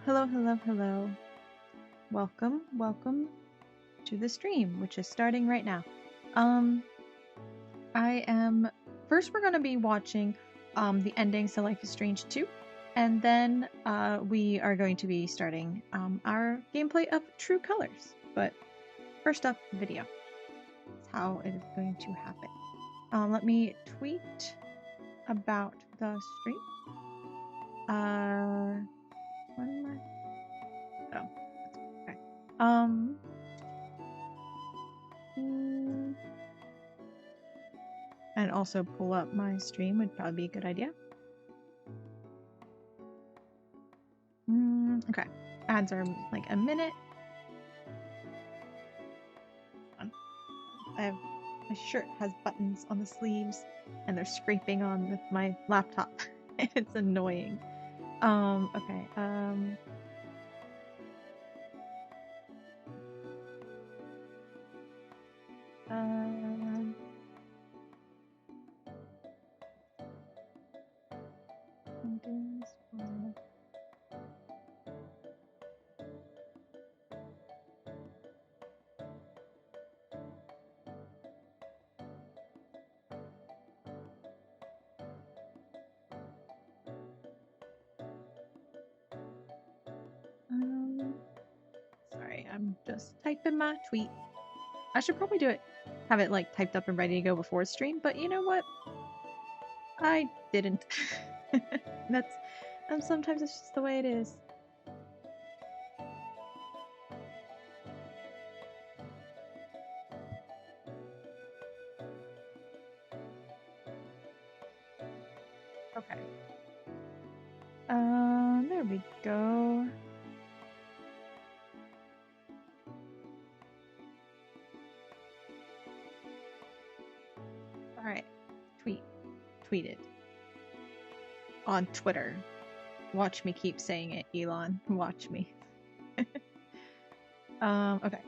Hello. Welcome to the stream, which is starting right now. First we're going to be watching the endings to Life is Strange 2, and then we are going to be starting our gameplay of True Colors. But first up, video. That's how it is going to happen. Let me tweet about the stream. What am I? Oh, okay. And also pull up my stream would probably be a good idea. Okay. Ads are like a minute. My shirt has buttons on the sleeves and they're scraping on my laptop. It's annoying. Okay. Sorry, I'm just typing my tweet. I should probably have it like typed up and ready to go before stream, but you know what? I didn't. Sometimes it's just the way it is. Okay. There we go. Alright. Tweeted. On Twitter. Watch me keep saying it, Elon. Watch me. Okay.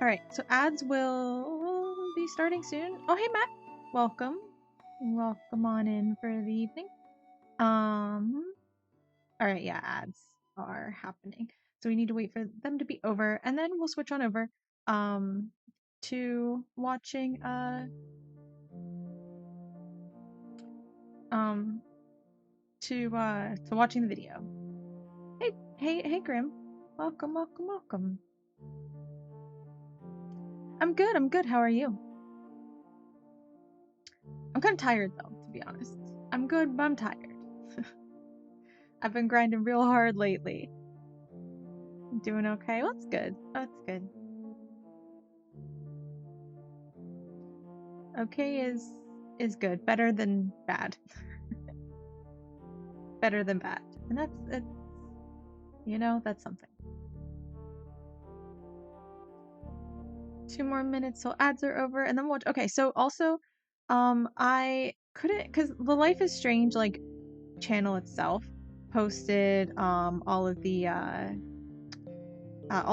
Alright, so ads will be starting soon. Oh, hey, Matt. Welcome. Welcome on in for the evening. Alright, yeah, ads are happening. So we need to wait for them to be over, and then we'll switch on over to watching to watching the video. Hey Grim. Welcome. I'm good. How are you? I'm kind of tired though, to be honest. I'm good, but I'm tired. I've been grinding real hard lately. Doing okay? Well, that's good. Okay is good. Better than bad. Better than bad. And that's something. 2 more minutes till ads are over, and then okay, so also I couldn't, because the Life is Strange like channel itself posted all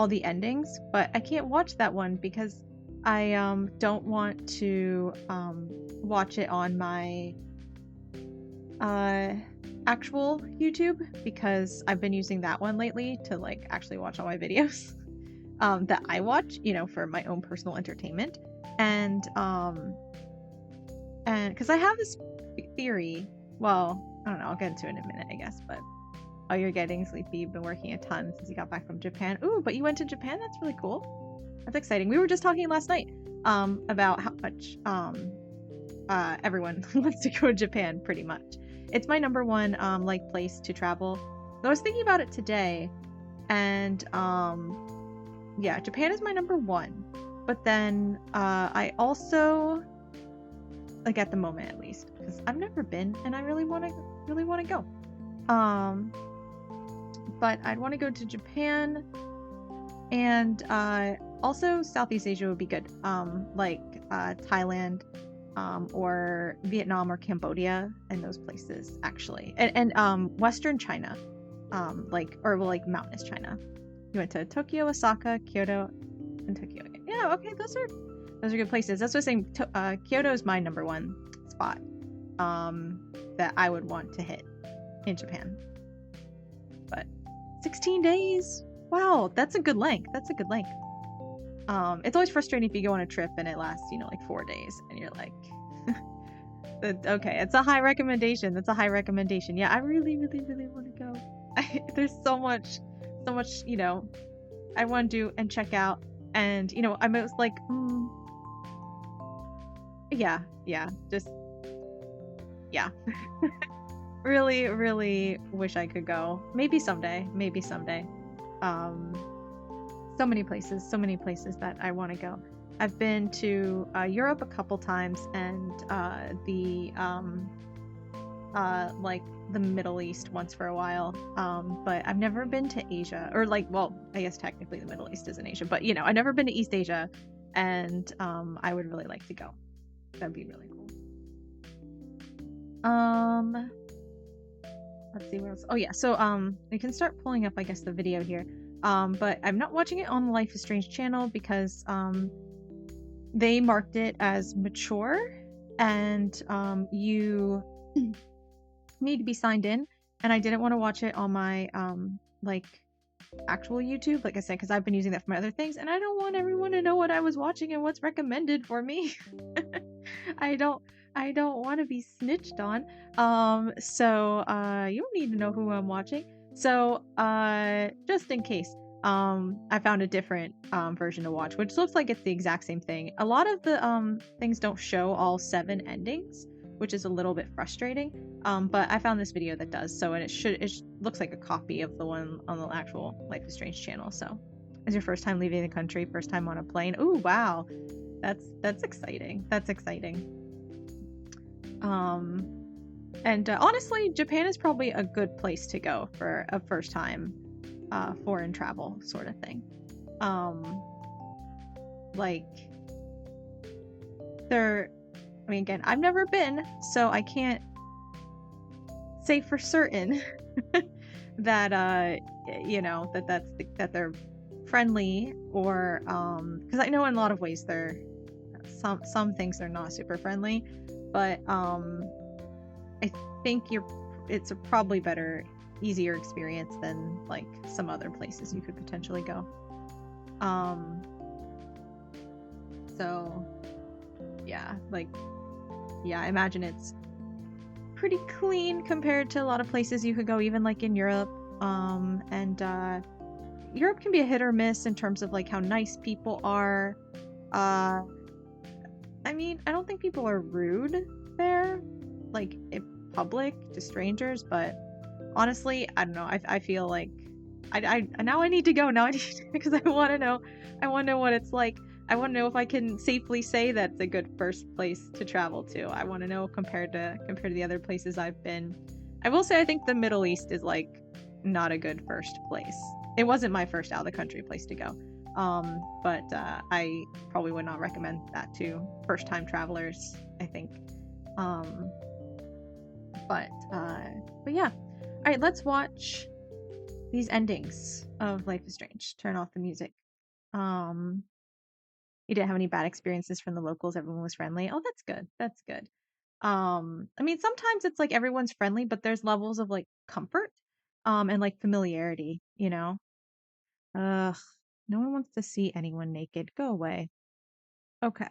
the endings, but I can't watch that one because I don't want to watch it on my actual YouTube, because I've been using that one lately to like actually watch all my videos that I watch, for my own personal entertainment. And because I have this theory, well, I don't know, I'll get into it in a minute, I guess, but oh, you're getting sleepy. You've been working a ton since you got back from Japan. Ooh, but you went to Japan? That's really cool. That's exciting. We were just talking last night about how much everyone wants to go to Japan, pretty much. It's my number one like place to travel. I was thinking about it today, and yeah, Japan is my number one. But then I also, like at the moment at least, because I've never been and I really want to go. But I'd want to go to Japan, and also Southeast Asia would be good. Like Thailand, or Vietnam or Cambodia, and those places actually, and Western China, like mountainous China. You went to Tokyo, Osaka, Kyoto, and Tokyo again. Yeah, okay, those are good places. That's what I'm saying. Kyoto is my number one spot. that I would want to hit in Japan. But 16 days? Wow, that's a good length. That's a good length. It's always frustrating if you go on a trip and it lasts, you know, like 4 days and you're like, okay, it's a high recommendation. That's a high recommendation. Yeah, I really, really, really want to go. There's so much, you know, I want to do and check out. And, you know, I'm like, yeah, just, yeah. Really, really wish I could go. Maybe someday. So many places that I want to go. I've been to Europe a couple times and like the Middle East once for a while. But I've never been to Asia, or like, well, I guess technically the Middle East isn't Asia, but you know, I've never been to East Asia, and I would really like to go. That'd be really cool. Let's see what else. Oh yeah, so we can start pulling up, I guess, the video here. But I'm not watching it on the Life is Strange channel because they marked it as mature, and you need to be signed in, and I didn't want to watch it on my like actual YouTube, like I said, because I've been using that for my other things, and I don't want everyone to know what I was watching and what's recommended for me. I don't want to be snitched on. So you don't need to know who I'm watching. So just in case, I found a different version to watch, which looks like it's the exact same thing. A lot of the things don't show all 7 endings, which is a little bit frustrating. But I found this video that does so, and it looks like a copy of the one on the actual Life is Strange channel. So, it's your first time leaving the country, first time on a plane. Ooh, wow, that's exciting. That's exciting. And honestly, Japan is probably a good place to go for a first time foreign travel sort of thing. Like I mean, again, I've never been, so I can't say for certain that you know, that they're friendly, or because I know in a lot of ways they're some things they're not super friendly, but I think it's a probably better, easier experience than like some other places you could potentially go. So yeah, like, yeah, I imagine it's pretty clean compared to a lot of places you could go, even like in Europe. And Europe can be a hit or miss in terms of like how nice people are. I mean, I don't think people are rude there, like in public to strangers, but honestly, I don't know. I feel like I now I need to go. Now I need to, because I want to know what it's like. I want to know if I can safely say that's a good first place to travel to. I want to know compared to the other places I've been. I will say I think the Middle East is like not a good first place. It wasn't my first out of the country place to go. But I probably would not recommend that to first time travelers, I think. But yeah. All right, let's watch these endings of Life is Strange. Turn off the music. You didn't have any bad experiences from the locals. Everyone was friendly. Oh, that's good. That's good. I mean, sometimes it's like everyone's friendly, but there's levels of like comfort, and like familiarity, you know? Ugh, no one wants to see anyone naked. Go away. Okay.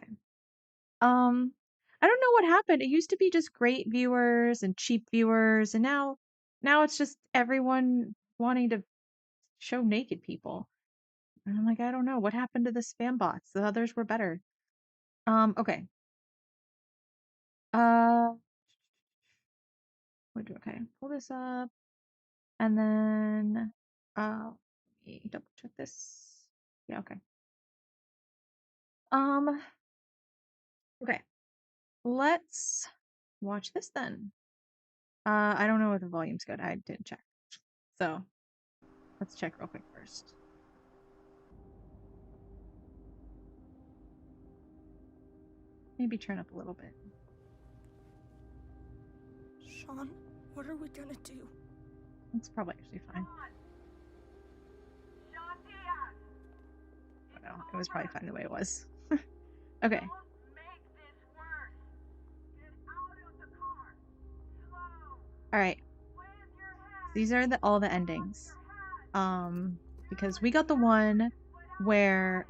I don't know what happened. It used to be just great viewers and cheap viewers, and now it's just everyone wanting to show naked people. And I'm like, I don't know. What happened to the spam bots? The others were better. Okay. Uh, okay. Pull this up, and then let me double check this. Yeah, okay. Okay. Let's watch this then. I don't know if the volume's good. I didn't check. So let's check real quick first. Maybe turn up a little bit. Sean, what are we gonna do? It's probably actually fine. Oh, no, it was probably fine the way it was. Okay. Alright. These are all the endings. Because we got the one where,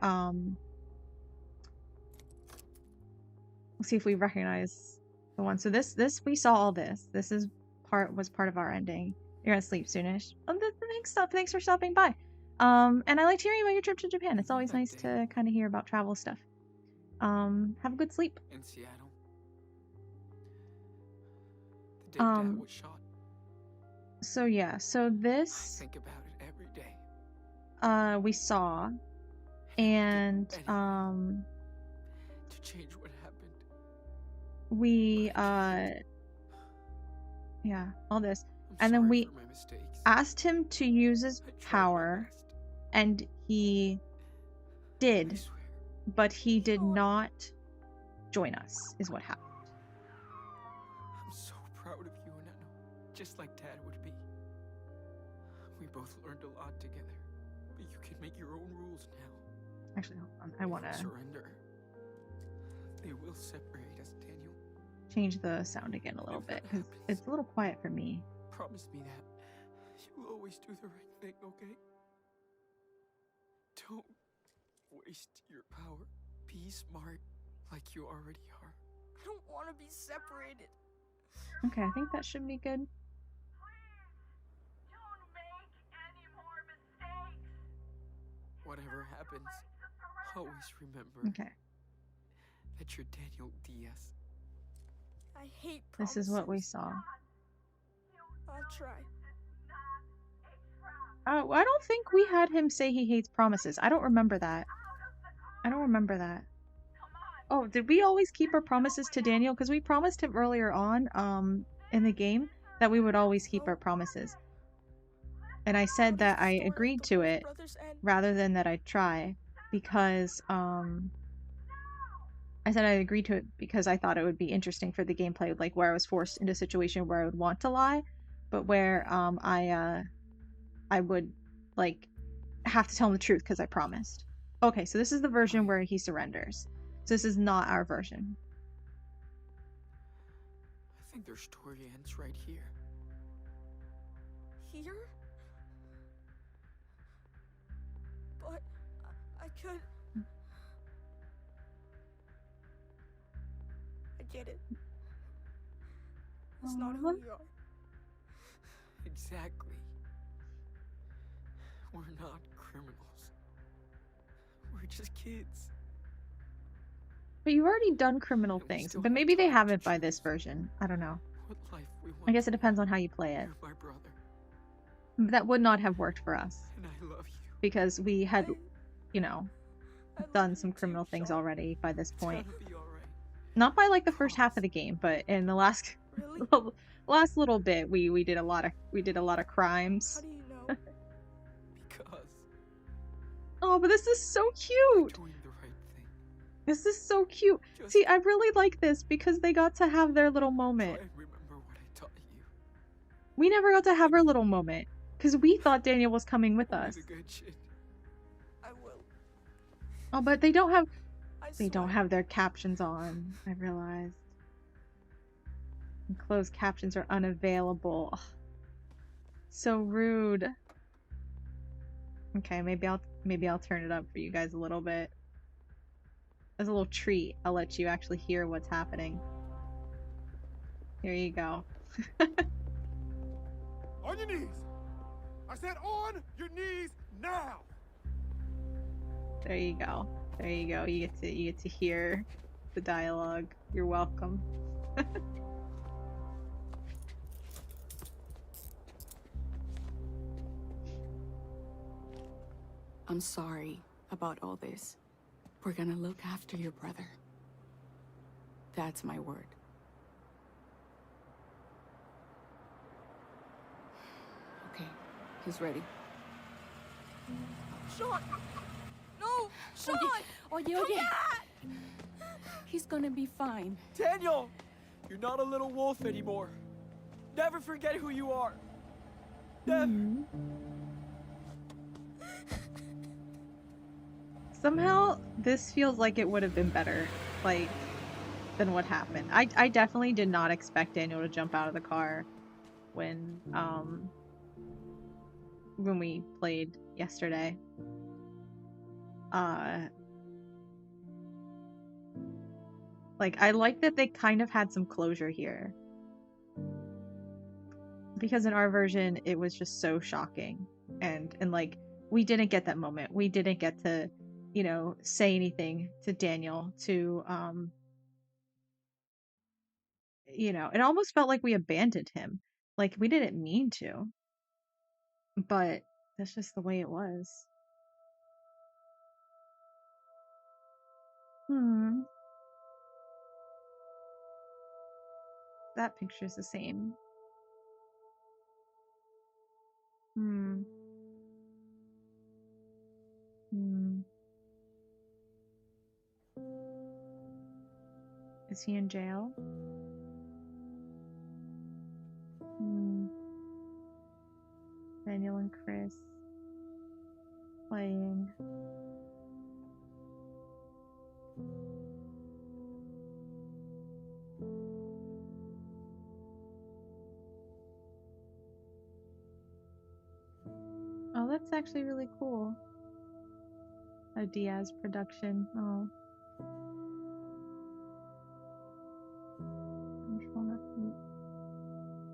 let's see if we recognize the one. So this we saw all this. This was part of our ending. You're gonna sleep soonish. Oh, thanks for stopping by. And I liked hearing about your trip to Japan. It's always nice to kind of hear about travel stuff. Have a good sleep. In Seattle. The day Dad was shot. So yeah, so this I think about it every day. We saw, and to change what happened. We yeah, all this. And then we asked him to use his power, and he did, but he did not join us, is what happened. I'm so proud of you, and I know, just like Dad would be. We both learned a lot together, but you can make your own rules now. Actually, hold on. I want to surrender. They will separate us, Daniel. Change the sound again a little bit, because it's a little quiet for me. Promise me that you will always do the right thing, okay? Don't waste your power. Be smart like you already are. I don't want to be separated. Okay, I think that should be good. Please, don't make any more mistakes. Whatever happens, always remember that you're Daniel Diaz. I hate promises. This is what we saw. I'll try. Oh, I don't think we had him say he hates promises. I don't remember that. Oh, did we always keep our promises to Daniel? Because we promised him earlier on, in the game, that we would always keep our promises. And I said that I agreed to it, rather than that I'd try, because, I said I agreed to it because I thought it would be interesting for the gameplay, like where I was forced into a situation where I would want to lie, but where, I would, like, have to tell him the truth because I promised. Okay, so this is the version where he surrenders. So this is not our version. I think their story ends right here. Here? But I could... I get it. It's not who we are. Exactly. We're not criminals. We're just kids. But you've already done criminal things, but maybe they haven't by this version. I don't know. What life we want. I guess it depends on how you play it. You're my brother. That would not have worked for us. And I love you. Because we had, you know, done some criminal things already by this point. It's gonna be all right. Not by like the first half of the game, but in the last last little bit, we did a lot of crimes. How do you know? Because Oh, but this is so cute. doing the right thing. This is so cute. See, I really like this because they got to have their little moment. Try and remember what I taught you. We never got to have our little moment because we thought Daniel was coming with Only us. the good shit. I will. Oh, but they don't have I swear. their captions on. I realized. And closed captions are unavailable. Ugh. So rude. Okay, maybe I'll turn it up for you guys a little bit. As a little treat, I'll let you actually hear what's happening. Here you go. On your knees! I said on your knees now! There you go. There you go. You get to hear the dialogue. You're welcome. I'm sorry about all this. We're gonna look after your brother. That's my word. Okay, he's ready. Sean! No! Sean! Oye, Come oye. back! He's gonna be fine. Daniel! You're not a little wolf anymore. Never forget who you are. Never. Somehow, this feels like it would have been better, like, than what happened. I definitely did not expect Daniel to jump out of the car when we played yesterday. Like, I like that they kind of had some closure here. Because in our version, it was just so shocking. And like, we didn't get that moment. We didn't get to, you know, say anything to Daniel to, you know, it almost felt like we abandoned him. Like, we didn't mean to. But that's just the way it was. That picture's the same. Is he in jail? Daniel and Chris playing. Oh, that's actually really cool. A Diaz production. Oh.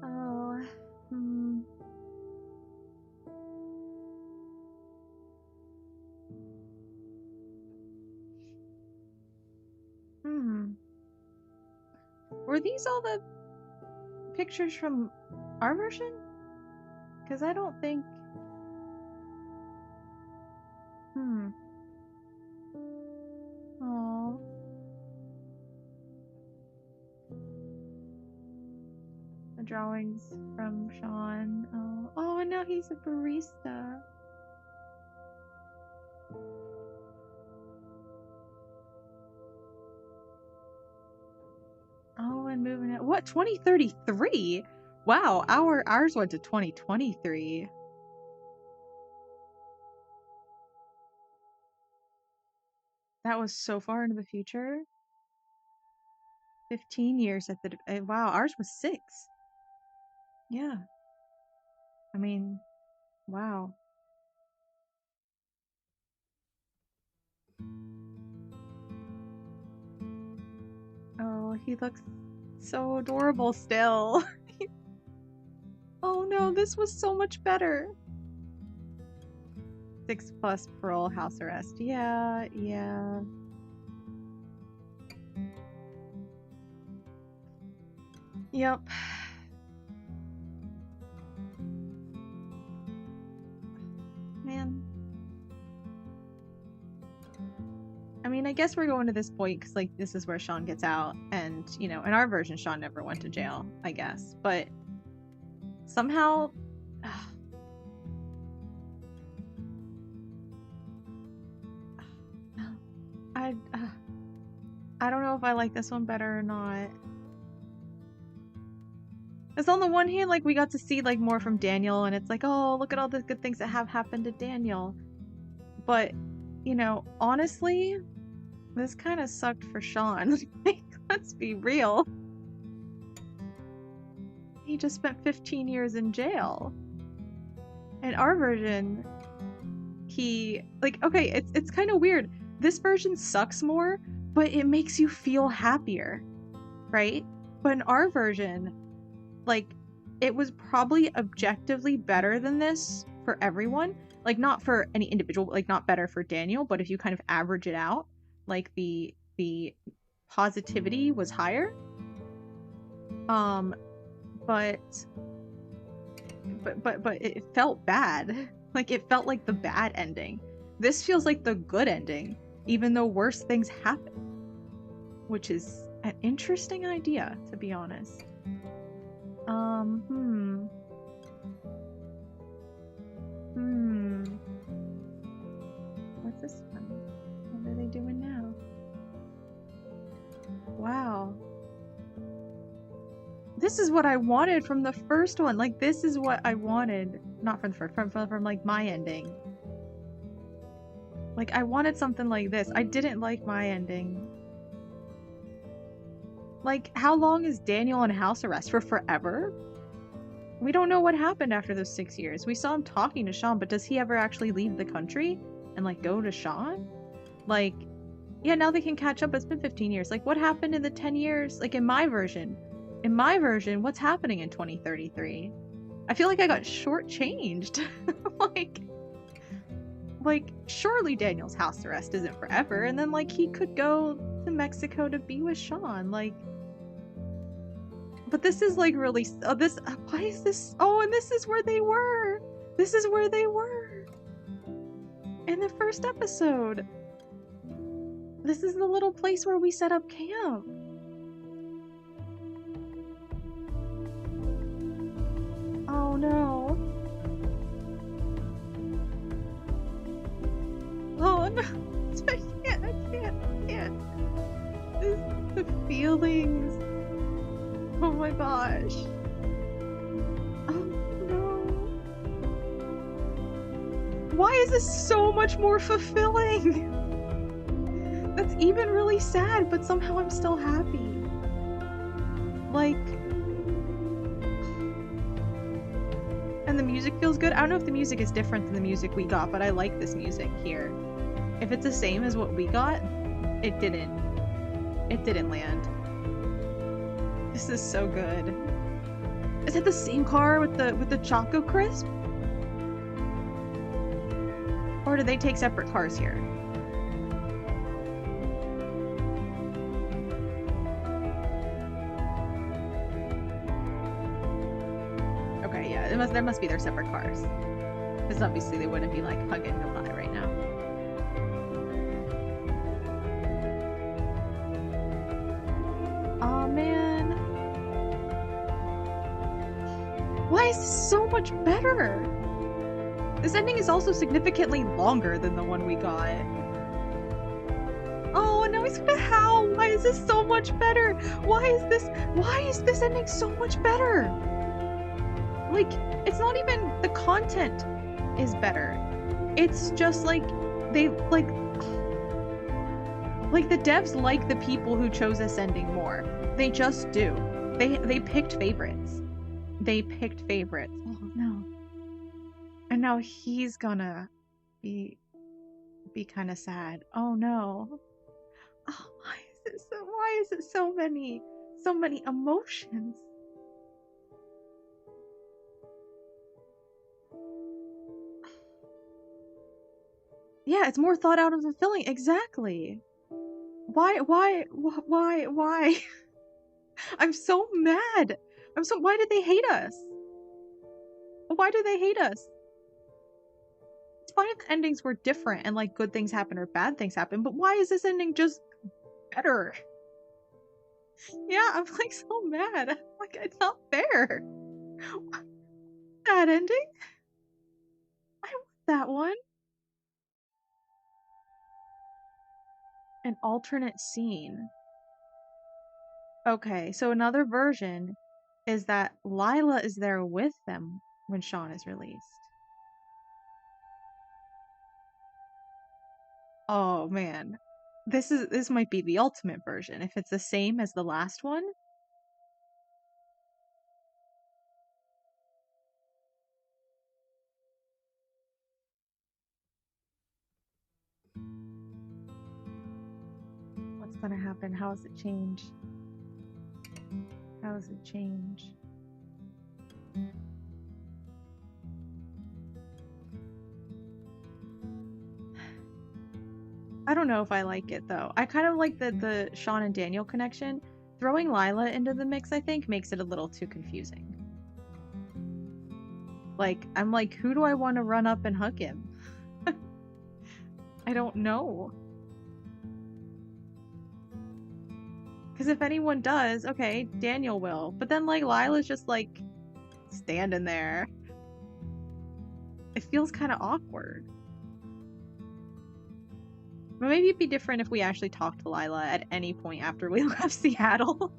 Oh. Were these all the pictures from our version? Because I don't think... Oh. The drawings from Sean. Oh, oh, and now he's a barista. Oh, and moving it. What? 2033? Wow, ours went to 2023. That was so far into the future. 15 years at the... Wow, ours was 6. Yeah. I mean, wow. Oh, he looks so adorable still. Oh no, this was so much better. 6+ parole, house arrest. Yeah, yeah. Yep. Man. I mean, I guess we're going to this point because, like, this is where Sean gets out. And, you know, in our version, Sean never went to jail, I guess. But somehow... I don't know if I like this one better or not. Because on the one hand, like, we got to see, like, more from Daniel, and it's like, oh, look at all the good things that have happened to Daniel. But, you know, honestly, this kind of sucked for Sean. Like, let's be real. He just spent 15 years in jail. In our version, he, like, okay, it's kind of weird. This version sucks more, but it makes you feel happier, right? But in our version, like, it was probably objectively better than this for everyone. Like, not for any individual, like, not better for Daniel, but if you kind of average it out, like, the positivity was higher. But it felt bad. Like, it felt like the bad ending. This feels like the good ending, even though worse things happen. Which is an interesting idea, to be honest. What's this one? What are they doing now? Wow. This is what I wanted from the first one. Like, this is what I wanted. Not from the first, from like, my ending. Like, I wanted something like this. I didn't like my ending. Like, how long is Daniel in house arrest? For forever? we don't know what happened after those 6 years. We saw him talking to Sean, but does he ever actually leave the country and like go to Sean? Like, yeah, now they can catch up. It's been 15 years. Like, what happened in the 10 years? Like, in my version, what's happening in 2033? I feel like I got shortchanged. like, surely Daniel's house arrest isn't forever, and then, like, he could go to Mexico to be with Sean, like... But this is, like, really... why is this... Oh, and this is where they were! This is where they were! In the first episode! This is the little place where we set up camp! Oh, no. Oh, no. I can't. The feelings. Oh my gosh. Oh, no. Why is this so much more fulfilling? That's even really sad, but somehow I'm still happy. Like... And the music feels good. I don't know if the music is different than the music we got, but I like this music here. If it's the same as what we got, it didn't land. This is so good. Is it the same car with the Choco Crisp? Or do they take separate cars here? Okay, yeah, there must be their separate cars. Because obviously they wouldn't be like hugging goodbye right now. Oh man. Why is this so much better? This ending is also significantly longer than the one we got. Oh, and now he's gonna howl. Why is this so much better? Why is this ending so much better? Like, it's not even the content is better. It's just like they like the devs like the people who chose this ending more. They just do. They picked favorites. They picked favorites. Oh no. And now he's gonna be kind of sad. Oh no. Oh, why is it so many emotions? Yeah, it's more thought out and fulfilling. Exactly. Why? I'm so mad. Why did they hate us? Why do they hate us? It's fine if the endings were different and like good things happen or bad things happen, but why is this ending just better? Yeah, I'm like so mad. Like, it's not fair. That ending? I want that one. An alternate scene. Okay, so another version is that Lila is there with them when Sean is released. Oh man. This might be the ultimate version. If it's the same as the last one. What's gonna happen? How does it change? How does it change? I don't know if I like it though. I kind of like the Sean and Daniel connection. Throwing Lila into the mix, I think, makes it a little too confusing. Like, I'm like, who do I want to run up and hug him? I don't know. Because if anyone does, okay, Daniel will. But then, like, Lila's just, like, standing there. It feels kind of awkward. But maybe it'd be different if we actually talked to Lila at any point after we left Seattle.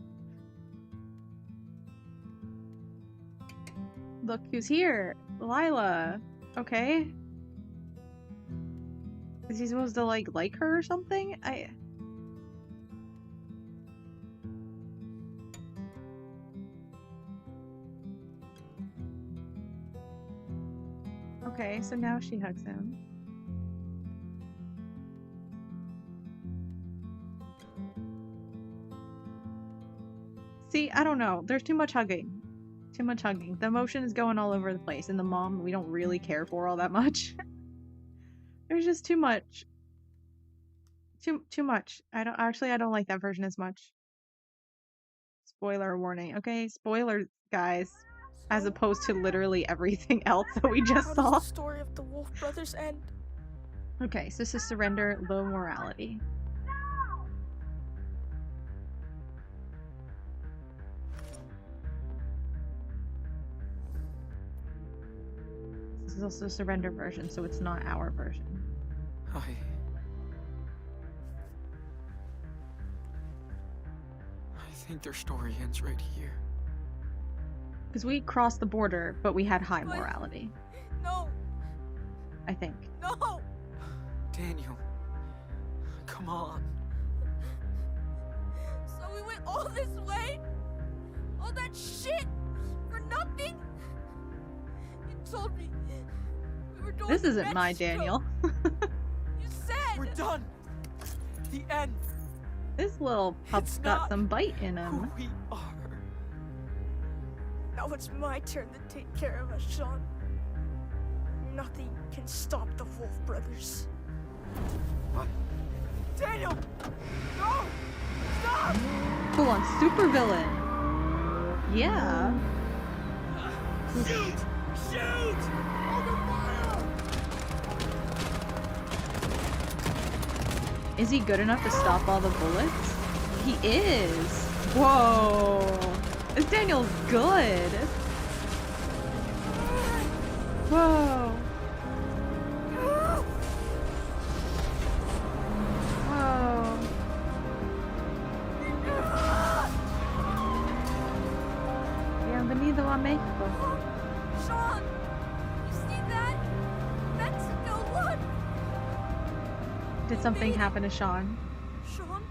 Look who's here. Lila. Okay. Is he supposed to, like her or something? Okay, so now she hugs him. See, I don't know. There's too much hugging. Too much hugging. The emotion is going all over the place, and the mom we don't really care for all that much. There's just too much. Too much. I don't like that version as much. Spoiler warning. Okay, spoilers, guys. As opposed to literally everything else that we just How saw. does the story of the Wolf Brothers end? Okay, so this is surrender, low morality. This is also a surrender version, so it's not our version. I think their story ends right here. Because we crossed the border, but we had high morality. No, I think. no! Daniel, come on. So we went all this way? All that shit? For nothing? You told me we were going This to isn't my Mexico. Daniel. You said! We're done. The end. This little pup's It's got not some bite in Who him. we are. Now it's my turn to take care of us, Sean. Nothing can stop the Wolf Brothers. What? Daniel! No! Stop! Full on supervillain. Yeah. Shoot! Shoot! Open fire! Is he good enough to stop all the bullets? He is. Whoa. This Daniel's good. Whoa. Whoa. Bienvenido a Mexico. Sean! You see that? Mexico, look! Did something happen to Sean? Sean?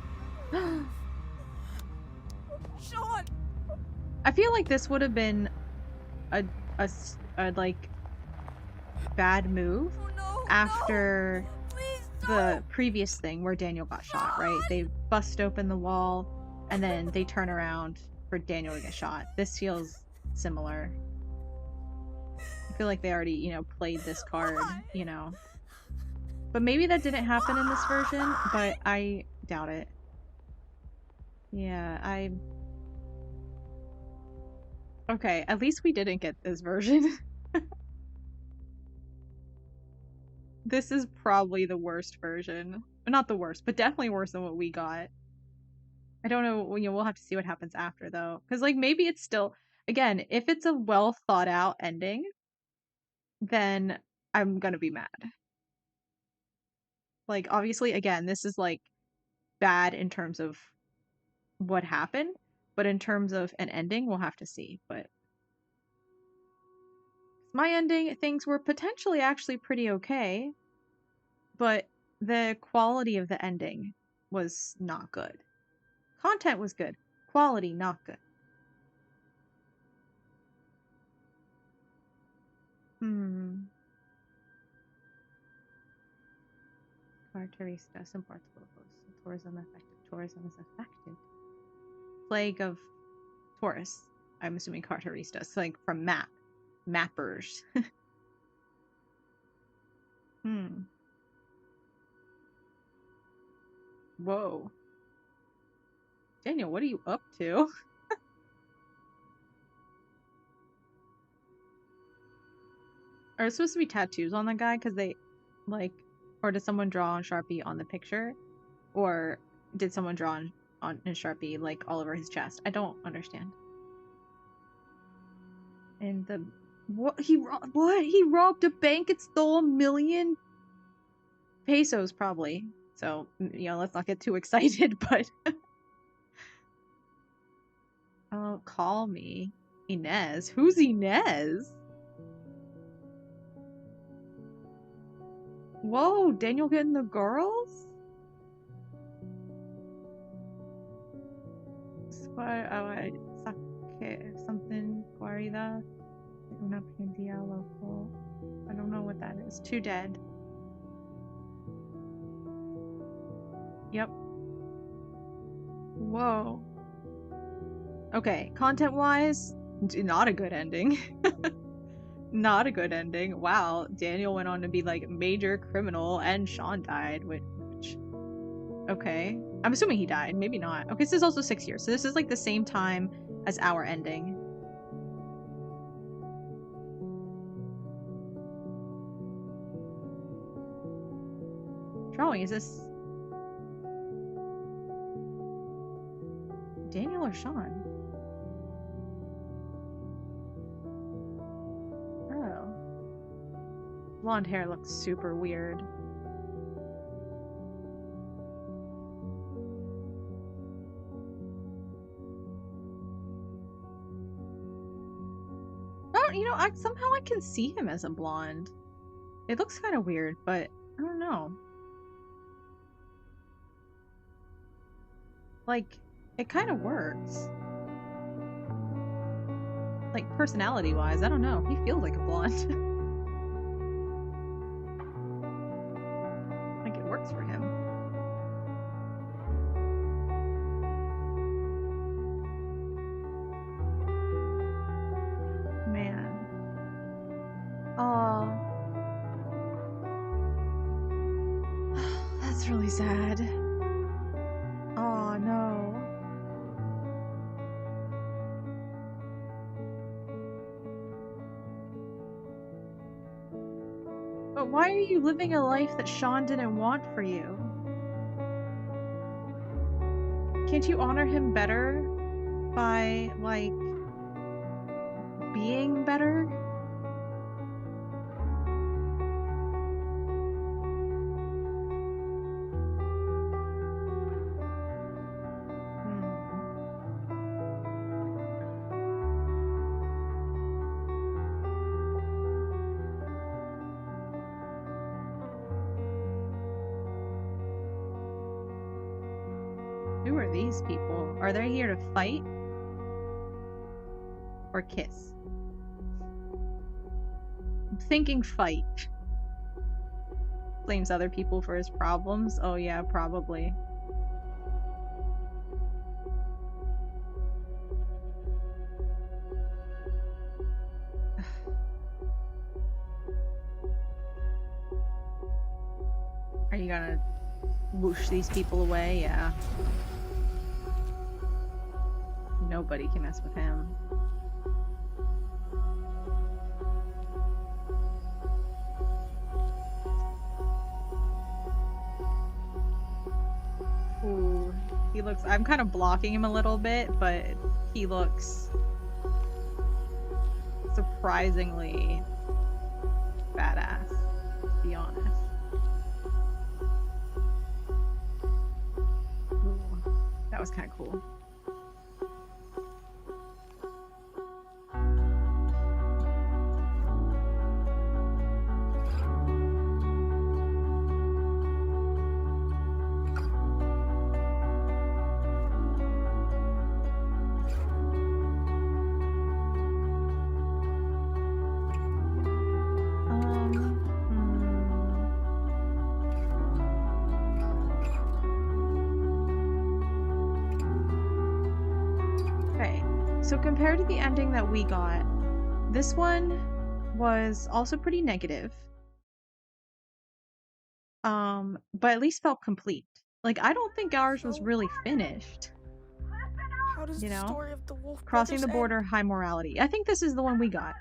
Sean! I feel like this would have been a like bad move Oh no! after No. Please the don't! previous thing where Daniel got shot, right? They bust open the wall and then they turn around for Daniel to get shot. This feels similar. I feel like they already, you know, played this card, you know. But maybe that didn't happen in this version, but I doubt it. Yeah, Okay, at least we didn't get this version. This is probably the worst version. Not the worst, but definitely worse than what we got. I don't know, you know, we'll have to see what happens after, though. Because, like, maybe it's still... Again, if it's a well-thought-out ending, then I'm gonna be mad. Like, obviously, again, this is, like, bad in terms of what happened, but in terms of an ending, we'll have to see. But my ending, things were potentially actually pretty okay, but the quality of the ending was not good. Content was good. Quality, not good. Carterista, some parts of tourism affected. Tourism is affected. Plague of tourists. I'm assuming Carteristas, like from mappers. Whoa. Daniel, what are you up to? Are there supposed to be tattoos on that guy? Because they, like, or did someone draw on Sharpie on the picture? Or did someone draw on in Sharpie, like, all over his chest? I don't understand. And the... What? He robbed a bank and stole 1 million pesos, probably. So, you know, let's not get too excited, but... Oh, call me. Inez? Who's Inez? Whoa, Daniel getting the girls? Something guarida. Una prendida loco. I don't know what that is. 2 dead. Yep. Whoa. Okay, content-wise, not a good ending. Not a good ending. Wow, Daniel went on to be like major criminal and Sean died, which okay. I'm assuming he died, maybe not. Okay, this is also 6 years, so this is like the same time as our ending. Drawing, is this Daniel or Sean? Blonde hair looks super weird. Oh, you know, somehow I can see him as a blonde. It looks kind of weird, but I don't know. Like, it kind of works. Like, personality-wise, I don't know. He feels like a blonde. Works for him. Man. Oh. That's really sad. Oh no. But why are you living a life that Sean didn't want for you? Can't you honor him better by, like, being better? Who are these people? Are they here to fight? Or kiss? I'm thinking fight. Blames other people for his problems? Oh yeah, probably. Are you gonna whoosh these people away? Yeah. Nobody can mess with him. Ooh, he looks... I'm kind of blocking him a little bit, but he looks surprisingly badass, to be honest. Ooh, that was kind of cool. So compared to the ending that we got, this one was also pretty negative. But at least felt complete. Like, I don't think ours was really finished. How does You the know? story of the Wolf Crossing the Brothers border, end? high morality. I think this is the one we got.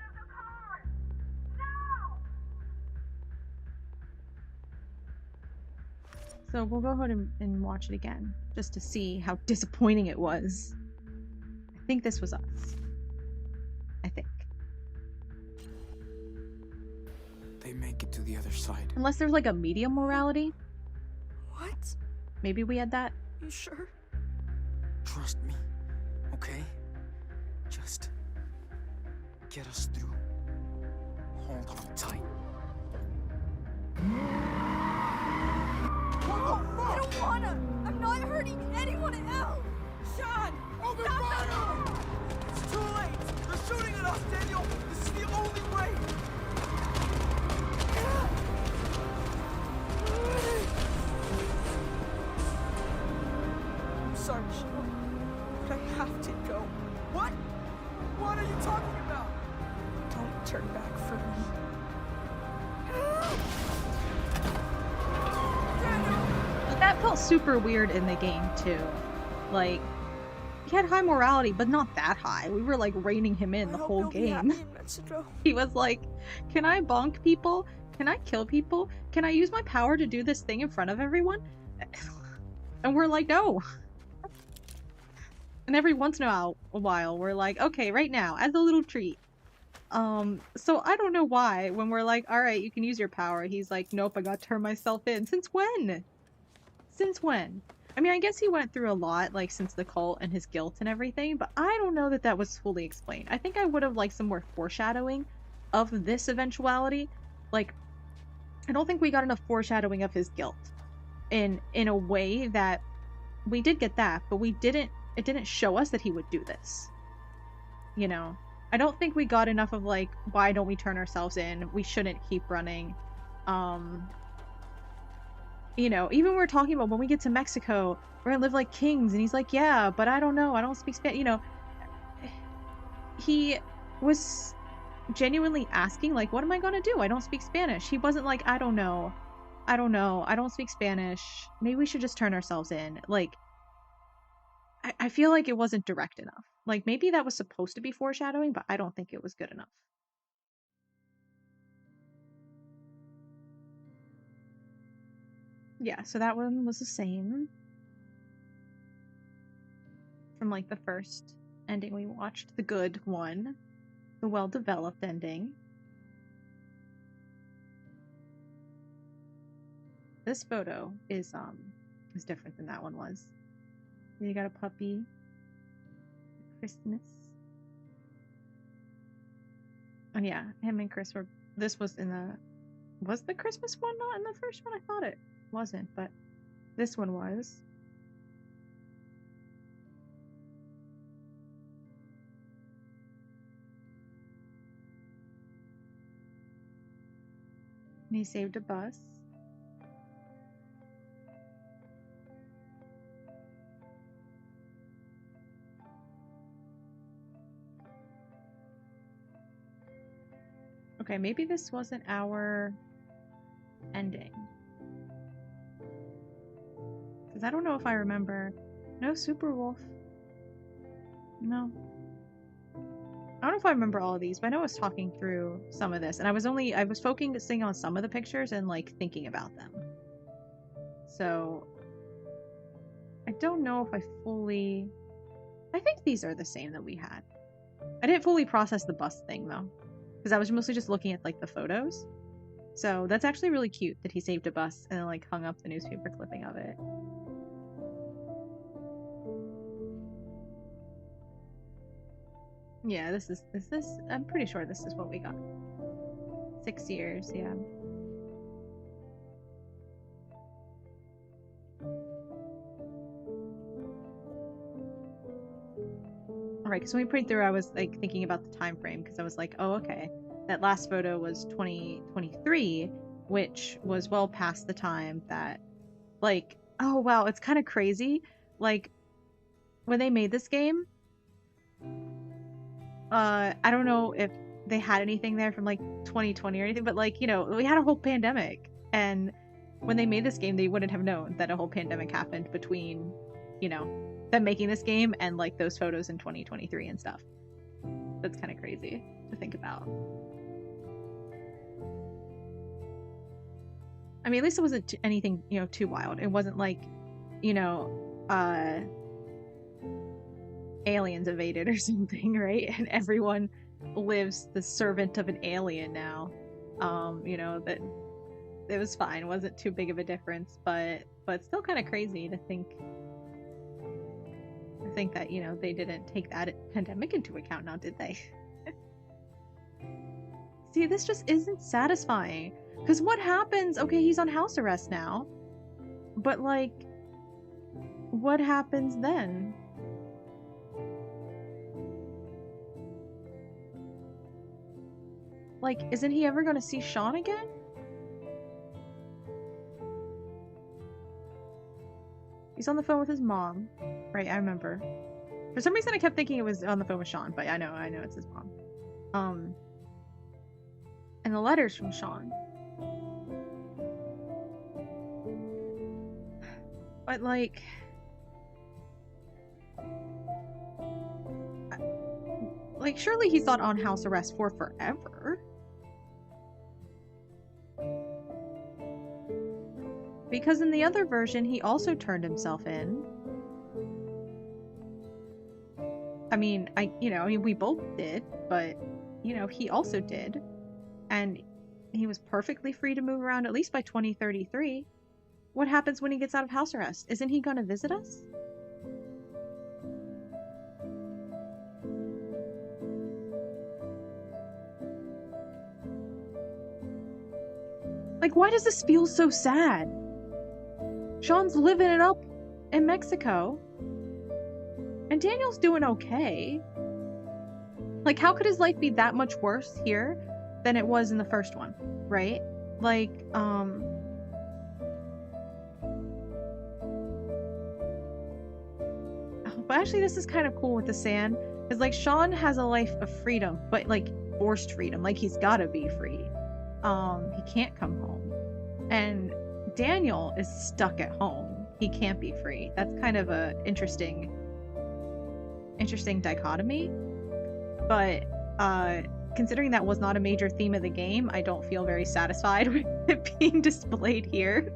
So we'll go ahead and watch it again, just to see how disappointing it was. I think this was us. I think. They make it to the other side. Unless there's like a medium morality. What? Maybe we had that. You sure? Trust me, okay? Just get us through. Hold on tight. I don't wanna! I'm not hurting anyone else! Sean! Open Stop fire! it! It's too late! They're shooting at us, Daniel! This is the only way! turn back for me. But that felt super weird in the game too. Like, he had high morality, but not that high. We were like reining him in the whole game. He was like, can I bonk people? Can I kill people? Can I use my power to do this thing in front of everyone? And we're like, no. And every once in a while, we're like, okay, right now, as a little treat. So I don't know why, when we're like, alright, you can use your power, he's like, nope, I gotta turn myself in. Since when? Since when? I mean, I guess he went through a lot, like, since the cult and his guilt and everything, but I don't know that that was fully explained. I think I would have liked some more foreshadowing of this eventuality. Like, I don't think we got enough foreshadowing of his guilt in a way that we did get that, but it didn't show us that he would do this. You know? I don't think we got enough of, like, why don't we turn ourselves in? We shouldn't keep running. You know, even we're talking about when we get to Mexico, we're gonna live like kings, and he's like, yeah, but I don't know, I don't speak Spanish, you know. He was genuinely asking, like, what am I gonna do? I don't speak Spanish. He wasn't like, I don't know, I don't speak Spanish, maybe we should just turn ourselves in. Like, I feel like it wasn't direct enough. Like, maybe that was supposed to be foreshadowing, but I don't think it was good enough. Yeah, so that one was the same from, like, the first ending we watched, the good one, the well-developed ending. This photo is different than that one was. You got a puppy. Christmas. And yeah, him and Chris were. This was in the. Was the Christmas one not in the first one? I thought it wasn't, but this one was. And he saved a bus. Okay, maybe this wasn't our ending. Because I don't know if I remember. No Super Wolf. No. I don't know if I remember all of these, but I know I was talking through some of this, and I was focusing on some of the pictures and, like, thinking about them. So I don't know if I think these are the same that we had. I didn't fully process the bus thing, though, because I was mostly just looking at, like, the photos. So that's actually really cute that he saved a bus and then, like, hung up the newspaper clipping of it. Yeah, this is, I'm pretty sure this is what we got. 6 years, yeah. Alright, because when we prayed through, I was, like, thinking about the time frame, because I was like, oh, okay. That last photo was 2023, which was well past the time that, like, oh wow, it's kind of crazy. Like, when they made this game, I don't know if they had anything there from, like, 2020 or anything, but, like, you know, we had a whole pandemic, and when they made this game, they wouldn't have known that a whole pandemic happened between, you know, them making this game and, like, those photos in 2023 and stuff. That's kind of crazy to think about. I mean, at least it wasn't anything, you know, too wild. It wasn't like, you know, aliens invaded or something, right? And everyone lives the servant of an alien now. You know, that it was fine. It wasn't too big of a difference, but still kind of crazy to think that, you know, they didn't take that pandemic into account now, did they? See, this just isn't satisfying. Because what happens? Okay, he's on house arrest now. But, like, what happens then? Like, isn't he ever going to see Sean again? He's on the phone with his mom. Right, I remember. For some reason I kept thinking it was on the phone with Sean, but I know it's his mom. And the letters from Sean. But like, surely he's not on house arrest for forever. Because in the other version, he also turned himself in. I mean, we both did, but, you know, he also did. And he was perfectly free to move around, at least by 2033. What happens when he gets out of house arrest? Isn't he gonna visit us? Like, why does this feel so sad? Sean's living it up in Mexico. And Daniel's doing okay. Like, how could his life be that much worse here than it was in the first one, right? Like, but actually this is kind of cool with the sand. Because, like, Sean has a life of freedom, but, like, forced freedom. Like, he's gotta be free. He can't come home. And Daniel is stuck at home. He can't be free. That's kind of a interesting dichotomy. But, considering that was not a major theme of the game, I don't feel very satisfied with it being displayed here.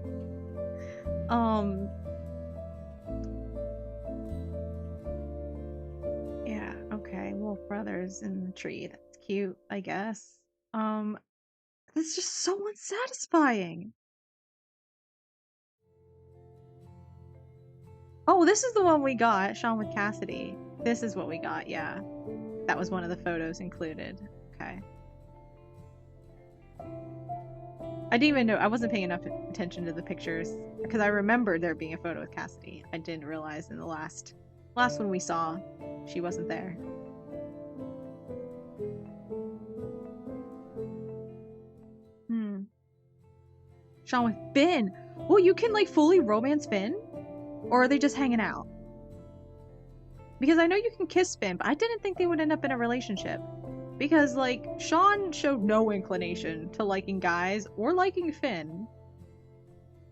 Yeah, okay, Wolf Brothers in the tree. That's cute, I guess. It's just so unsatisfying. Oh, this is the one we got, Sean with Cassidy. This is what we got, yeah. That was one of the photos included. Okay. I didn't even know, I wasn't paying enough attention to the pictures, because I remembered there being a photo with Cassidy. I didn't realize in the last one we saw, she wasn't there. Sean with Finn! Oh, you can, like, fully romance Finn? Or are they just hanging out? Because I know you can kiss Finn, but I didn't think they would end up in a relationship. Because, like, Sean showed no inclination to liking guys or liking Finn.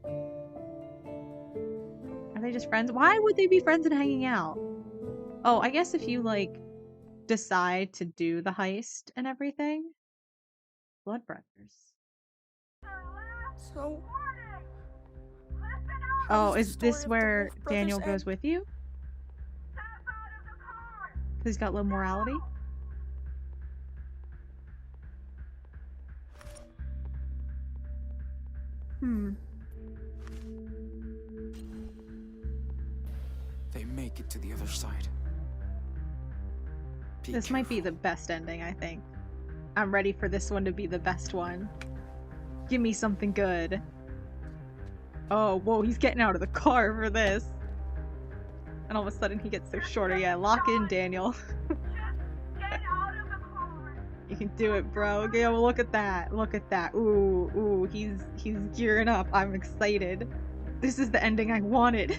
Are they just friends? Why would they be friends and hanging out? Oh, I guess if you, like, decide to do the heist and everything. Blood Brothers. So... Oh, is this where Daniel goes with you? Because he's got low morality? They make it to the other side. This might be the best ending, I think. I'm ready for this one to be the best one. Give me something good. Oh, whoa, he's getting out of the car for this. And all of a sudden he gets so shorter. Yeah, lock in, Daniel. Get out of the car. You can do it, bro. Okay, well, look at that. Look at that. Ooh, ooh, he's gearing up. I'm excited. This is the ending I wanted.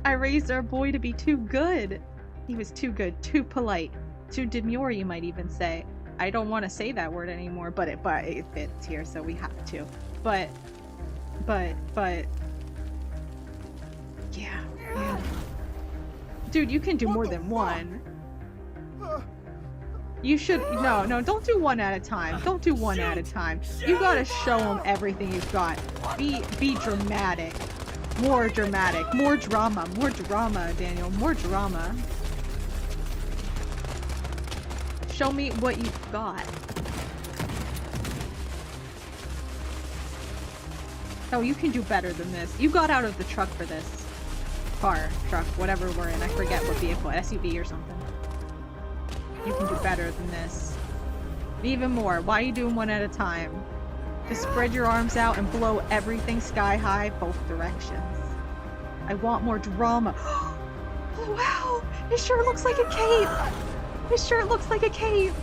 I raised our boy to be too good. He was too good, too polite, too demure, you might even say. I don't want to say that word anymore, but it fits here, so we have to. But yeah. Dude, you can do more than one. You should, no, don't do one at a time. Don't do one at a time. You gotta show them everything you've got. Be dramatic. More dramatic. More drama, Daniel. More drama. Show me what you've got. Oh, you can do better than this. You got out of the truck for this. Car, truck, whatever we're in. I forget what vehicle. SUV or something. You can do better than this. Even more. Why are you doing one at a time? Just spread your arms out and blow everything sky high both directions. I want more drama. Oh wow! His shirt looks like a cape! His shirt looks like a cape!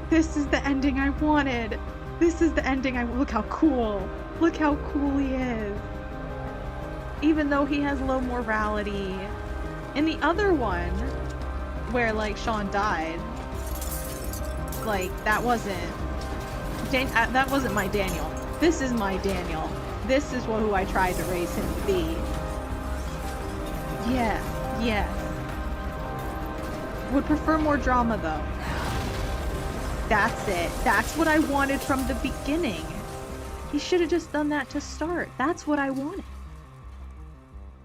This is the ending I wanted! This is the ending I- look how cool! Look how cool he is! Even though he has low morality. In the other one, where, like, Sean died, like, that wasn't my Daniel. This is my Daniel. This is who I tried to raise him to be. Yes, yes. Would prefer more drama though. That's it. That's what I wanted from the beginning. He should have just done that to start. That's what I wanted.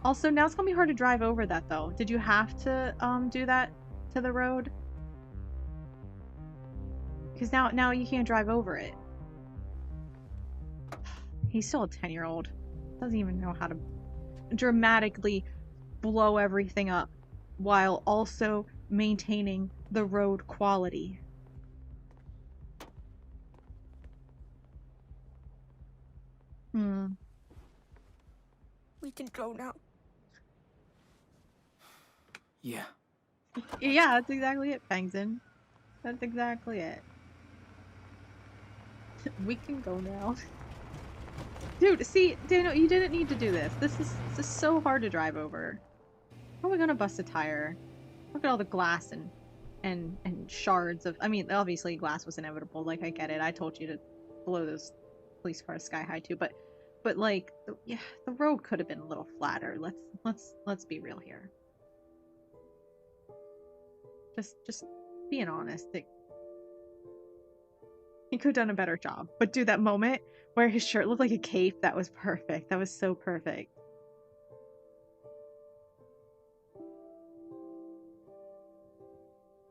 Also, now it's gonna be hard to drive over that though. Did you have to do that to the road? Because now you can't drive over it. He's still a 10-year-old. Doesn't even know how to dramatically blow everything up while also maintaining the road quality. We can go now. Yeah. Yeah, that's exactly it, Pangzin. That's exactly it. We can go now. Dude, see, Daniel, you didn't need to do this. This is so hard to drive over. How are we gonna bust a tire? Look at all the glass and shards of. I mean, obviously glass was inevitable. Like, I get it. I told you to blow those police cars sky high too. But like, yeah, the road could have been a little flatter. Let's be real here. Just being honest. He could have done a better job. But dude, that moment where his shirt looked like a cape, that was perfect. That was so perfect.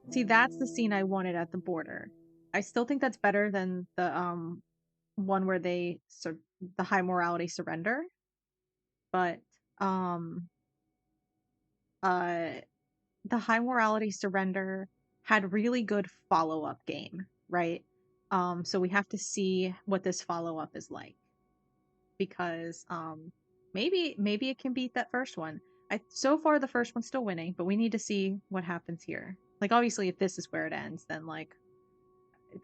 See, that's the scene I wanted at the border. I still think that's better than the one where the high morality surrender. But the high morality surrender had really good follow-up game, right? So we have to see what this follow-up is like. Because maybe it can beat that first one. So far the first one's still winning, but we need to see what happens here. Like, obviously, if this is where it ends, then, like,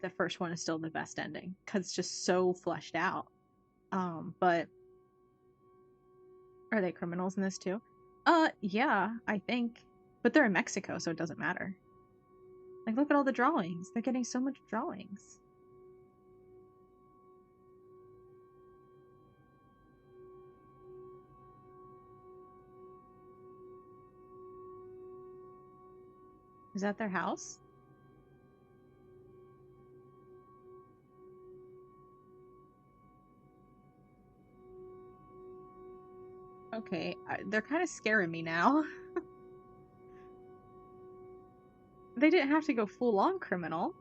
the first one is still the best ending. Because it's just so fleshed out. But... Are they criminals in this, too? Yeah, I think. But they're in Mexico, so it doesn't matter. Like, look at all the drawings. They're getting so much drawings. Is that their house? Okay, they're kind of scaring me now. They didn't have to go full-on criminal.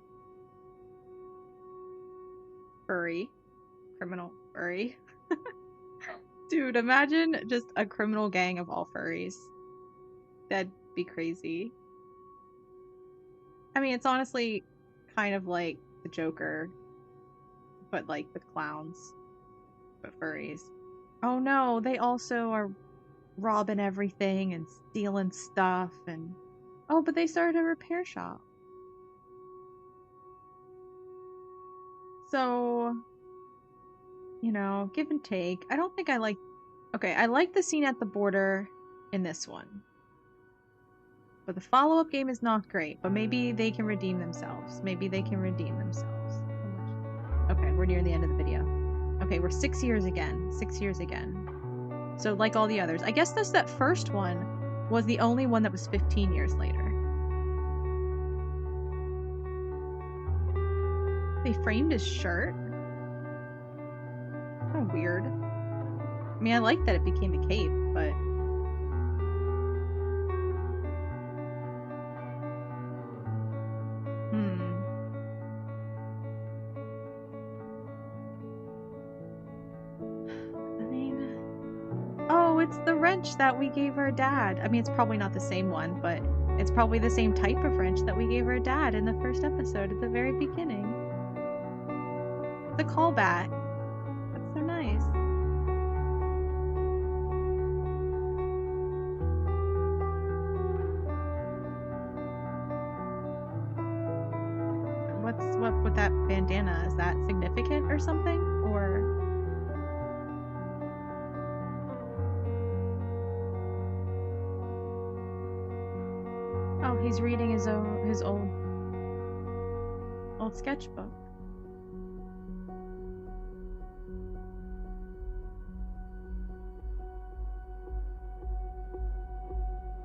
Furry. Criminal furry. Dude, imagine just a criminal gang of all furries. That'd be crazy. I mean, it's honestly kind of like the Joker, but like with clowns, but furries. Oh no, they also are robbing everything and stealing stuff and... Oh, but they started a repair shop. So, you know, give and take. I don't think I like... Okay, I like the scene at the border in this one. But the follow-up game is not great, but maybe they can redeem themselves. Maybe they can redeem themselves. Okay, we're near the end of the video. Okay, we're 6 years again. 6 years again. So, like all the others. I guess that first one was the only one that was 15 years later. They framed his shirt? Kind of weird. I mean, I like that it became a cape, but... It's the wrench that we gave our dad. I mean, it's probably not the same one, but it's probably the same type of wrench that we gave our dad in the first episode at the very beginning. The callback. That's so nice. What with that bandana? Is that significant or something? Or... Oh, he's reading his old Old sketchbook.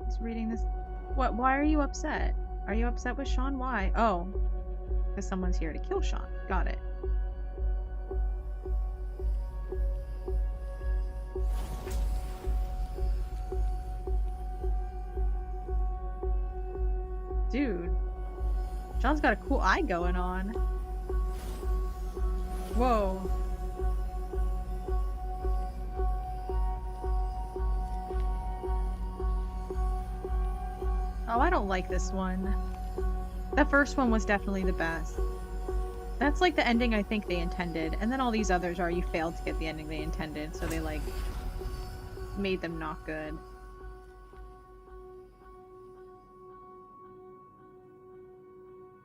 He's reading this. What? Why are you upset? Are you upset with Sean? Why? Oh, because someone's here to kill Sean. Got it. Dude. Sean's got a cool eye going on. Whoa. Oh, I don't like this one. The first one was definitely the best. That's like the ending I think they intended. And then all these others are you failed to get the ending they intended, so they like made them not good.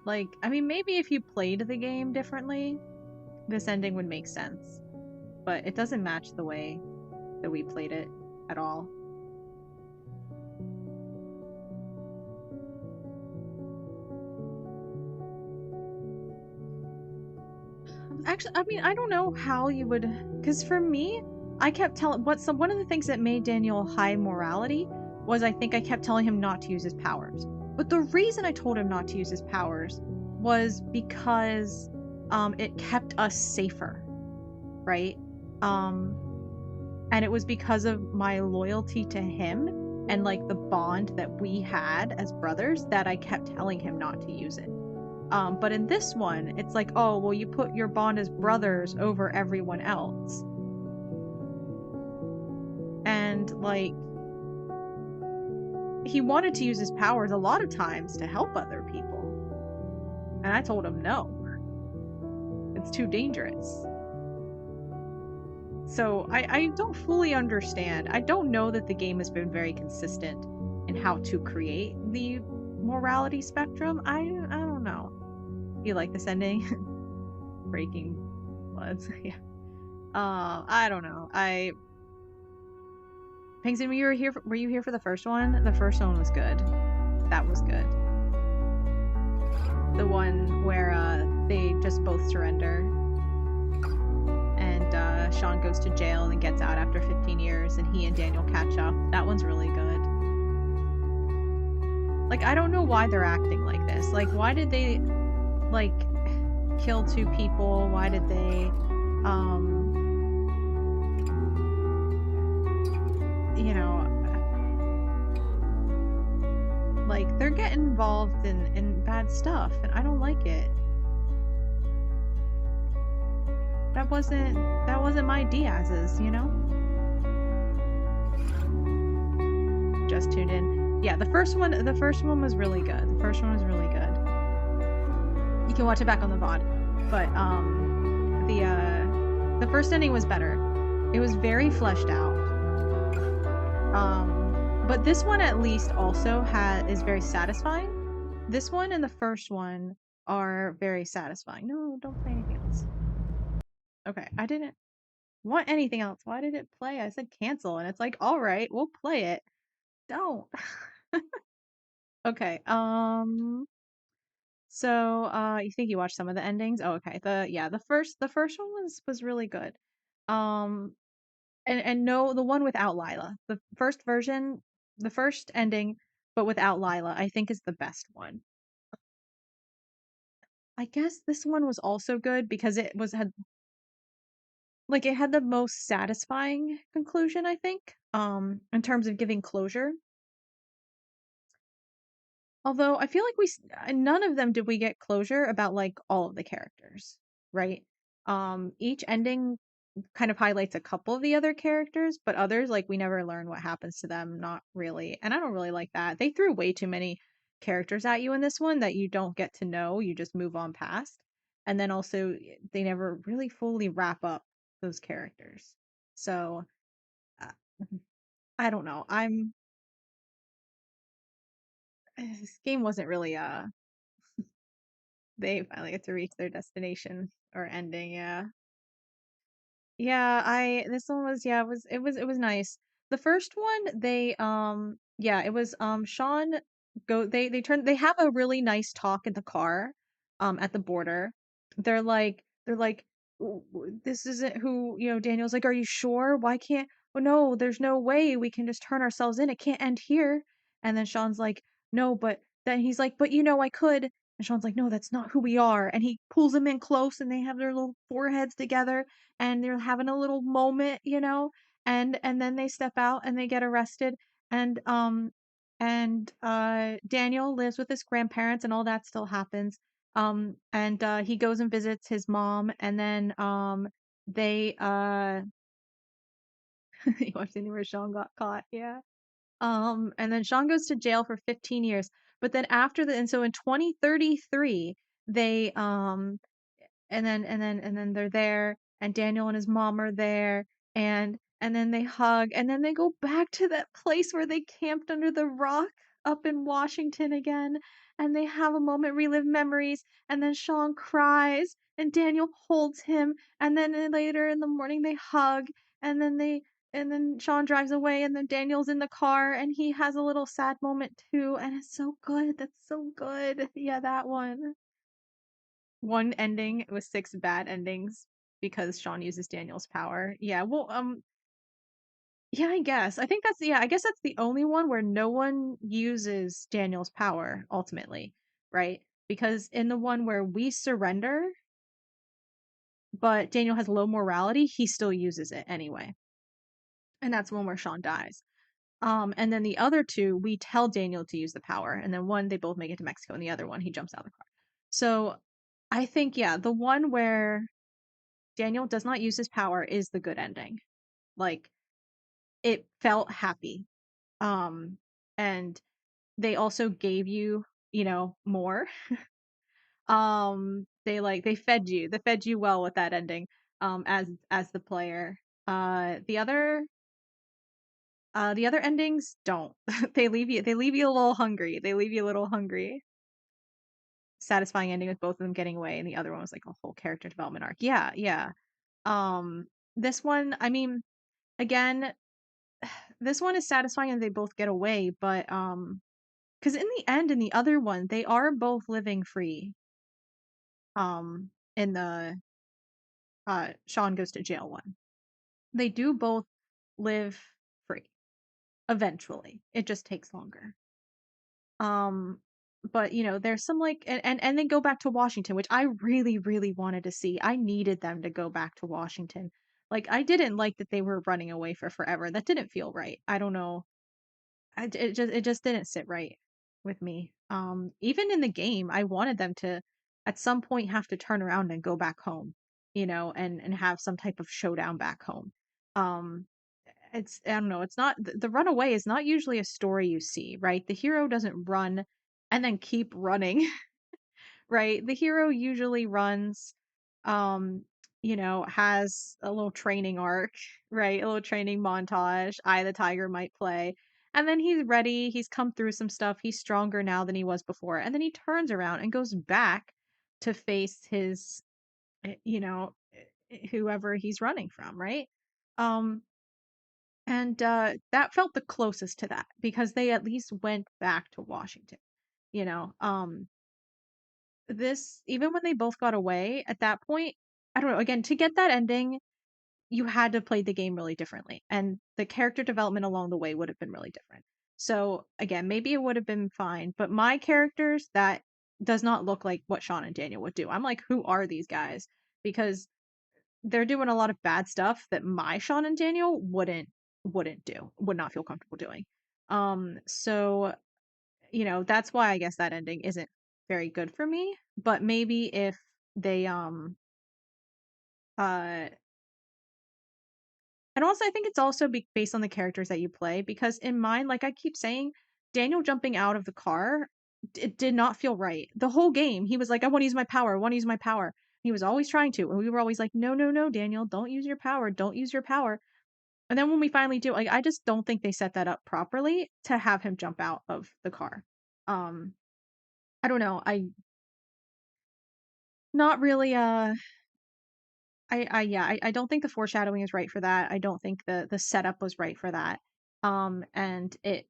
Like, I mean, maybe if you played the game differently, this ending would make sense. But it doesn't match the way that we played it at all. Actually, I mean, I don't know how you would, because for me, I kept telling one of the things that made Daniel high morality was I think I kept telling him not to use his powers. But the reason I told him not to use his powers was because it kept us safer, right? And it was because of my loyalty to him and like the bond that we had as brothers that I kept telling him not to use it. But in this one, it's like, oh, well, you put your bond as brothers over everyone else. And, like, he wanted to use his powers a lot of times to help other people. And I told him, no. It's too dangerous. So, I don't fully understand. I don't know that the game has been very consistent in how to create the morality spectrum. I don't know. You like this ending? Breaking Bloods. Yeah. I don't know. Pingston, were you here for the first one? The first one was good. That was good. The one where they just both surrender. And Sean goes to jail and then gets out after 15 years and he and Daniel catch up. That one's really good. Like, I don't know why they're acting like this. Like, why did they like kill two people? Why did they you know, like they're getting involved in bad stuff and I don't like it. That wasn't my Diaz's, you know? Just tuned in. Yeah, the first one was really good. The first one was really good. You can watch it back on the VOD, but the first ending was better. It was very fleshed out. But this one at least also is very satisfying. This one and the first one are very satisfying. No, don't play anything else. Okay, I didn't want anything else. Why did it play? I said cancel, and it's like, all right, we'll play it. Don't. Okay. So, you think you watched some of the endings? Oh, okay. The first one was really good. And no, the one without Lila. The first version, the first ending, but without Lila, I think is the best one. I guess this one was also good because it had the most satisfying conclusion, I think, in terms of giving closure. Although I feel like none of them did we get closure about like all of the characters, right? Each ending kind of highlights a couple of the other characters, but others like we never learn what happens to them, not really. And I don't really like that. They threw way too many characters at you in this one that you don't get to know, you just move on past. And then also they never really fully wrap up those characters. So I don't know. This game wasn't really they finally get to reach their destination or ending, yeah. Yeah, this one was it was nice. The first one it was Sean they have a really nice talk in the car. at the border. They're like, this isn't who, Daniel's like, are you sure? Why can't, well, no, there's no way we can just turn ourselves in. It can't end here. And then Sean's like, no, but then he's like, but I could. And Sean's like, no, that's not who we are. And he pulls them in close and they have their little foreheads together and they're having a little moment, and then they step out and they get arrested. And Daniel lives with his grandparents and all that still happens. And he goes and visits his mom, and then they you watched the where Sean got caught, yeah. And then Sean goes to jail for 15 years. But then and so in 2033, they and then they're there, and Daniel and his mom are there, and then they hug, and then they go back to that place where they camped under the rock up in Washington again, and they have a moment, relive memories, and then Sean cries and Daniel holds him, and then later in the morning they hug, and then Sean drives away, and then Daniel's in the car and he has a little sad moment too, and it's so good. That's so good. Yeah, that one. One ending with six bad endings because Sean uses Daniel's power. Yeah, well, yeah, I guess. I guess that's the only one where no one uses Daniel's power ultimately, right? Because in the one where we surrender, but Daniel has low morality, he still uses it anyway. And that's one where Sean dies. And then the other two, we tell Daniel to use the power, and then one they both make it to Mexico, and the other one he jumps out of the car. So I think, yeah, the one where Daniel does not use his power is the good ending. Like, it felt happy. And they also gave you, more. They fed you well with that ending, as the player. The other endings don't. They leave you a little hungry. They leave you a little hungry. Satisfying ending with both of them getting away, and the other one was like a whole character development arc. Yeah, yeah. This one, I mean, again, this one is satisfying and they both get away, but because in the end, in the other one, they are both living free. In the Sean goes to jail one, they do both live free eventually. It just takes longer. But there's some like, and then go back to Washington, which I really, really wanted to see. I needed them to go back to Washington. Like, I didn't like that they were running away for forever. That didn't feel right. I don't know. It just didn't sit right with me. Even in the game, I wanted them to at some point have to turn around and go back home, and have some type of showdown back home. Um, I don't know, it's not the runaway is not usually a story you see, right? The hero doesn't run and then keep running, right? The hero usually runs, has a little training arc, right? A little training montage. Eye the Tiger might play. And then he's ready. He's come through some stuff. He's stronger now than he was before. And then he turns around and goes back to face his, whoever he's running from, right? Um, and that felt the closest to that because they at least went back to Washington. You know, this even when they both got away at that point, I don't know, again, to get that ending, you had to play the game really differently, and the character development along the way would have been really different. So again, maybe it would have been fine, but my characters, that does not look like what Sean and Daniel would do. I'm like, who are these guys? Because they're doing a lot of bad stuff that my Sean and Daniel wouldn't do, would not feel comfortable doing. So that's why I guess that ending isn't very good for me. But maybe if they uh and also I think it's also based on the characters that you play, because in mine, like I keep saying, Daniel jumping out of the car, it did not feel right. The whole game, he was like, I want to use my power, I want to use my power. He was always trying to, and we were always like, no, no, no, Daniel, don't use your power, don't use your power. And then when we finally do, like, I just don't think they set that up properly to have him jump out of the car. I don't know. Not really. I don't think the foreshadowing is right for that. I don't think the setup was right for that. And it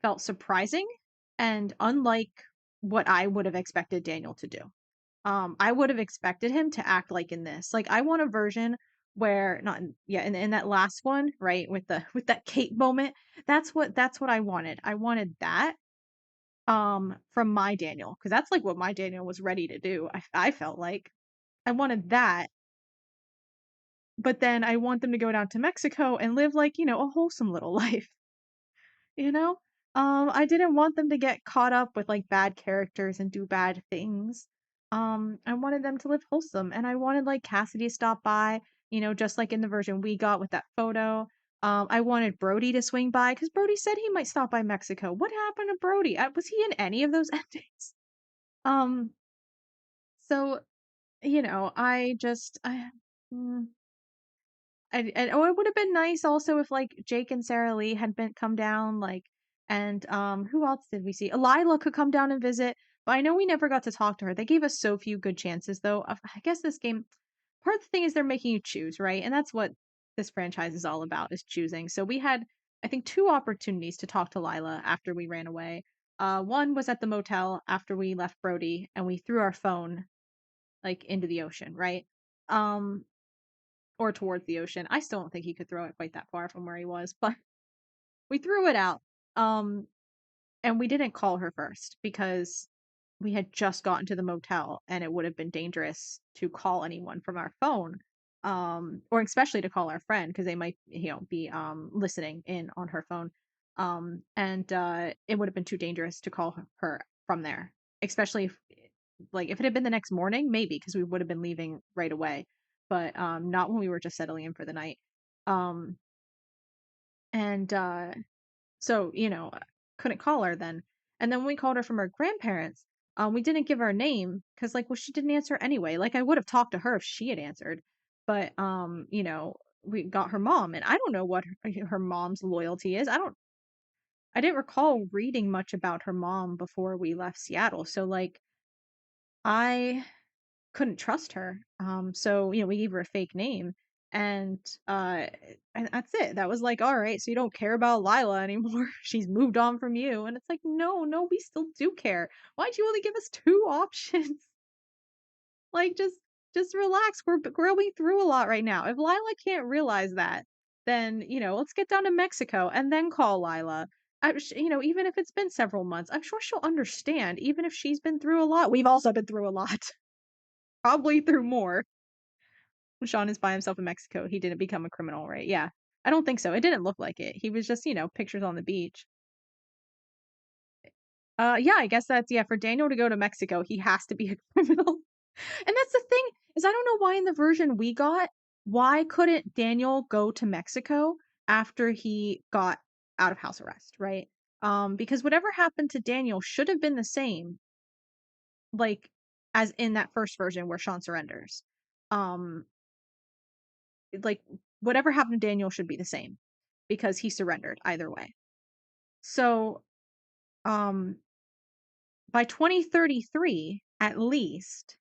felt surprising and unlike what I would have expected Daniel to do. I would have expected him to act like in this. Like I want a version where not in, yeah, in that last one, right, with the with that Kate moment. That's what I wanted. I wanted that from my Daniel, because that's like what my Daniel was ready to do. I felt like I wanted that, but then I want them to go down to Mexico and live like, a wholesome little life, you know? I didn't want them to get caught up with like bad characters and do bad things. I wanted them to live wholesome, and I wanted like Cassidy to stop by, just like in the version we got with that photo. I wanted Brody to swing by because Brody said he might stop by Mexico. What happened to Brody? Was he in any of those endings? Um, so I just mm, oh, it would have been nice also if like Jake and Sarah Lee had been come down, like, and who else did we see? Lila could come down and visit, but I know we never got to talk to her. They gave us so few good chances though. I guess this game, part of the thing is they're making you choose, right? And that's what this franchise is all about, is choosing. So we had, I think, two opportunities to talk to Lila after we ran away. One was at the motel after we left Brody and we threw our phone like into the ocean, right? Um, or towards the ocean. I still don't think he could throw it quite that far from where he was, but we threw it out. Um, and we didn't call her first because we had just gotten to the motel and it would have been dangerous to call anyone from our phone. Or especially to call our friend because they might, be listening in on her phone. And it would have been too dangerous to call her from there, especially if it had been the next morning, maybe because we would have been leaving right away, but not when we were just settling in for the night. Um, and so couldn't call her then. And then when we called her from her grandparents, we didn't give her a name because well, she didn't answer anyway. Like I would have talked to her if she had answered, but we got her mom, and I don't know what her mom's loyalty is. I didn't recall reading much about her mom before we left Seattle, so like I couldn't trust her. So we gave her a fake name, and uh, and that's it. That was like, all right, so you don't care about Lila anymore. She's moved on from you, and it's like, no, no, we still do care. Why'd you only give us two options? Like, just relax. We're going through a lot right now. If Lila can't realize that, then let's get down to Mexico and then call Lila. Even if it's been several months, I'm sure she'll understand. Even if she's been through a lot, we've also been through a lot. Probably through more. Sean is by himself in Mexico. He didn't become a criminal, right? Yeah. I don't think so. It didn't look like it. He was just, pictures on the beach. Yeah, I guess that's, yeah, for Daniel to go to Mexico, he has to be a criminal. And that's the thing, is I don't know why in the version we got, why couldn't Daniel go to Mexico after he got out of house arrest, right? Because whatever happened to Daniel should have been the same, like, as in that first version where Sean surrenders. Like whatever happened to Daniel should be the same because he surrendered either way. So, um by 2033 at least,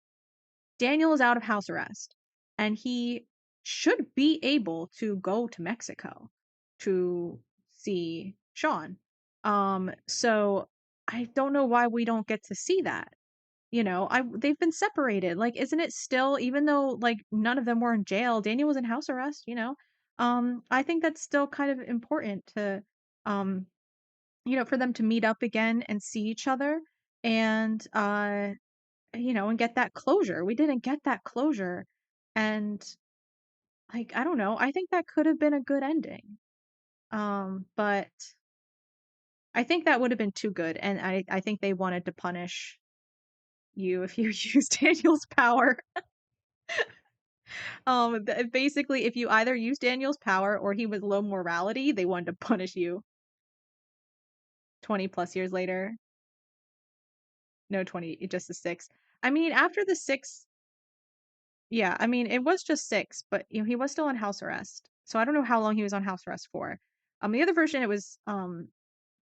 Daniel is out of house arrest and he should be able to go to Mexico to see Sean. So I don't know why we don't get to see that. They've been separated. Like, isn't it still, even though like none of them were in jail, Daniel was in house arrest. I think that's still kind of important to um for them to meet up again and see each other, and and get that closure. We didn't get that closure, and like I don't know, I think that could have been a good ending. But I think that would have been too good, and I think they wanted to punish you if you used Daniel's power. Basically, if you either used Daniel's power or he was low morality, they wanted to punish you 20 plus years later. No, 20, just the six. I mean, after the six, yeah, I mean, it was just six, but he was still on house arrest. So I don't know how long he was on house arrest for. The other version, it was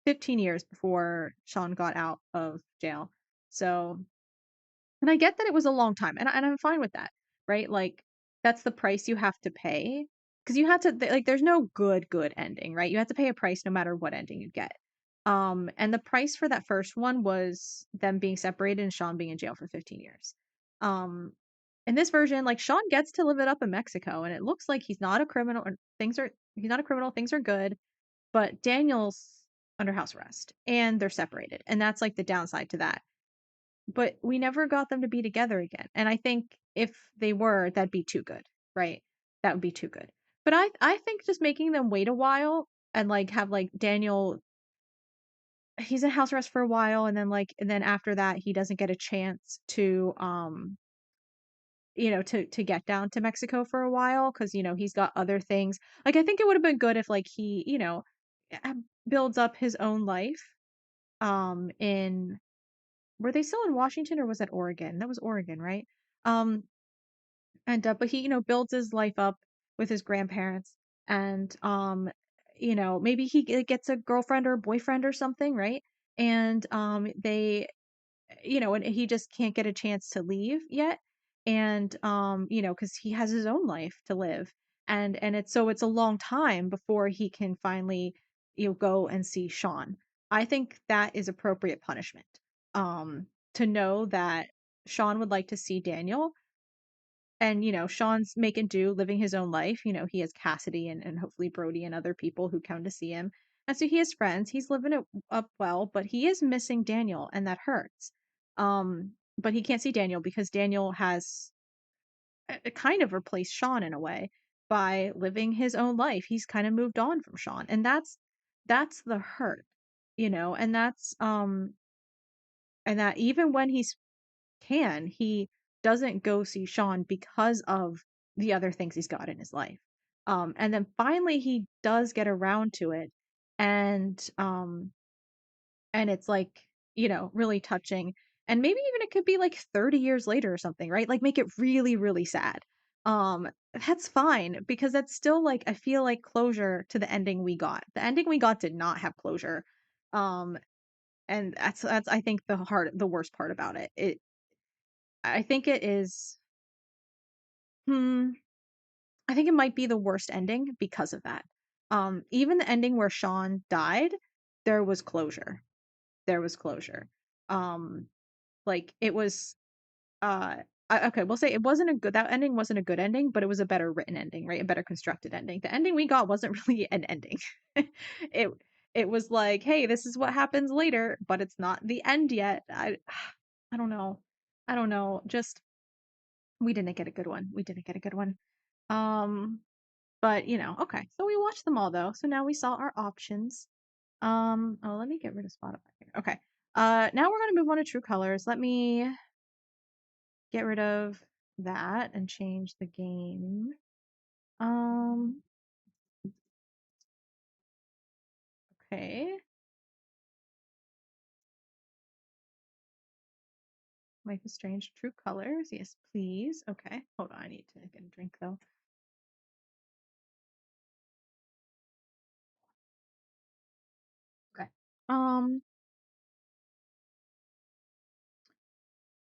15 years before Sean got out of jail. So, and I get that it was a long time, and I'm fine with that, right? Like, that's the price you have to pay, because you have to, like, there's no good ending, right? You have to pay a price no matter what ending you get. And the price for that first one was them being separated and Sean being in jail for 15 years. In this version, like Sean gets to live it up in Mexico, and it looks like he's not a criminal. Or he's not a criminal. Things are good, but Daniel's under house arrest, and they're separated, and that's like the downside to that. But we never got them to be together again, and I think if they were, that'd be too good, right? That would be too good. But I think just making them wait a while and like have like Daniel, he's in house arrest for a while, and then after that he doesn't get a chance to to get down to Mexico for a while because he's got other things. Like I think it would have been good if like he builds up his own life in, were they still in Washington or was that Oregon? That was Oregon, right? Um and but he builds his life up with his grandparents, and maybe he gets a girlfriend or boyfriend or something, right? And they and he just can't get a chance to leave yet, and because he has his own life to live, and it's a long time before he can finally go and see Sean. I think that is appropriate punishment, to know that Sean would like to see Daniel, and Sean's making do, living his own life. He has Cassidy and hopefully Brody and other people who come to see him, and so he has friends, he's living it up well, but he is missing Daniel, and that hurts. But he can't see Daniel because Daniel has kind of replaced Sean in a way by living his own life. He's kind of moved on from Sean, and that's the hurt, and that even when he doesn't go see Sean because of the other things he's got in his life. And then finally he does get around to it, and it's like, really touching. And maybe even it could be like 30 years later or something, right? Like make it really, really sad. Um, that's fine because that's still like, I feel like closure to the ending we got. The ending we got did not have closure. Um, and that's I think the worst part about it. I think it is Hmm, I think it might be the worst ending because of that. Even the ending where Sean died, there was closure. There was closure. Um, like it was okay, we'll say it wasn't a good that ending wasn't a good ending, but it was a better written ending, right? A better constructed ending. The ending we got wasn't really an ending. it it was like, hey, this is what happens later, but it's not the end yet. I don't know. I don't know. Just we didn't get a good one. We didn't get a good one. Um But, okay. So we watched them all though. So now we saw our options. Oh, let me get rid of Spotify here. Okay. Now we're gonna move on to True Colors. Let me get rid of that and change the game. Um, okay. Life is Strange, True Colors. Yes, please. Okay. Hold on, I need to get a drink though. Okay. Um,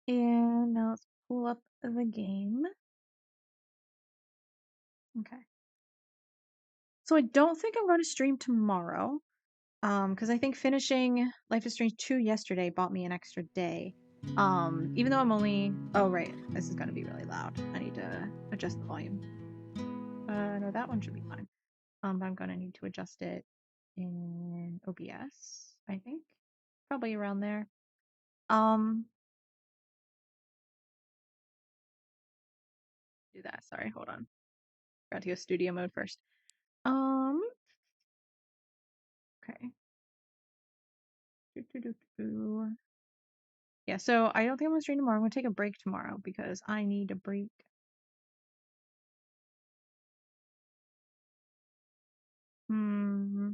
and now let's pull up the game. Okay. So I don't think I'm going to stream tomorrow. Because I think finishing Life is Strange 2 yesterday bought me an extra day. Even though I'm only, oh right, this is gonna be really loud. I need to adjust the volume. No, that one should be fine. But I'm gonna need to adjust it in OBS, I think. Probably around there. Um, do that. Sorry, hold on. Got to go studio mode first. Um, okay. Doo-doo-doo-doo. Yeah, so I don't think I'm gonna stream tomorrow. I'm gonna take a break tomorrow because I need a break. Hmm.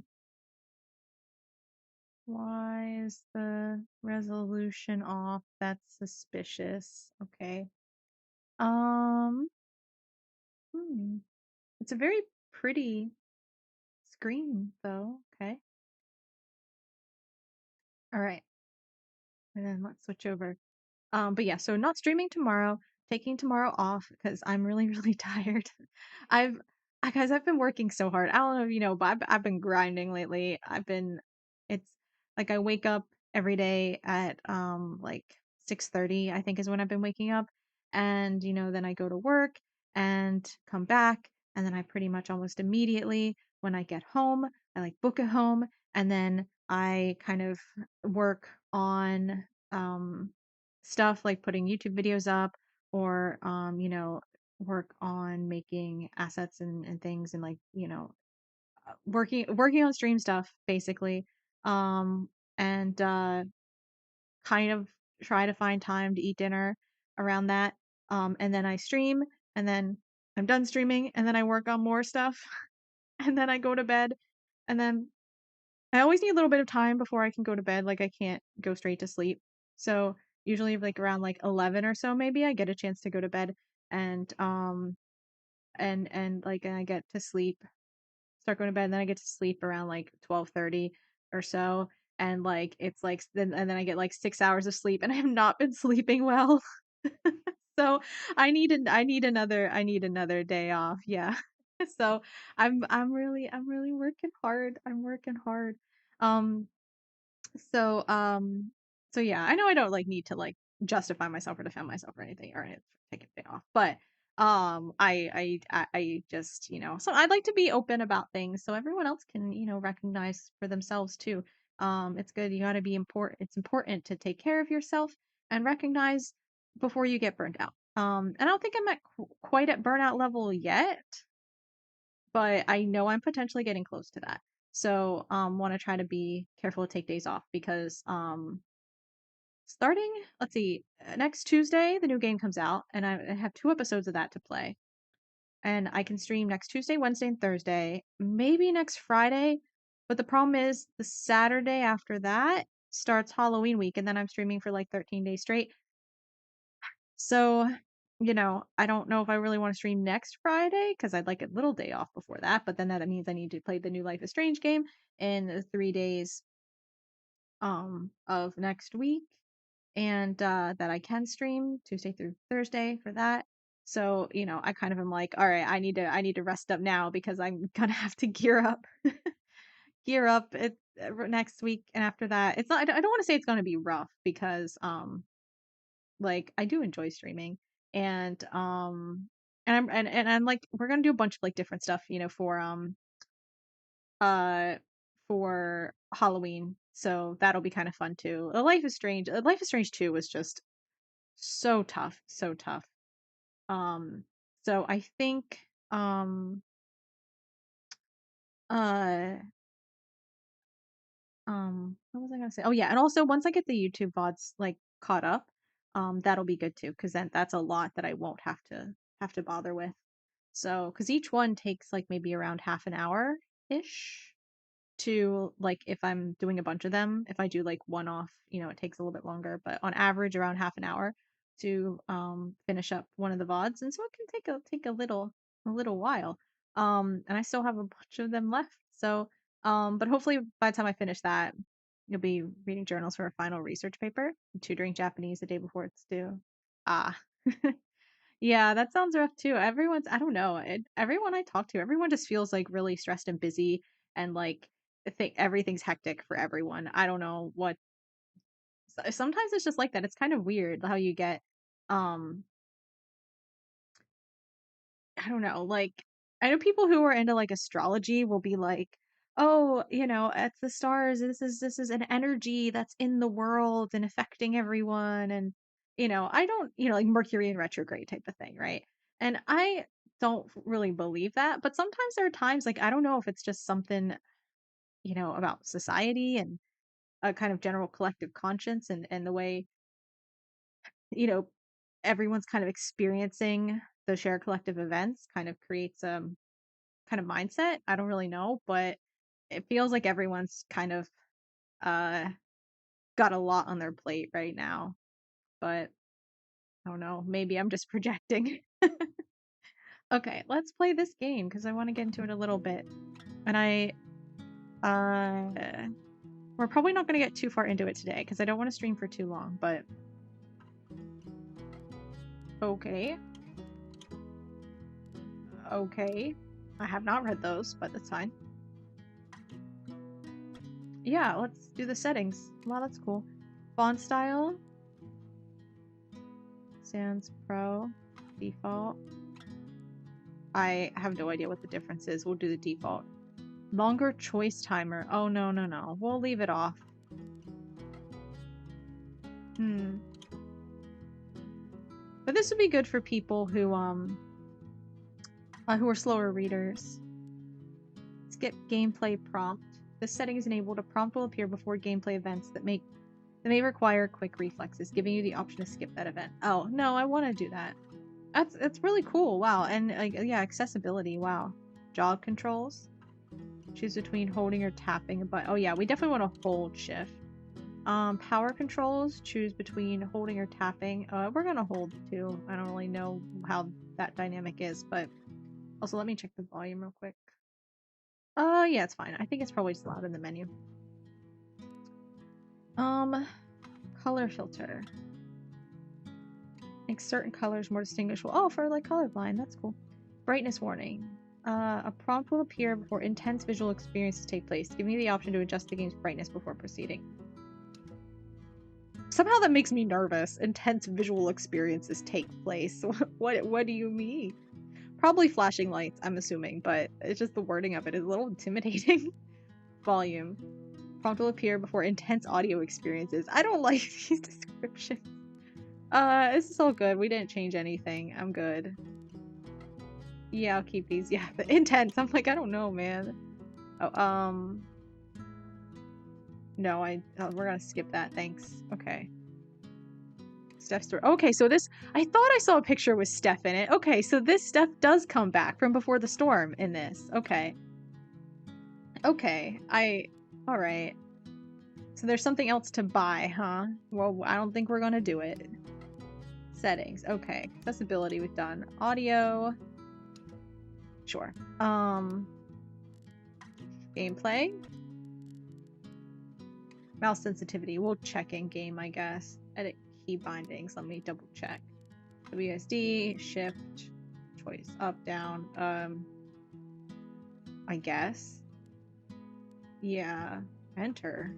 Why is the resolution off? That's suspicious. Okay. Um, hmm. It's a very pretty screen though. Okay. All right. And then let's switch over. But yeah, so not streaming tomorrow, taking tomorrow off because I'm really, really tired. I've, guys, I've been working so hard. I don't know if you know, but I've been grinding lately. It's like I wake up every day at like 6:30, I think is when I've been waking up. and then I go to work and come back, and then I pretty much almost immediately when I get home, I like book a home, and then I kind of work on stuff like putting YouTube videos up, or work on making assets and things, and like working on stream stuff basically, um and kind of try to find time to eat dinner around that, and then I stream, and then I'm done streaming, and then I work on more stuff and then I go to bed, and then I always need a little bit of time before I can go to bed. Like I can't go straight to sleep. So usually like around like 11 or so maybe I get a chance to go to bed, and like I get to sleep, start going to bed, and then I get to sleep around like 12:30 or so, and like it's like then I get like 6 hours of sleep, and I have not been sleeping well. So I need another day off. Yeah. So I'm really working hard. I'm working hard. Um so so yeah, I know I don't like need to like justify myself or defend myself or anything, or take a day off. But I just, so I'd like to be open about things so everyone else can, recognize for themselves too. It's good. You got to be important. It's important to take care of yourself and recognize before you get burnt out. And I don't think I'm at quite at burnout level yet, but I know I'm potentially getting close to that. So, want to try to be careful to take days off because, starting, let's see, next Tuesday, the new game comes out, and I have 2 episodes of that to play. And I can stream next Tuesday, Wednesday, and Thursday, maybe next Friday. But the problem is the Saturday after that starts Halloween week, and then I'm streaming for like 13 days straight. So, I don't know if I really want to stream next Friday because I'd like a little day off before that. But then that means I need to play the new Life is Strange game in the 3 days of next week, and that I can stream Tuesday through Thursday for that. So, I kind of am like, all right, I need to rest up now because I'm gonna have to gear up next week, and after that, it's not. I don't want to say it's gonna be rough because like I do enjoy streaming, and I'm like we're gonna do a bunch of like different stuff, uh for Halloween. So that'll be kind of fun too. Life is Strange 2 was just so tough, so tough. Um so I think uh what was I gonna say? Oh yeah, and also once I get the YouTube VODs like caught up, that'll be good too, because then that's a lot that I won't have to bother with. So, because each one takes like maybe around half an hour ish to like if I'm doing a bunch of them. If I do like one off, it takes a little bit longer, but on average around half an hour to finish up one of the VODs, and so it can take a little while. And I still have a bunch of them left. So, but hopefully by the time I finish that, you'll be reading journals for a final research paper, tutoring Japanese the day before it's due. Ah. Yeah, that sounds rough too. I don't know, everyone I talk to, everyone just feels like really stressed and busy, and like I think everything's hectic for everyone. I don't know what. Sometimes it's just like that. It's kind of weird how you get, um, I don't know, like I know people who are into like astrology will be like, oh, it's the stars. This is an energy that's in the world and affecting everyone, and I don't, like Mercury in retrograde type of thing, right? And I don't really believe that, but sometimes there are times like I don't know if it's just something, about society and a kind of general collective conscience, and the way, you know, everyone's kind of experiencing the shared collective events kind of creates kind of mindset. I don't really know, but it feels like everyone's kind of uh got a lot on their plate right now. But I don't know, maybe I'm just projecting. Okay, let's play this game because I want to get into it a little bit. And we're probably not going to get too far into it today because I don't want to stream for too long, but okay. Okay. I have not read those, but that's fine. Yeah, let's do the settings. Wow, that's cool. Font style. Sans Pro. Default. I have no idea what the difference is. We'll do the default. Longer choice timer. Oh, no, no, no. We'll leave it off. But this would be good for people who are slower readers. Skip gameplay prompt. This setting is enabled. A prompt will appear before gameplay events that may require quick reflexes, giving you the option to skip that event. Oh, no, I want to do that. That's really cool. Wow. And yeah, accessibility. Wow. Jog controls. Choose between holding or tapping a button. Oh yeah, we definitely want to hold shift. Power controls. Choose between holding or tapping. We're gonna hold too. I don't really know how that dynamic is, but also let me check the volume real quick. Yeah, it's fine. I think it's probably just loud in the menu. Color filter. Make certain colors more distinguishable. Oh, for like colorblind, that's cool. Brightness warning. A prompt will appear before intense visual experiences take place, giving you the option to adjust the game's brightness before proceeding. Somehow that makes me nervous. Intense visual experiences take place. What do you mean? Probably flashing lights, I'm assuming, but it's just the wording of it is a little intimidating. Volume. Prompt will appear before intense audio experiences. I don't like these descriptions. This is all good. We didn't change anything. I'm good. Yeah, I'll keep these. Yeah, the intense. I'm like, I don't know, man. Oh, no, we're gonna skip that. Thanks. Okay. Steph's story. Okay, so this, I thought I saw a picture with Steph in it. Okay, so this Steph does come back from before the storm in this. Okay. Okay, alright. So there's something else to buy, huh? Well, I don't think we're gonna do it. Settings. Okay. Accessibility we've done. Audio. Sure. Gameplay. Mouse sensitivity. We'll check in game, I guess. Edit key bindings. Let me double check. WSD, shift, choice, up, down. I guess. Yeah. Enter.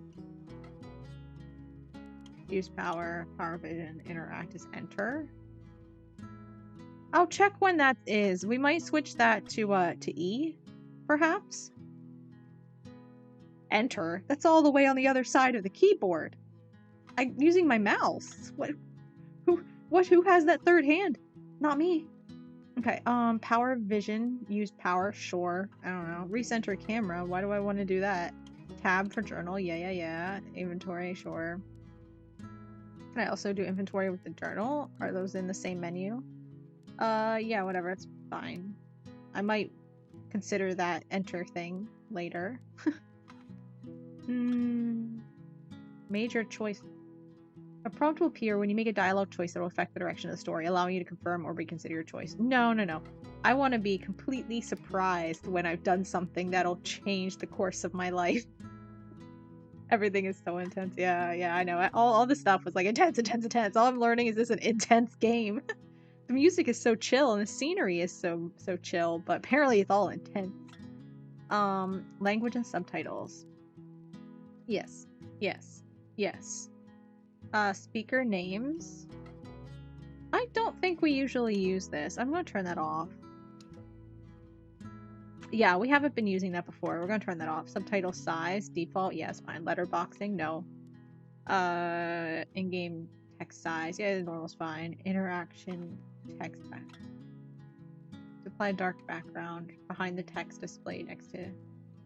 Use power, power vision, interact is enter. I'll check when that is. We might switch that to E, perhaps. Enter. That's all the way on the other side of the keyboard. I'm using my mouse. Who has that third hand? Not me. Okay, power vision, use power, sure. I don't know. Recenter camera, why do I want to do that? Tab for journal, yeah. Inventory, sure. Can I also do inventory with the journal? Are those in the same menu? Yeah, whatever, it's fine. I might consider that enter thing later. Major choice. A prompt will appear when you make a dialogue choice that will affect the direction of the story, allowing you to confirm or reconsider your choice. No. I want to be completely surprised when I've done something that'll change the course of my life. Everything is so intense. Yeah, I know. All the stuff was like intense. All I'm learning is this is an intense game. The music is so chill and the scenery is so chill, but apparently it's all intense. Language and subtitles. Yes. Speaker names. I don't think we usually use this. I'm gonna turn that off. Yeah, we haven't been using that before. We're gonna turn that off. Subtitle size, default, yes, fine. Letterboxing, no. In-game text size, yeah, normal's fine. Interaction, text back. Apply dark background behind the text display next to.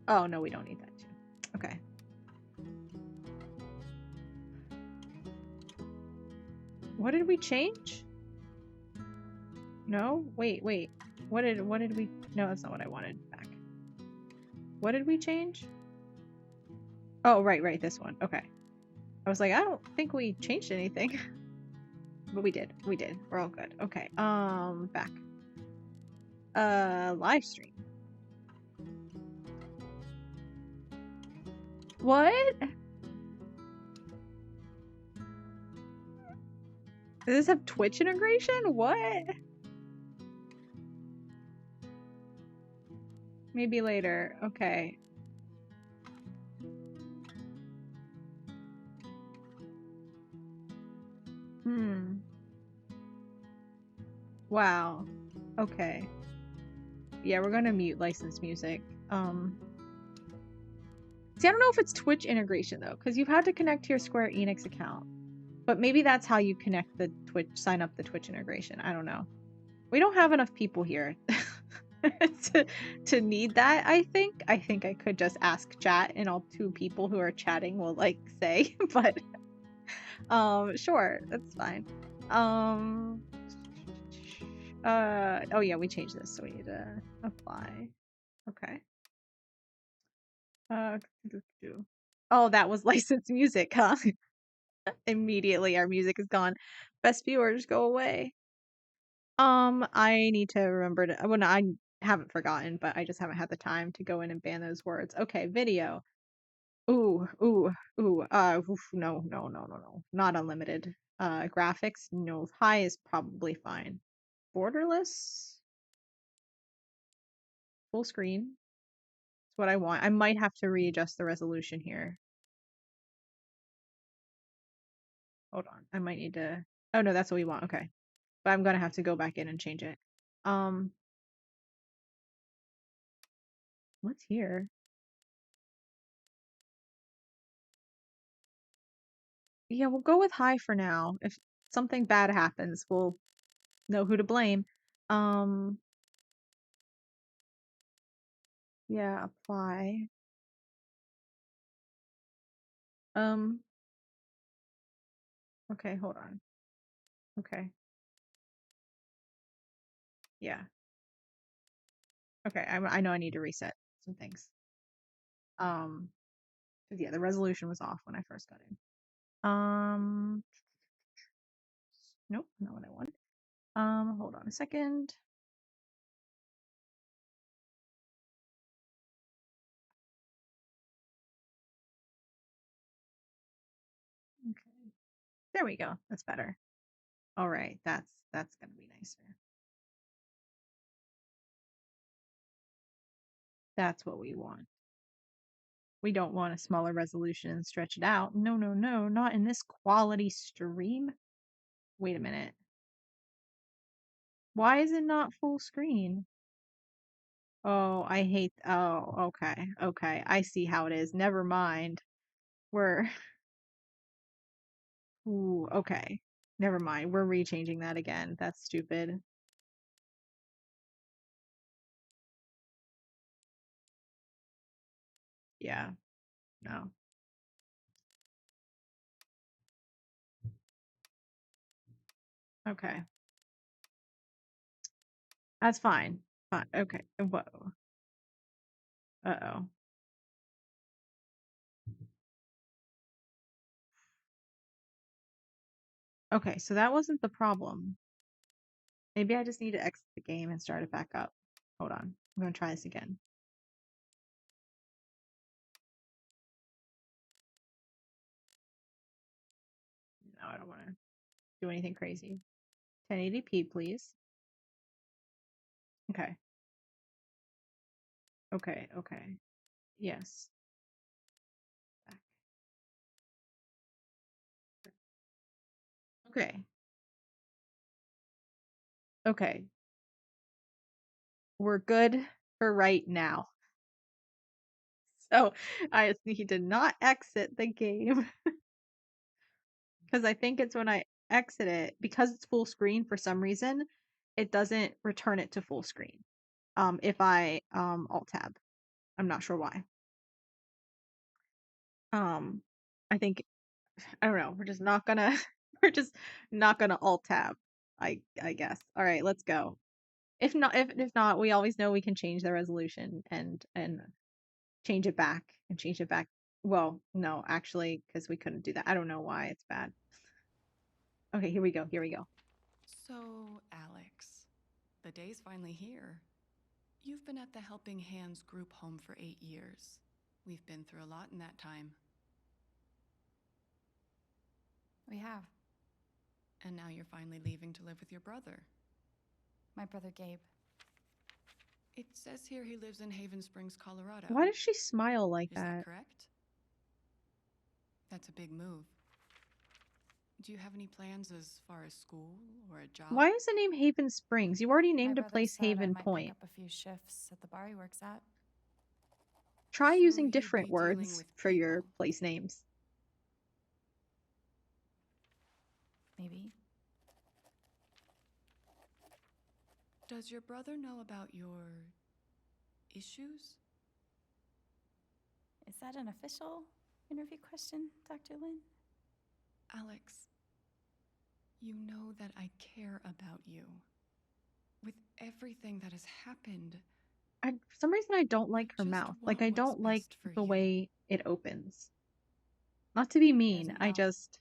Oh no, we don't need that too. Okay. What did we change? No? Wait. What did we... No, that's not what I wanted back. What did we change? Oh, right, this one. Okay. I was like, I don't think we changed anything. But we did. We're all good. Okay. Back. Live stream. What? Does this have Twitch integration? What? Maybe later. Okay. Wow. Okay. Yeah, we're gonna mute licensed music. See, I don't know if it's Twitch integration though, because you've had to connect to your Square Enix account. But maybe that's how you connect the Twitch, sign up the Twitch integration. I don't know. We don't have enough people here to need that, I think. I think I could just ask chat and all 2 people who are chatting will like say, but sure, that's fine. Oh yeah, we changed this, so we need to apply. Okay. Oh, that was licensed music, huh? Immediately our music is gone. Best viewers go away. I need to remember to, well, no, I haven't forgotten, but I just haven't had the time to go in and ban those words. Okay, video. Ooh, ooh, ooh, oof, no, no, no, no, no. Not unlimited. Graphics, no. High is probably fine. Borderless? Full screen. That's what I want. I might have to readjust the resolution here. Hold on. I might need to, oh no, that's what we want. Okay. But I'm gonna have to go back in and change it. What's here? Yeah, we'll go with high for now. If something bad happens, we'll know who to blame. Yeah, apply. Okay, hold on. Okay. Yeah. Okay, I know I need to reset some things. Yeah, the resolution was off when I first got in. Nope, not what I want. Hold on a second. Okay. There we go. That's better. All right, that's gonna be nicer. That's what we want. We don't want a smaller resolution and stretch it out. No, no, no, not in this quality stream. Wait a minute. Why is it not full screen? Oh, I hate. Oh, okay. Okay. I see how it is. Never mind. We're. Ooh, okay. Never mind. We're rechanging that again. That's stupid. Yeah. No. Okay. That's fine. Fine. Okay. Whoa. Uh-oh. Okay, so that wasn't the problem. Maybe I just need to exit the game and start it back up. Hold on. I'm gonna try this again. No, I don't want to do anything crazy. 1080p, please. Okay. Okay, okay. Yes. Back. Okay. Okay. We're good for right now. So I just need to not exit the game. Because I think it's when I exit it, because it's full screen for some reason, it doesn't return it to full screen. If I alt tab. I'm not sure why. I think, I don't know, we're just not gonna we're just not gonna alt tab, I guess. All right, let's go. If not, we always know we can change the resolution and change it back and change it back. Well, no, actually, because we couldn't do that. I don't know why it's bad. Okay, here we go. Here we go. So, Alex, the day's finally here. You've been at the Helping Hands group home for 8 years. We've been through a lot in that time. We have. And now you're finally leaving to live with your brother. My brother Gabe. It says here he lives in Haven Springs, Colorado. Why does she smile like Is that correct? That's a big move. Do you have any plans as far as school or a job? Why is the name Haven Springs? You already named My a brother place said I Haven might Point. pick up a few shifts at the bar he works at. Try So using you'd different be dealing words with for your people. place names. Maybe. Does your brother know about your issues? Is that an official interview question, Dr. Lin? Alex, you know that I care about you. With everything that has happened, For some reason, I don't like her just mouth. want Like, I what's don't like best for the you. way it opens. Not to be mean, Doesn't I help. just...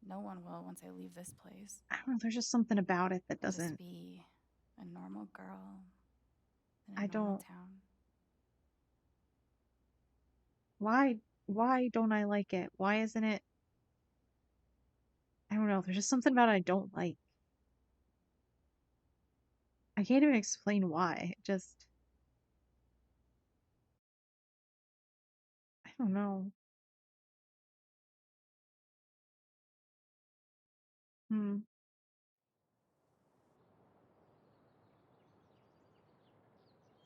No one will once I leave this place. I don't know, there's just something about it that I'll just doesn't... be a normal girl in a I normal don't... town. Why don't I like it? Why isn't it... I don't know, there's just something about it I don't like. I can't even explain why. It just... I don't know.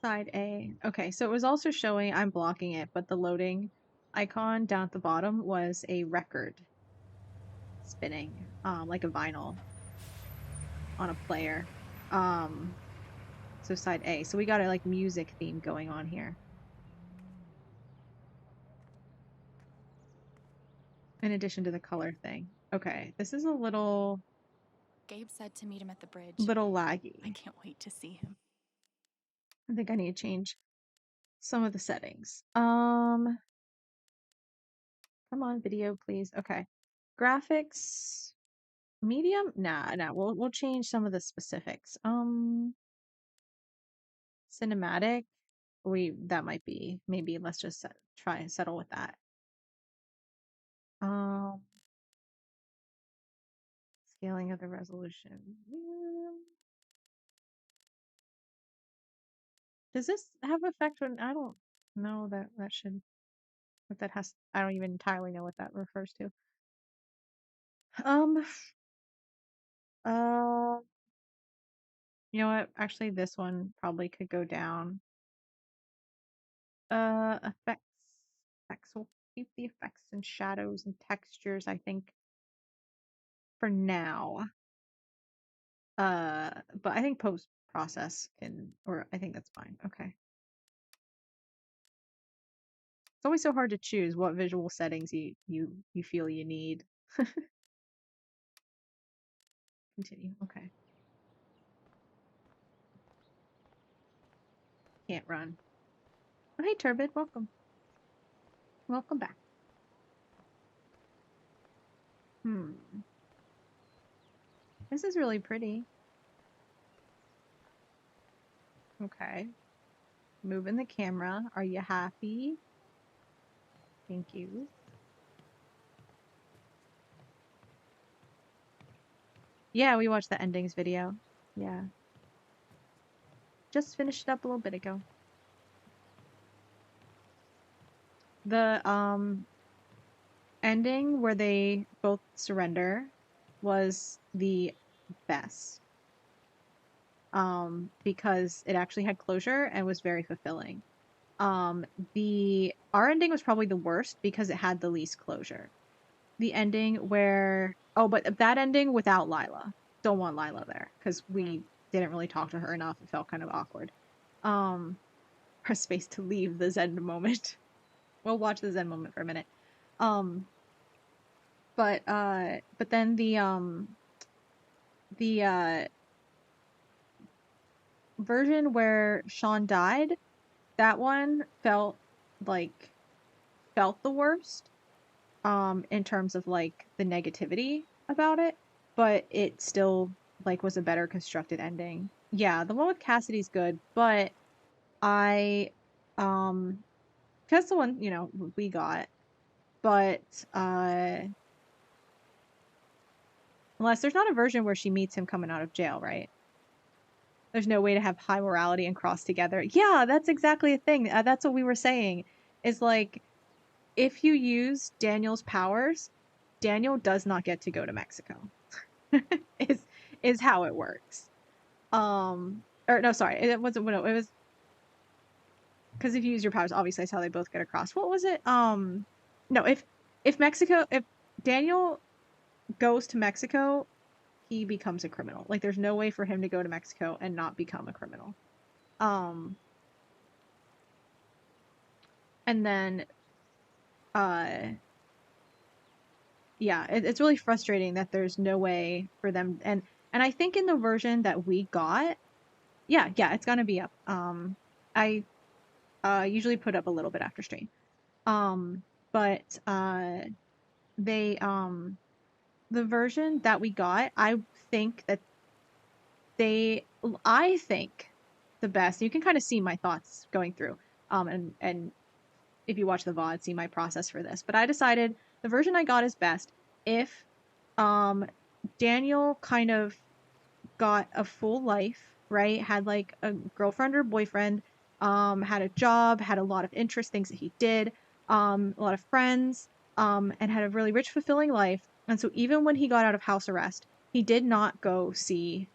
Side A. Okay, so it was also showing, I'm blocking it, but the loading icon down at the bottom was a record spinning, like a vinyl on a player. So side A. So we got a like music theme going on here. In addition to the color thing. Okay, this is a little Gabe said to meet him at the bridge. laggy. I can't wait to see him. I think I need to change some of the settings. Come on, video, please. Okay. Graphics, medium? Nah. We'll change some of the specifics. Cinematic. That might be. Maybe let's just try and settle with that. Scaling of the resolution. Does this have effect when I don't know that should what that has I don't even entirely know what that refers to. You know what? Actually this one probably could go down. Effects. Effects will keep the effects and shadows and textures, I think, for now. But I think post process I think that's fine. Okay. It's always so hard to choose what visual settings you feel you need. Continue. Okay. Can't run. Oh, hey, Turbid. Welcome. Welcome back. This is really pretty. Okay. Moving the camera. Are you happy? Thank you. Yeah, we watched the endings video. Yeah. Just finished it up a little bit ago. The ending where they both surrender was the best. Because it actually had closure and was very fulfilling. Our ending was probably the worst because it had the least closure. The ending where but that ending without Lila. Don't want Lila there because we didn't really talk to her enough. It felt kind of awkward. Her space to leave the Zen moment. We'll watch the Zen moment for a minute. But then the version where Sean died, that one felt the worst in terms of like the negativity about it, but it still like was a better constructed ending. Yeah, the one with Cassidy's good, but I that's the one, you know, we got. But unless there's not a version where she meets him coming out of jail, right? There's no way to have high morality and cross together. Yeah, that's exactly the thing. That's what we were saying. Is like, if you use Daniel's powers, Daniel does not get to go to Mexico. is how it works. Or no, sorry, it wasn't. No, it was because if you use your powers, obviously that's how they both get across. What was it? No, if Daniel goes to Mexico, he becomes a criminal. Like, there's no way for him to go to Mexico and not become a criminal. And then, yeah, it's really frustrating that there's no way for them. And I think in the version that we got, yeah, it's gonna be up. I usually put up a little bit after stream. But they the version that we got, I think the best. You can kind of see my thoughts going through. And if you watch the VOD, see my process for this. But I decided the version I got is best if Daniel kind of got a full life, right? Had like a girlfriend or boyfriend, had a job, had a lot of interest, things that he did, a lot of friends, and had a really rich, fulfilling life. And so even when he got out of house arrest, he did not go see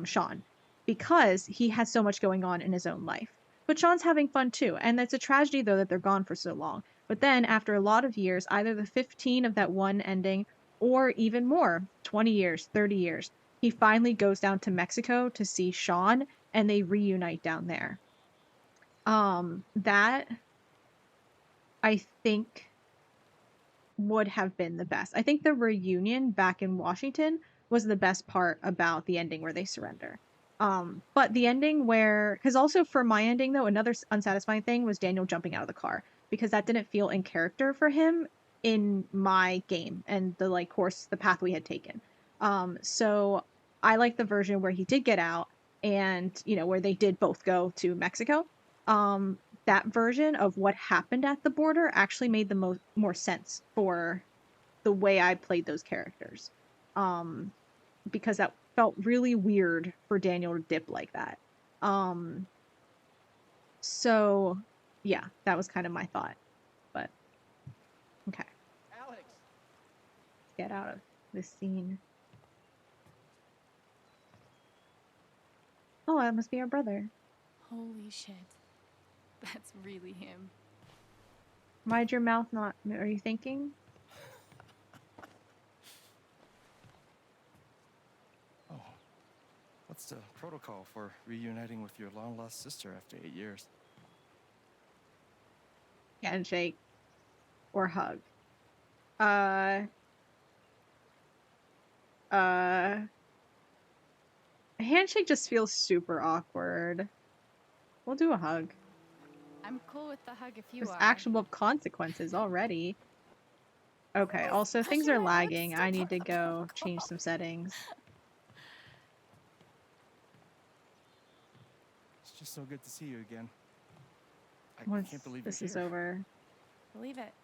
Sean because he had so much going on in his own life. But Sean's having fun too, and it's a tragedy though that they're gone for so long. But then after a lot of years, either the 15 of that one ending or even more, 20 years, 30 years, he finally goes down to Mexico to see Sean, and they reunite down there. That I think would have been the best. I think the reunion back in Washington was the best part about the ending where they surrender. But the ending where, because also for my ending though, another unsatisfying thing was Daniel jumping out of the car, because that didn't feel in character for him in my game and the path we had taken. So I like the version where he did get out and, where they did both go to Mexico. That version of what happened at the border actually made the more sense for the way I played those characters. Because that felt really weird for Daniel to dip like that. So yeah, that was kind of my thought. But okay. Alex! Get out of this scene. Oh, that must be our brother. Holy shit. That's really him. Why'd your mouth not... Are you thinking? Oh. What's the protocol for reuniting with your long-lost sister after 8 years? Handshake. Or hug. A handshake just feels super awkward. We'll do a hug. I'm cool with the hug if you There's are. actionable consequences already. Okay, also things are lagging. I need to go change some settings. It's just so good to see you again. I Once can't believe this you're is here. over. Believe it.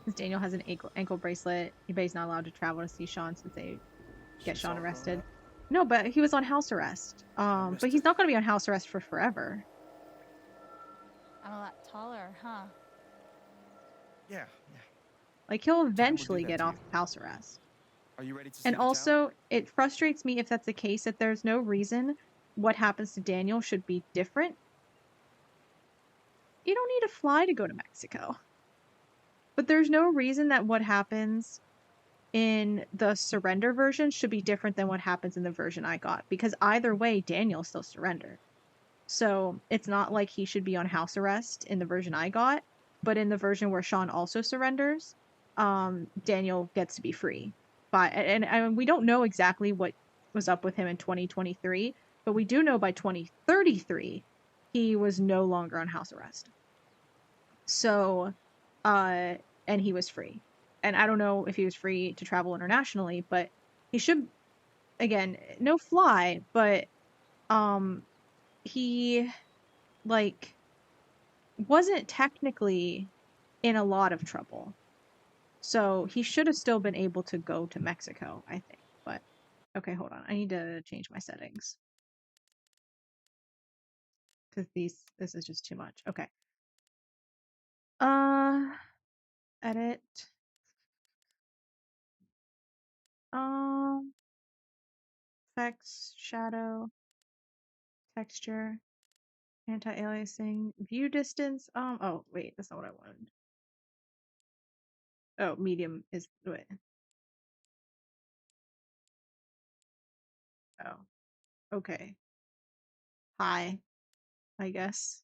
Since Daniel has an ankle bracelet, he's not allowed to travel to see Sean since they get She's Sean all grown arrested. up. No, but he was on house arrest. But he's Arrested. not going to be on house arrest for forever. I'm a lot taller, huh? Yeah. Like, he'll do eventually that get to off you. house arrest. Are you ready to see And the town? also, it frustrates me if that's the case, that there's no reason what happens to Daniel should be different. You don't need to fly to go to Mexico. But there's no reason that what happens in the surrender version should be different than what happens in the version I got. Because either way, Daniel still surrendered. So it's not like he should be on house arrest in the version I got. But in the version where Sean also surrenders, Daniel gets to be free. And we don't know exactly what was up with him in 2023, but we do know by 2033 he was no longer on house arrest. So, and he was free. And I don't know if he was free to travel internationally, but he should, again, no fly, but he wasn't technically in a lot of trouble. So he should have still been able to go to Mexico, I think. But okay, hold on. I need to change my settings. Because this is just too much. Okay. Edit. Effects, shadow, texture, anti-aliasing, view distance. Oh wait, that's not what I wanted. Oh, medium is wait. Oh, okay. High, I guess.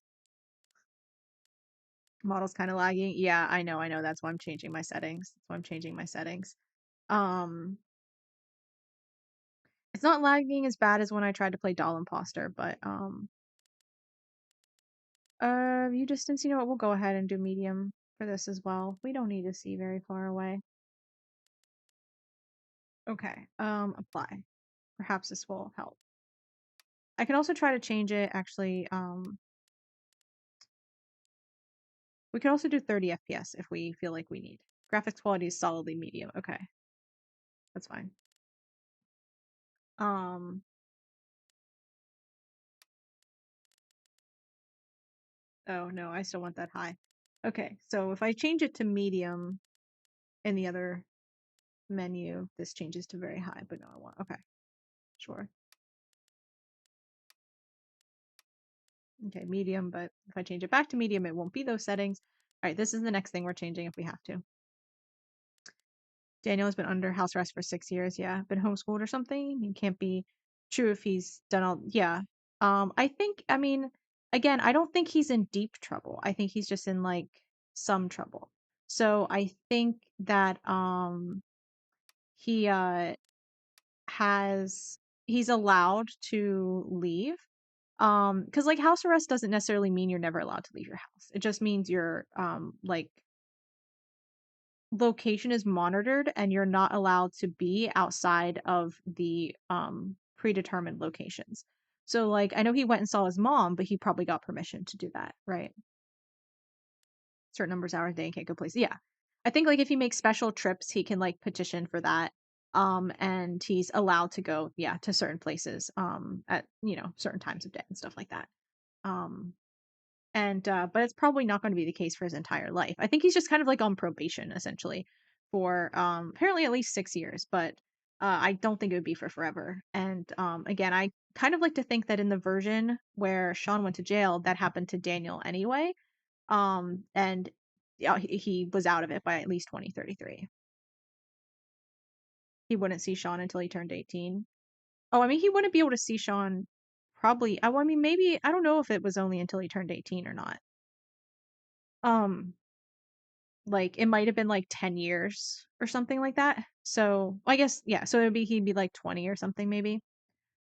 Model's kind of lagging. Yeah, I know. That's why I'm changing my settings. It's not lagging as bad as when I tried to play Doll Imposter, but view distance, you know what, we'll go ahead and do medium for this as well. We don't need to see very far away. Okay, apply. Perhaps this will help. I can also try to change it, actually, we can also do 30 FPS if we feel like we need. Graphics quality is solidly medium. Okay. That's fine. Oh no, I still want that high. Okay, so if I change it to medium in the other menu, this changes to very high, but no, I want, okay, sure. Okay, medium, but if I change it back to medium, it won't be those settings. All right, this is the next thing we're changing if we have to. Daniel has been under house arrest for 6 years. Yeah, been homeschooled or something. It can't be true if he's done all. Yeah. I think. I mean, again, I don't think he's in deep trouble. I think he's just in like some trouble. So I think that he he's allowed to leave. Because like house arrest doesn't necessarily mean you're never allowed to leave your house. It just means your like location is monitored and you're not allowed to be outside of the predetermined locations. So like I know he went and saw his mom, but he probably got permission to do that, right? Certain numbers of hours a day and can't go places. Yeah. I think like if he makes special trips, he can like petition for that. And he's allowed to go, yeah, to certain places at certain times of day and stuff like that. But it's probably not going to be the case for his entire life. I think he's just kind of like on probation essentially for apparently at least 6 years, but I don't think it would be for forever. And again, I kind of like to think that in the version where Sean went to jail, that happened to Daniel anyway. And yeah, he was out of it by at least 2033. He wouldn't see Sean until he turned 18. Oh, I mean, he wouldn't be able to see Sean probably. I mean, maybe I don't know if it was only until he turned 18 or not. Like it might have been like 10 years or something like that. So I guess yeah, so he'd be like 20 or something maybe.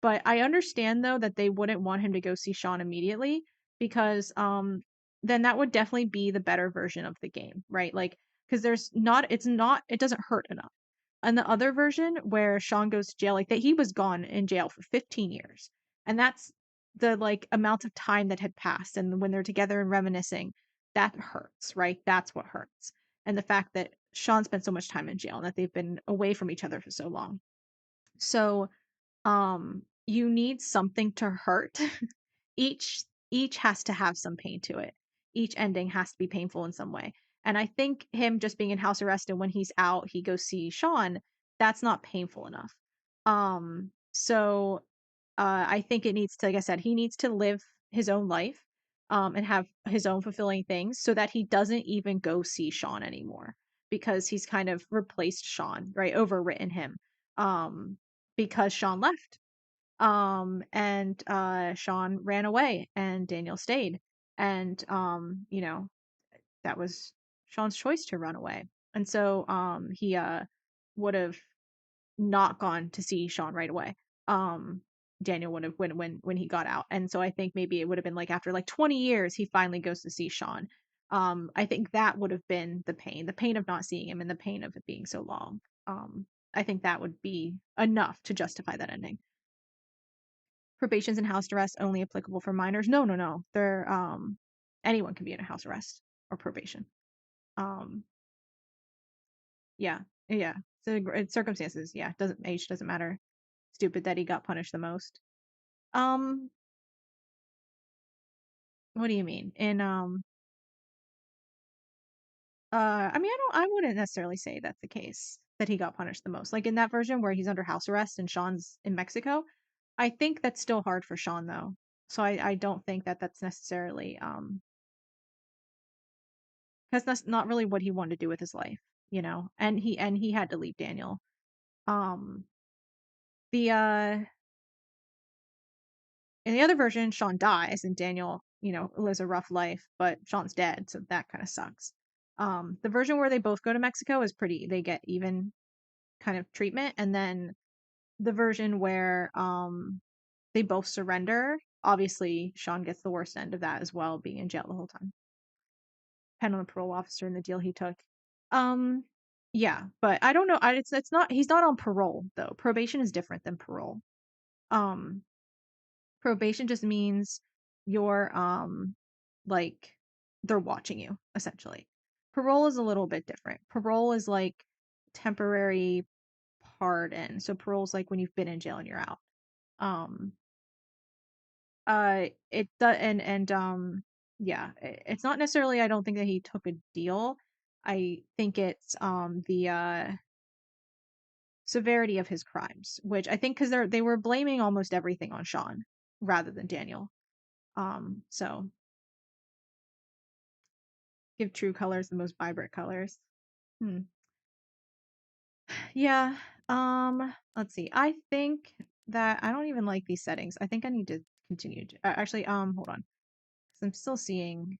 But I understand though that they wouldn't want him to go see Sean immediately because then that would definitely be the better version of the game, right? Like because it doesn't hurt enough. And the other version where Sean goes to jail, like that he was gone in jail for 15 years. And that's the like amount of time that had passed. And when they're together and reminiscing, that hurts, right? That's what hurts. And the fact that Sean spent so much time in jail and that they've been away from each other for so long. So you need something to hurt. each has to have some pain to it. Each ending has to be painful in some way. And I think him just being in house arrest and when he's out he goes see Sean, that's not painful enough. So I think it needs to, like I said, he needs to live his own life and have his own fulfilling things so that he doesn't even go see Sean anymore because he's kind of replaced Sean, right? Overwritten him. Because Sean left. And Sean ran away and Daniel stayed. And that was Sean's choice to run away. And so he would have not gone to see Sean right away. Daniel would have when he got out. And so I think maybe it would have been like after like 20 years he finally goes to see Sean. I think that would have been the pain of not seeing him and the pain of it being so long. I think that would be enough to justify that ending. Probation's and house arrest only applicable for minors. No. They're anyone can be in a house arrest or probation. Yeah. So it's circumstances. Yeah, age doesn't matter. Stupid that he got punished the most. What do you mean? In I mean, I wouldn't necessarily say that's the case that he got punished the most. Like in that version where he's under house arrest and Sean's in Mexico, I think that's still hard for Sean though. So I don't think that that's necessarily because that's not really what he wanted to do with his life, you know. And he had to leave Daniel. Um, the In the other version, Sean dies and Daniel, you know, lives a rough life, but Sean's dead, so that kind of sucks. The version where they both go to Mexico is pretty. They get even kind of treatment, and then the version where they both surrender, obviously Sean gets the worst end of that as well, being in jail the whole time. Depend on the parole officer and the deal he took. Yeah, but I don't know. It's not. He's not on parole though. Probation is different than parole. Um, Probation just means you're like they're watching you essentially. Parole is a little bit different. Parole is like temporary pardon. So parole's like when you've been in jail and you're out. Um it does and yeah, it's not necessarily I don't think that he took a deal. I think it's the severity of his crimes, which I think because they were blaming almost everything on Sean rather than Daniel. So give true colors the most vibrant colors. Hmm. Yeah. Let's see. I think that I don't even like these settings. I think I need to continue. Actually, hold on. 'Cause I'm still seeing.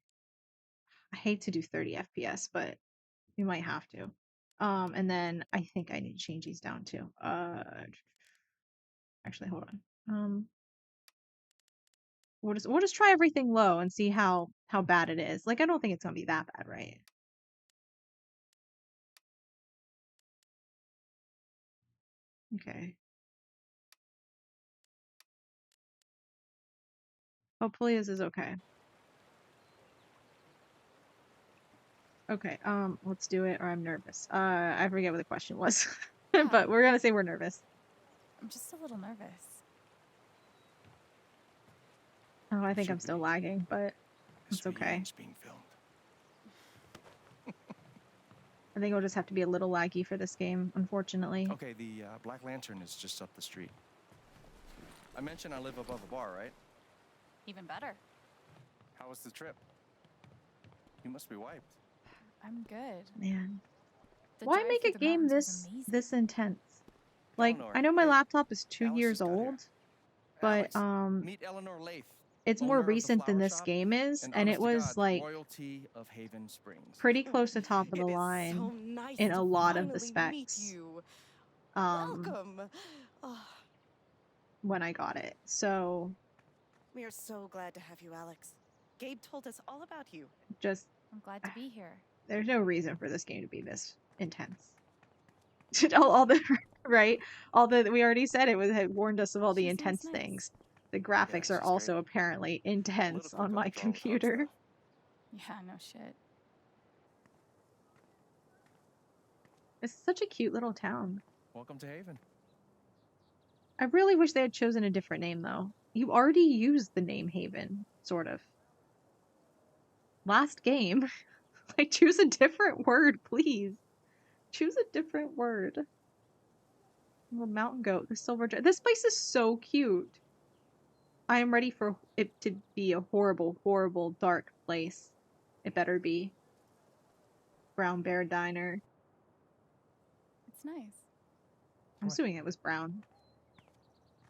I hate to do 30 FPS, but we might have to. And then I think I need to change these down too. Actually, hold on. We'll just try everything low and see how bad it is. Like I don't think it's gonna be that bad, right? Okay. Hopefully this is okay. Okay, let's do it or I'm nervous. I forget what the question was. But we're gonna say we're nervous. I'm just a little nervous. Oh, I think Should I'm still be. lagging, but This it's okay. reunion's being filmed. I think it'll just have to be a little laggy for this game, unfortunately. Okay, the Black Lantern is just up the street. I mentioned I live above a bar, right? Even better. How was the trip? You must be wiped. I'm good. Man. The Why drive make through a the game mountains was this amazing. intense? Like, Eleanor, I know my hey, laptop is 2 Alice years just got here. old, but Alex, meet Eleanor Lath, it's owner more of the recent than flower this shop, game is, and and honest it to was God, like royalty of Haven Springs. pretty close to top of the It is line so nice in to a lot of the finally meet specs. you. Um, Welcome. Oh, when I got it. So we are so glad to have you, Alex. Gabe told us all about you. just I'm glad to be here. there's no reason for this game to be this intense. all the right, all the we already said it had warned us of all the She seems intense nice. things. The graphics she's are great. also apparently intense Political on my guns are all top computer. stuff. Yeah, no shit. It's such a cute little town. Welcome to Haven. I really wish they had chosen a different name though. You already used the name Haven, sort of. Last game. Like choose a different word, please. Choose a different word. The mountain goat, the silver this place is so cute. I am ready for it to be a horrible, horrible, dark place. It better be. Brown Bear Diner. It's nice. I'm assuming it was brown.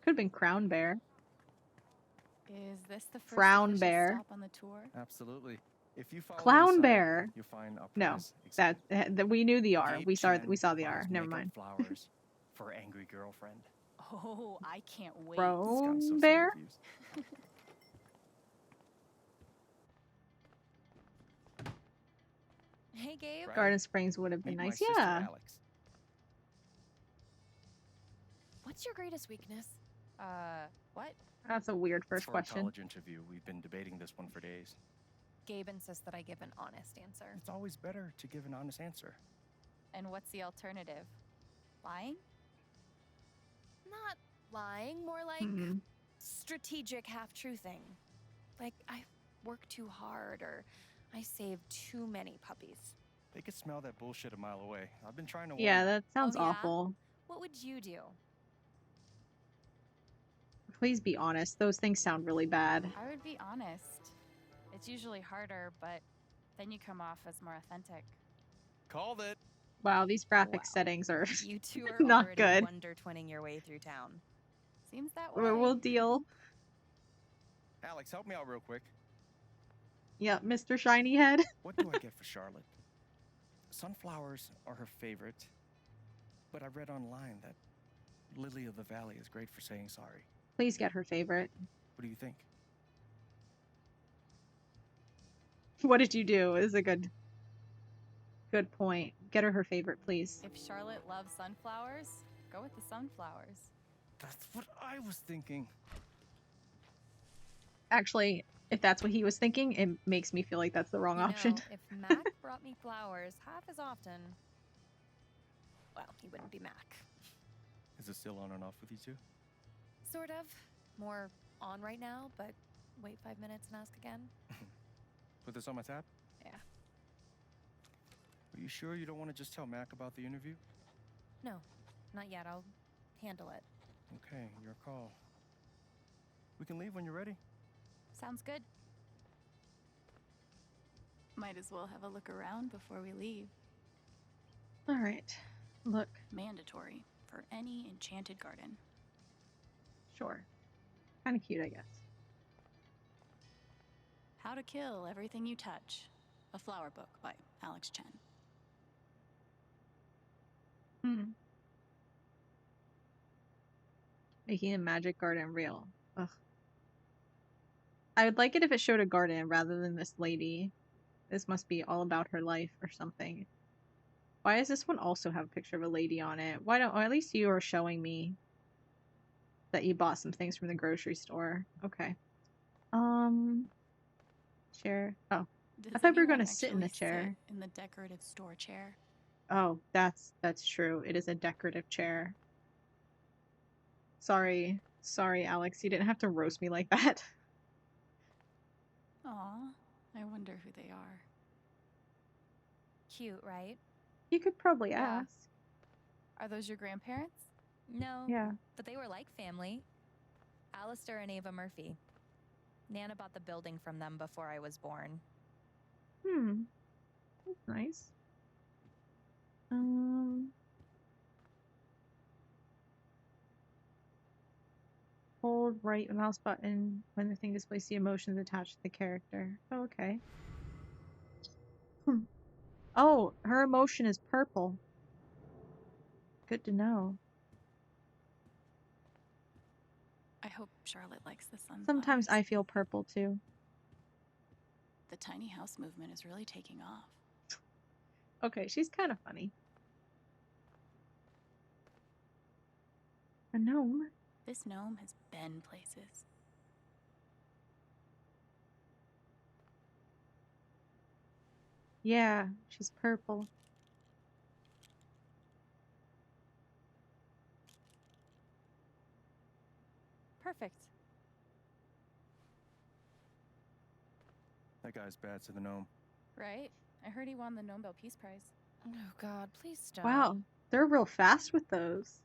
Could have been Crown Bear. Is this the first Frown official Bear. stop on the tour? Absolutely. If you follow Clown inside, Bear. you'll find a No, prize that we knew the R. Gabe We saw Chen the R. buys Never makeup mind. flowers for angry girlfriend. Oh, I can't wait. Brown This guy's so Bear? confused. Hey, Gabe. Right. Garden Springs would have been Meet my nice. sister, Yeah. Alex. What's your greatest weakness? What? That's a weird first For question. a college interview, we've been debating this one for days. Gabe insists that I give an honest answer. It's always better to give an honest answer. And what's the alternative? Lying? Not lying, more like Mhm. strategic half-truthing. Like, I work too hard or I save too many puppies. They could smell that bullshit a mile away. I've been trying to warn Yeah, them. that sounds Oh, yeah? awful. What would you do? Please be honest. Those things sound really bad. I would be honest. It's usually harder, but then you come off as more authentic. Called it. Wow, these graphic Wow. settings are You two are not already good. wonder twinning your way through town. Seems that way. We'll deal. Alex, help me out real quick. Yep, Mr. Shiny Head. What do I get for Charlotte? Sunflowers are her favorite, but I read online that Lily of the Valley is great for saying sorry. Please get her favorite. What do you think? What did you do? Is a good point. Get her favorite, please. If Charlotte loves sunflowers, go with the sunflowers. That's what I was thinking. Actually, if that's what he was thinking, it makes me feel like that's the wrong option. If Mac brought me flowers half as often, well, he wouldn't be Mac. Is it still on and off with you two? Sort of. More on right now, but wait 5 minutes and ask again. Put this on my tab? Yeah. Are you sure you don't want to just tell Mac about the interview? No, not yet. I'll handle it. Okay, your call. We can leave when you're ready. Sounds good. Might as well have a look around before we leave. All right. Look. Mandatory for any enchanted garden. Sure. Kind of cute, I guess. How to Kill Everything You Touch. A flower book by Alex Chen. Making a magic garden real. Ugh. I would like it if it showed a garden rather than this lady. This must be all about her life or something. Why does this one also have a picture of a lady on it? Why don't, or at least you are showing me that you bought some things from the grocery store. Okay. Chair. Oh. I thought we were going to sit in the chair. In the decorative store chair. Oh, that's true. It is a decorative chair. Sorry, Alex. You didn't have to roast me like that. Aw, I wonder who they are. Cute, right? You could probably Yeah. ask. Are those your grandparents? No. Yeah. But they were like family. Alistair and Ava Murphy. Nana bought the building from them before I was born. That's nice. Hold right mouse button when the thing displays the emotions attached to the character. Oh, okay. Oh, her emotion is purple. Good to know. I hope Charlotte likes the sunflowers. Sometimes I feel purple too. The tiny house movement is really taking off. Okay, she's kind of funny. A gnome? This gnome has been places. Yeah, she's purple. Perfect. That guy's bad to the gnome. Right? I heard he won the Nobel Peace Prize. Oh God, please stop. Wow, they're real fast with those.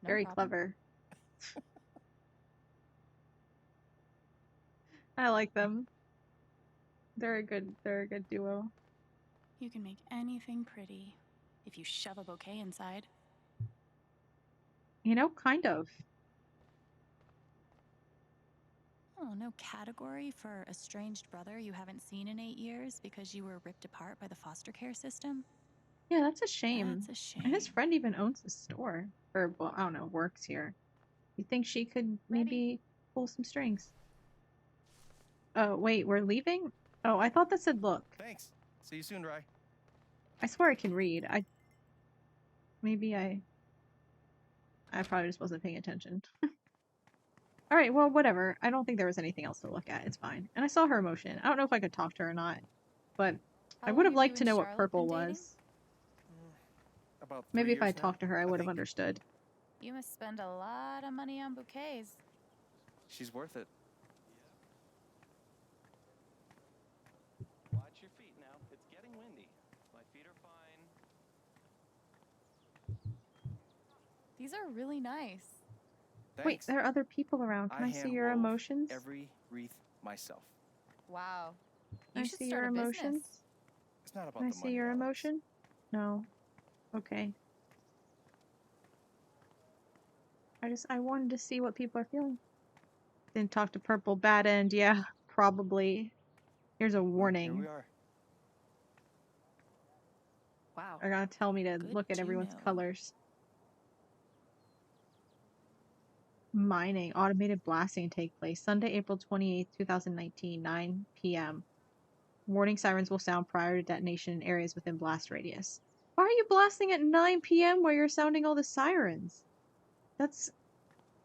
No Very problem. clever. I like them. They're a good duo. You can make anything pretty if you shove a bouquet inside. You know, kind of. Oh, no category for estranged brother you haven't seen in 8 years because you were ripped apart by the foster care system? Yeah, that's a shame. That's a shame. And his friend even owns the store. Or, well, I don't know, works here. You think she could maybe pull some strings? Oh, wait, we're leaving? Oh, I thought that said look. Thanks. See you soon, Rye. I swear I can read. Maybe I probably just wasn't paying attention. Alright, well, whatever. I don't think there was anything else to look at. It's fine. And I saw her emotion. I don't know if I could talk to her or not. But I would have liked to know what purple was. About 3 Maybe if I years now, talked to her, I would have think. understood. You must spend a lot of money on bouquets. She's worth it. Watch your feet now. It's getting windy. These are really nice. Thanks. Wait, there are other people around. Can I see your hand-wove emotions? every wreath myself. Wow. Can You I should see start your a business. emotions? It's not about Can I the see money, your Alex. emotion? No. Okay. I wanted to see what people are feeling. Didn't talk to Purple. Bad end. Yeah, probably. Here's a Here warning. we are. Wow. They're gonna tell me to Good look at to everyone's know. colors. Mining. Automated blasting take place. Sunday, April 28th, 2019, 9 p.m. Warning sirens will sound prior to detonation in areas within blast radius. Why are you blasting at 9 p.m. where you're sounding all the sirens? That's...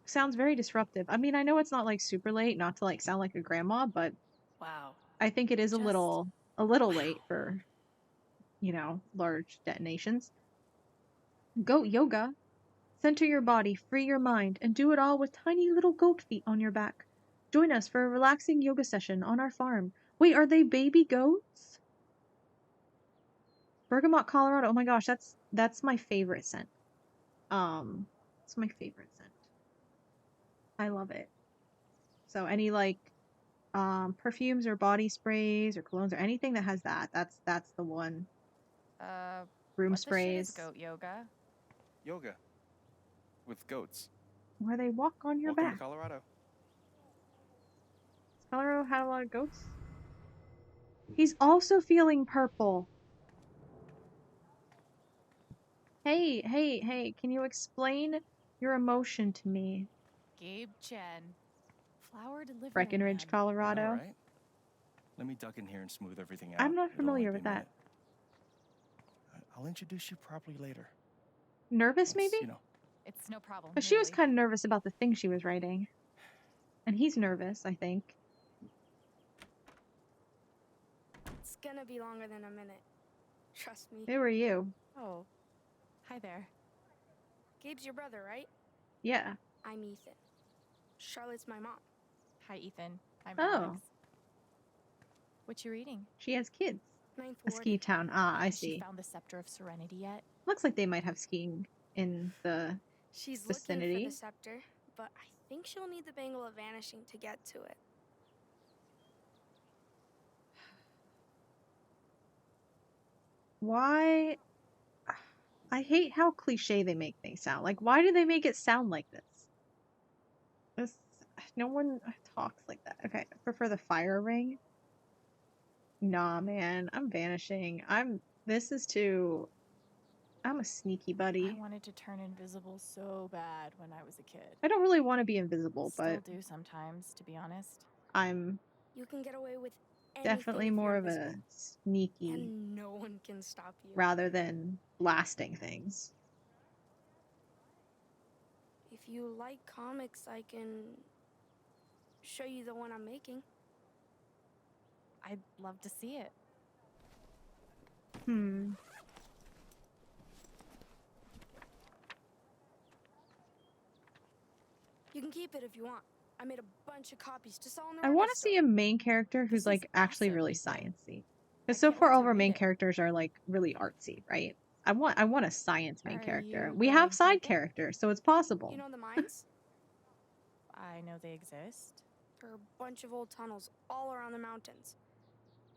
sounds very disruptive. I mean, I know it's not like super late, not to like sound like a grandma, but Wow. I think it is a Just- little late for, you know, large detonations. Goat yoga. Center your body, free your mind, and do it all with tiny little goat feet on your back. Join us for a relaxing yoga session on our farm. Wait, are they baby goats? Bergamot, Colorado. Oh my gosh, that's my favorite scent. It's my favorite scent. I love it. So any like perfumes or body sprays or colognes or anything that has that, that's the one. Room What the shit is sprays. goat yoga? Yoga. With goats. Where they walk on your Welcome back. to Colorado. Does Colorado have a lot of goats? He's also feeling purple. Hey, can you explain your emotion to me? Gabe Chen. Flower delivery Breckenridge, man. Colorado. All right. Let me duck in here and smooth everything out. I'm not It'll familiar only with be a that. minute. I'll introduce you properly later. Nervous, Once, maybe? you know. It's no problem. But she was really. kind of nervous about the thing she was writing. And he's nervous, I think. It's gonna be longer than a minute. Trust me. Who are you? Oh. Hi there. Gabe's your brother, right? Yeah. I'm Ethan. Charlotte's my mom. Hi, Ethan. I'm Oh. Alex. What you reading? She has kids. Ninth A ward. ski town. Ah, I Has she see. found the Scepter of Serenity yet? Looks like they might have skiing in the She's vicinity. looking for the scepter, but I think she'll need the Bangle of Vanishing to get to it. Why? I hate how cliche they make things sound. Like, why do they make it sound like this? This, no one talks like that. Okay, I prefer the fire ring. Nah, man, I'm vanishing. This is too... I'm a sneaky I buddy. wanted to turn invisible so bad when I was a kid. I don't really want to be invisible, Still but do sometimes, to be honest. I'm You can get away with anything definitely if more you're of a invisible, sneaky and no one can stop you. rather than blasting things. If you like comics, I can show you the one I'm making. I'd love to see it. You can keep it if you want. I made a bunch of copies to sell in the I want to see a main character who's This like is actually awesome, really Ethan. sciencey. I Because so can't far wait all to of our read main it. characters are like really artsy, right? I want a science main Are character. you We going have side purple? characters, so it's possible. You know the mines? I know they exist. There are a bunch of old tunnels all around the mountains.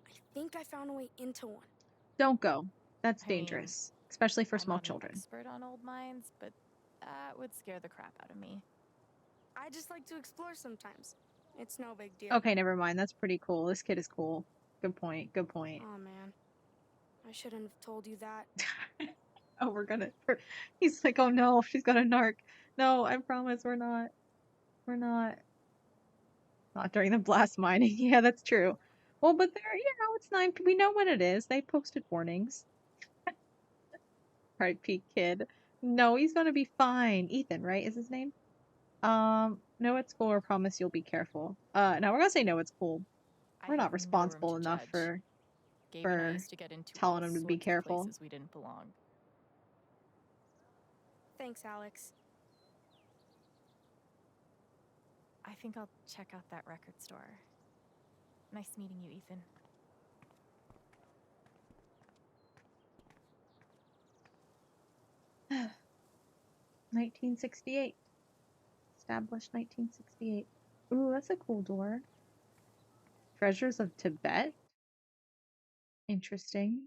I think I found a way into one. Don't go. That's I mean, dangerous, especially for I'm small not an children. expert on old mines, but that would scare the crap out of me. I just like to explore sometimes. It's no big deal. Okay, never mind. That's pretty cool. This kid is cool. Good point. Good point. Oh man, I shouldn't have told you that. Oh, we're gonna... He's like, oh no, she's got a narc. No, I promise we're not. We're not. Not during the blast mining. Yeah, that's true. Well, but there, you know, it's 9. We know when it is. They posted warnings. Right, peak kid. No, he's gonna be fine. Ethan, right, is his name? No, it's cool, or promise you'll be careful. No, we're gonna say no, it's cool. I We're not have no room responsible to enough judge. for Gabe and I for used to get into telling all him to be sorts of careful. places we didn't belong. Thanks, Alex. I think I'll check out that record store. Nice meeting you, Ethan. 1968. Established 1968. Ooh, that's a cool door. Treasures of Tibet. Interesting.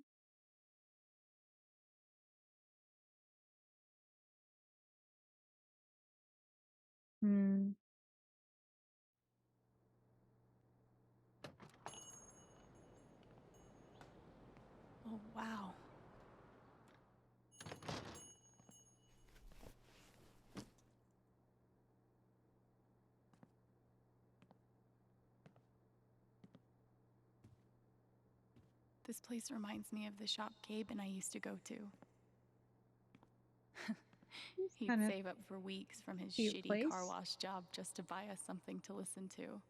Hmm. Oh, wow. This place reminds me of the shop Gabe and I used to go to. He'd kind of save up for weeks from his cute shitty car place. wash job just to buy us something to listen to.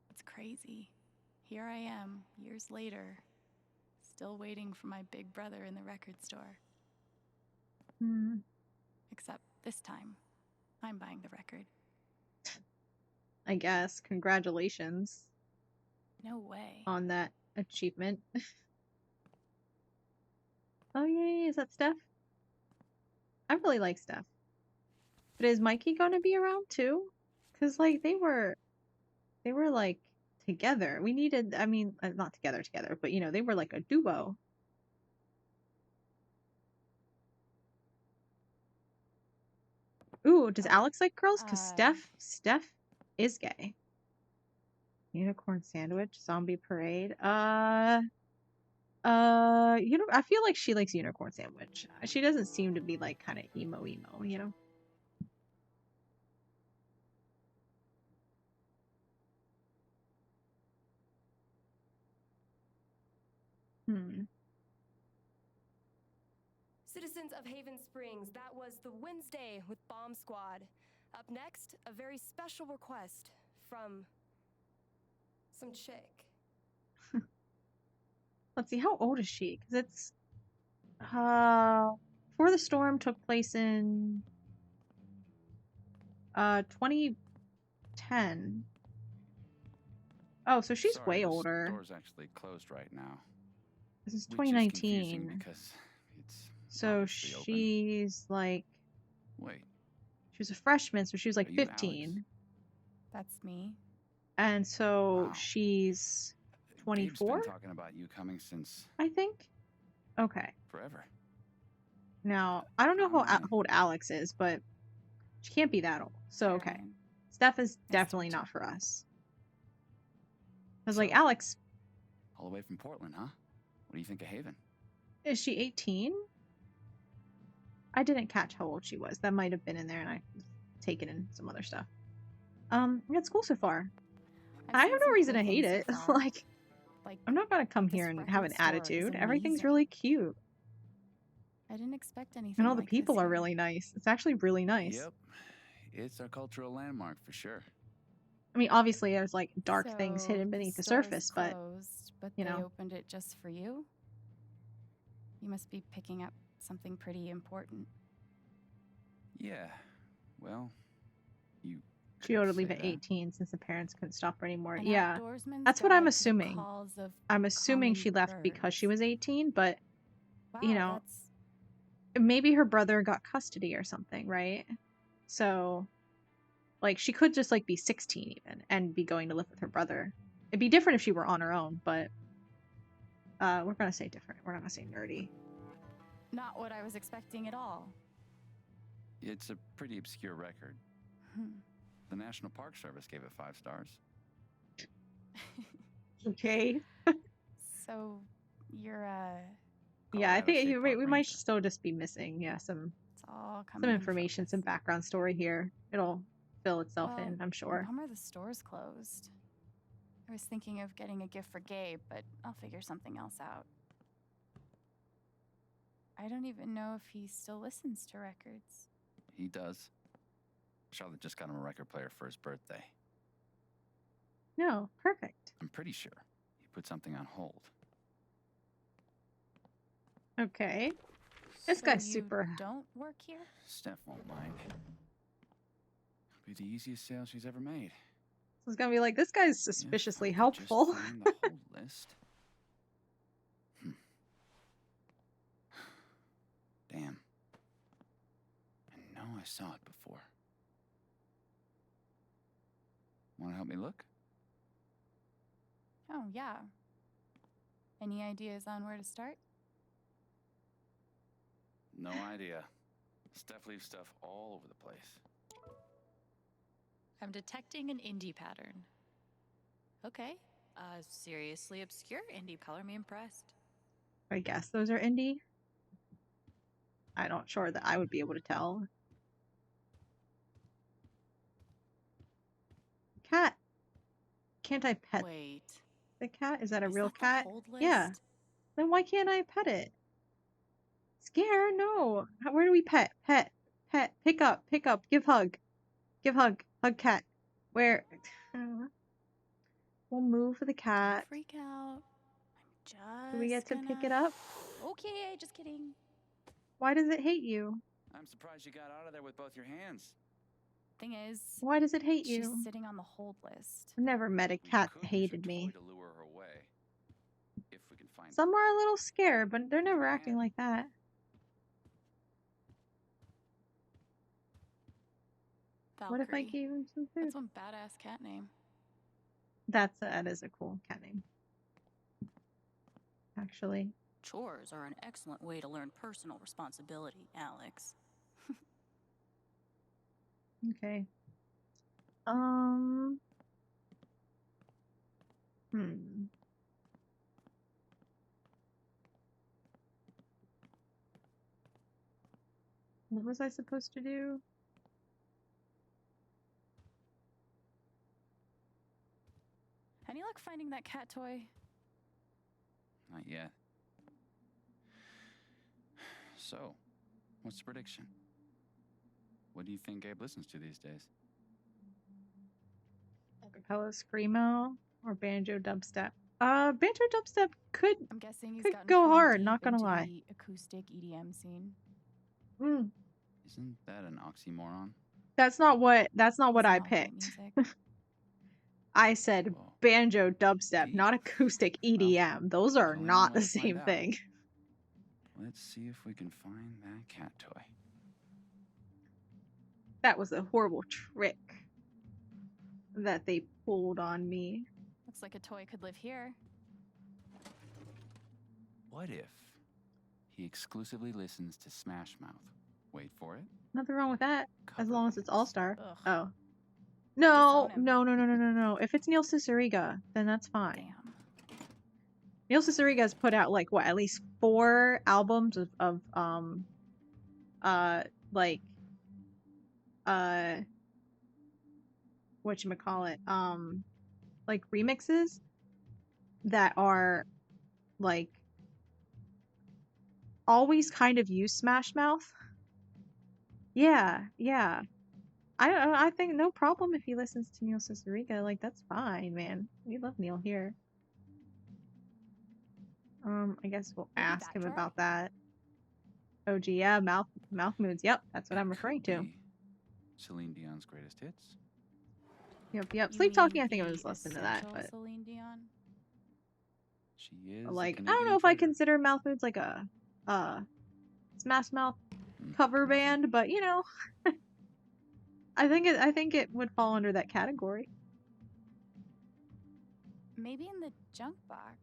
It's crazy. Here I am, years later, still waiting for my big brother in the record store. Hmm. Except this time, I'm buying the record. I guess. Congratulations No way. on that achievement. Oh yay, is that Steph? I really like Steph. But is Mikey gonna be around too? Cause like they were like together. We needed, I mean, not together, but you know, they were like a duo. Ooh, does Alex like girls? Cause Steph is gay. Unicorn sandwich, zombie parade. You know, I feel like she likes unicorn sandwich. She doesn't seem to be like kind of emo, you know? Hmm. Citizens of Haven Springs, that was the Wednesday with Bomb Squad. Up next, a very special request from some chick. Let's see, how old is she? Because it's Before the Storm took place in 2010. Oh, so she's Sorry, way this older. Door's actually closed right now. This is Which is confusing 2019. because it's So obviously open. she's like, Wait, she was a freshman, so she was like are you 15. Alex? That's me. And so Wow. she's Gabe's 24, been talking about you coming since I think. Okay. forever. Now, I don't know I'm how in. old Alex is, but she can't be that old. So, okay. Caroline. Steph is Nice to definitely meet you. not for us. Because, So, like, Alex, all the way from Portland, huh? What do you think of Haven? is she 18? I didn't catch how old she was. That might have been in there, and I was taking in some other stuff. It's cool so far. I've I seen have no some reason cool to hate things it. so far. Like, Like, I'm not gonna come this here and record have an store attitude. is Everything's amazing. really cute. I didn't expect anything And all the like people this are here. really nice. It's actually really nice. Yep, it's a cultural landmark for sure. I mean, obviously, there's like dark things So, hidden beneath the store's surface, but closed, but you they know. opened it just for you? You must be picking up something pretty important. Yeah, well, you. She ought to leave say at that. 18 since the parents couldn't stop her anymore. An Yeah, outdoorsman's that's what I'm guide to the assuming. calls of I'm assuming she left common because she birds. was 18, but you Wow, know, that's maybe her brother got custody or something, right? So, like, she could just like be 16 even and be going to live with her brother. It'd be different if she were on her own, but we're gonna say different. We're not gonna say nerdy. not what I was expecting at all. It's a pretty obscure record. The National Park Service gave it 5 stars. Okay. So, you're Yeah, I Colorado think State we Park might Ranger. still just be missing, yeah, some it's all coming information, some background story here. It'll fill itself well, in, I'm sure. Bummer the store's closed. I was thinking of getting a gift for Gabe, but I'll figure something else out. I don't even know if he still listens to records. He does. Charlotte just got him a record player for his birthday. No, perfect. I'm pretty sure he put something on hold. Okay. This So guy's you super. don't work here? Steph won't mind. It'll be the easiest sale she's ever made. So it's gonna be like, this guy's If I suspiciously could helpful. Just find the whole list. Damn. I saw it before. Want to help me look? Oh, yeah. Any ideas on where to start? No idea. Steph leaves stuff all over the place. I'm detecting an indie pattern. Okay. Seriously obscure indie. Color me impressed. I guess those are indie. I'm not sure that I would be able to tell. Cat. Can't I pet Wait. the cat? Is that a Is real that the cat? hold Yeah. list? Then why can't I pet it? Scare? No. Where do we pet? Pet. Pet. Pick up. Pick up. Give hug. Give hug. Hug cat. Where? We'll move for the cat. Don't freak out. I'm Do we get just to gonna... pick it up? Okay, just kidding. Why does it hate you? I'm surprised you got out of there with both your hands. Thing is, Why does it hate she's you? sitting on the hold list. I've never met a We cat could that use your hated me. toy to lure her away. If we can find Some are a little scared, but they're never acting like that. Valkyrie. What if I gave him some food? That's one badass cat name. That is a cool cat name. Actually. Chores are an excellent way to learn personal responsibility, Alex. Okay. What was I supposed to do? Any luck finding that cat toy? Not yet. So, what's the prediction? What do you think Gabe listens to these days? Acapella screamo or banjo dubstep? Banjo dubstep could I'm guessing he's could gotten go pretty hard, deep not gonna into lie. the acoustic EDM scene. Isn't that an oxymoron? That's not what He's I in all great picked. music. I said Whoa. banjo dubstep, Deep. not acoustic EDM. Those are There's only not one way the to find same out. thing. Let's see if we can find that cat toy. That was a horrible trick that they pulled on me. Looks like a toy could live here. What if he exclusively listens to Smash Mouth? Wait for it. Nothing wrong with that, as Cover long as it's bands. All-Star. Ugh. Oh. No, Disown him. no. If it's Neil Cicierega, then that's fine. Damn. Neil Cicerega's put out like what, at least 4 albums of whatchamacallit, like remixes that are like always kind of use Smash Mouth. Yeah. I think no problem if he listens to Neil Cicerega. Like, that's fine, man. We love Neil here. I guess we'll Maybe ask him Backdraw? about that. OG, yeah, mouth moods. Yep, that's what I'm referring to. Be Celine Dion's greatest hits. Yep. You Sleep talking, mean I think I the was listening to that, essential but Celine Dion? She is a like, I don't Canadian know if I treasure. consider Mouth Moods like a Smash Mouth cover nothing. band, but you know, I think it would fall under that category. Maybe in the junk box.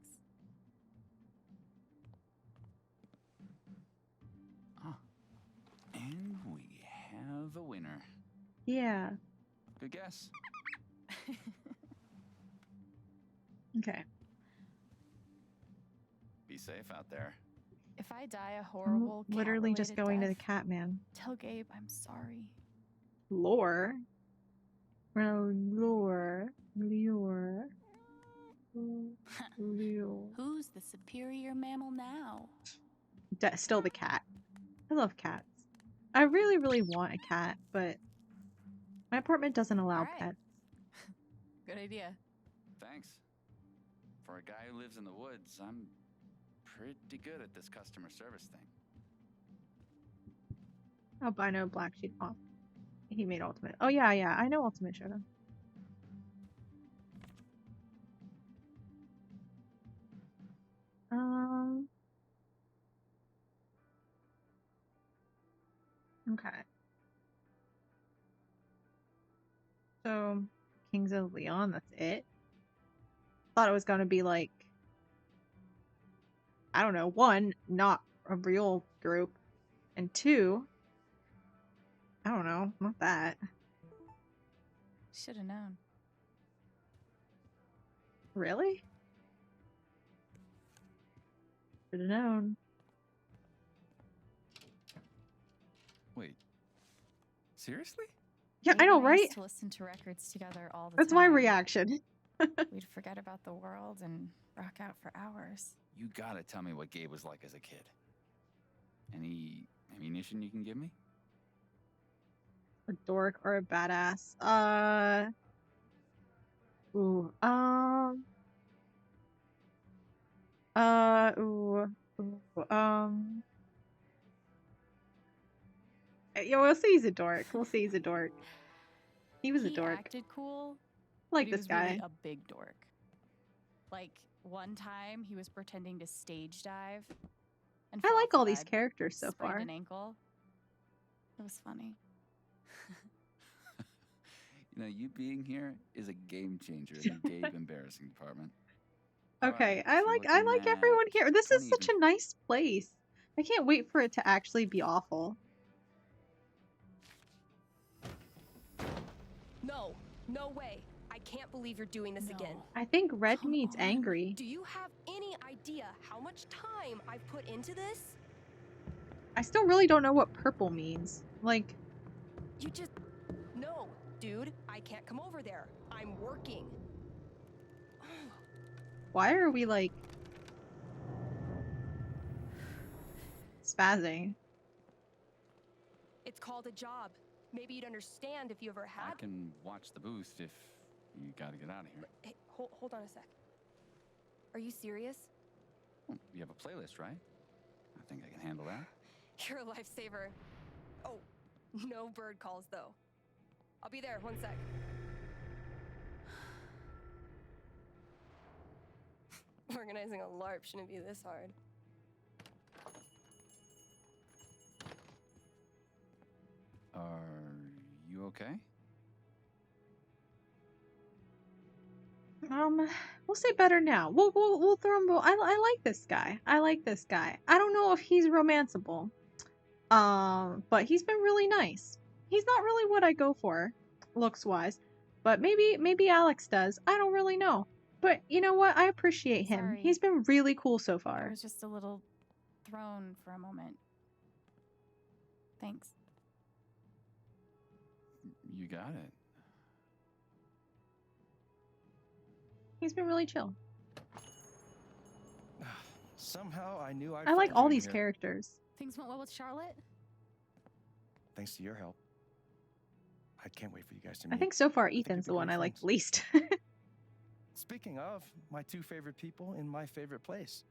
And we have a winner. Yeah. Good guess. Okay. Be safe out there. If I die a I'm horrible literally just cat-related going to the death, cat man. tell Gabe I'm sorry. Lore. Well, lure. Who's the superior mammal now? Still the cat. I love cats. I really want a cat, but my apartment doesn't allow Alright. pets. Good idea. Thanks. For a guy who lives in the woods, I'm pretty good at this customer service thing. Albino Black Sheep. Oh, he made Ultimate. Oh yeah, I know Ultimate Showdown. Okay. So, Kings of Leon, that's it? Thought it was gonna be like, I don't know, one, not a real group, and two, I don't know, not that. Should have known. Really? Should have known. Wait. Seriously? Yeah, I know, right? We used to listen to records together all the That's time. my reaction. We'd forget about the world and rock out for hours. You gotta tell me what Gabe was like as a kid. Any ammunition you can give me? A dork or a badass? Ooh. Yeah, we'll say he's a dork. We'll say he's a dork. He was a dork. He acted cool. Like but this he was guy. Really a big dork. Like one time he was pretending to stage dive. And I fell like off all the these bed, characters so sprained far. an ankle. It was funny. You know, you being here is a game changer in the Gabe embarrassing department. All Okay, right, I like everyone here. This is such a nice place. I can't wait for it to actually be awful. No, no way. I can't believe you're doing this again. I think red means angry. Do you have any idea how much time I've put into this? I still really don't know what purple means. Like, You just... No, dude, I can't come over there. I'm working. why are we like spazzing? It's called a job. Maybe you'd understand if you ever had... I can watch the booth if you gotta get out of here. Hey, hold on a sec. Are you serious? Well, you have a playlist, right? I think I can handle that. You're a lifesaver. Oh, no bird calls though. I'll be there, 1 sec. Organizing a LARP shouldn't be this hard. Are you okay? We'll say better now. We'll throw him. I like this guy. I like this guy. I don't know if he's romanceable. But he's been really nice. He's not really what I go for, looks wise. But maybe Alex does. I don't really know. But you know what? I appreciate him. Sorry. He's been really cool so I far. was just a little thrown for a moment. Thanks. You got it. He's been really chill. Somehow I knew I like all these characters. Things went well with Charlotte? Thanks to your help. I can't wait for you guys to meet. I think so far Ethan's the one I like the least. Speaking of, my two favorite people in my favorite place.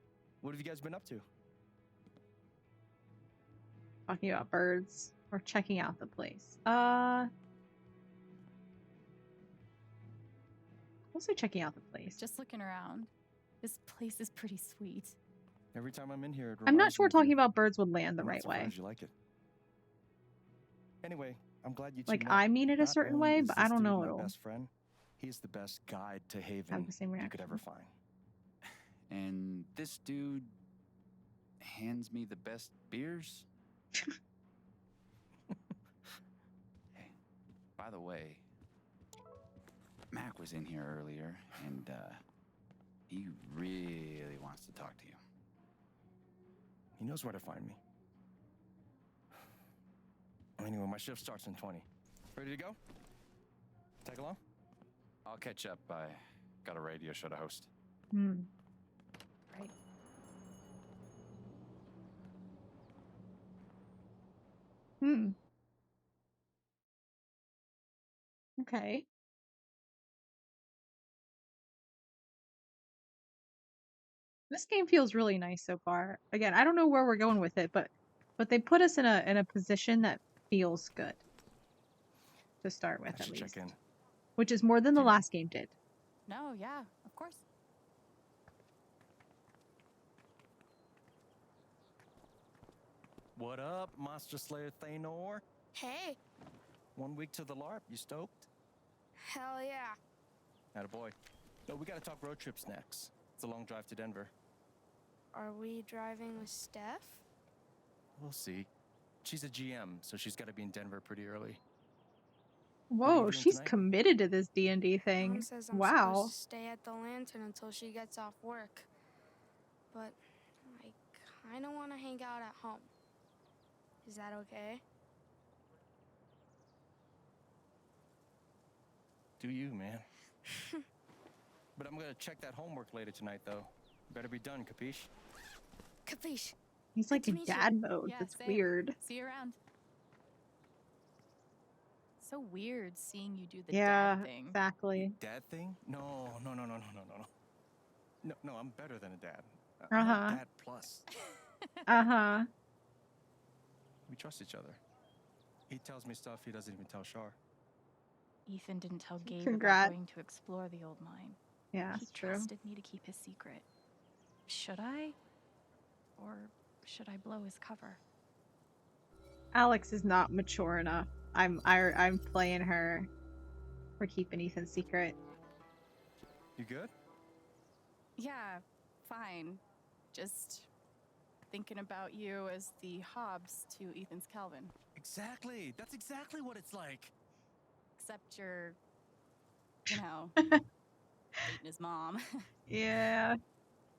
What have you guys been up to? Talking about birds or checking out the place. Also checking out the place. Just looking around. This place is pretty sweet. Every time I'm in here, it I'm not reminds sure me of talking you. about birds would land the I'm not right way. surprised you like it. Anyway, I'm glad you two Like met. I mean it a Not certain only way, is but I this don't dude know my it'll. best friend. He's the best guide to Haven Have the same you could ever reaction. find. And this dude hands me the best beers? Hey, by the way, Mac was in here earlier, and he really wants to talk to you. He knows where to find me. Anyway, my shift starts in 20. Ready to go? Tag along? I'll catch up. I got a radio show to host. Right. Okay. This game feels really nice so far. Again, I don't know where we're going with it, but they put us in a position that feels good to start with, I at should least, check in. which is more than the last game did. No, yeah, of course. What up, Monster Slayer Thanor? Hey, 1 week to the LARP, you stoked? Hell yeah. Attaboy. No, we gotta talk road trips next. It's a long drive to Denver. Are we driving with Steph? We'll see. She's a GM, so she's gotta be in Denver pretty early. Whoa, What are you doing she's tonight? committed to this D&D thing. Mom says I'm Wow. supposed to stay at the Lantern until she gets off work. But I kind of want to hang out at home. Is that okay? Do you, man? But I'm gonna check that homework later tonight, though. Better be done, capiche? Capiche. He's like to in meet you. dad mode. Yeah, That's same. weird. See you around. So weird seeing you do the Yeah, dad thing. exactly. Dad thing? No. No, I'm better than a dad. Uh-huh. I'm a dad plus. Uh-huh. We trust each other. He tells me stuff he doesn't even tell Shar. Ethan didn't tell Gabe Congrats. about going to explore the old mine. Yeah, He that's true. trusted me to keep his secret. Should I? Or should I blow his cover? Alex is not mature enough. I'm playing her for keeping Ethan's secret. You good? Yeah, fine. Just thinking about you as the Hobbs to Ethan's Calvin. Exactly. That's exactly what it's like. Except you're, dating his mom. Yeah.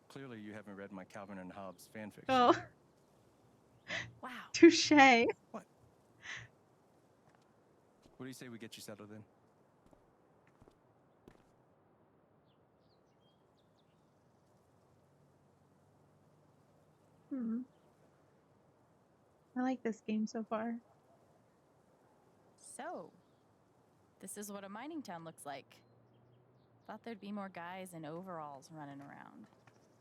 Clearly, you haven't read my Calvin and Hobbes fanfiction. Oh, Wow. touche. What? What do you say we get you settled in? I like this game so far. So, this is what a mining town looks like. Thought there'd be more guys in overalls running around.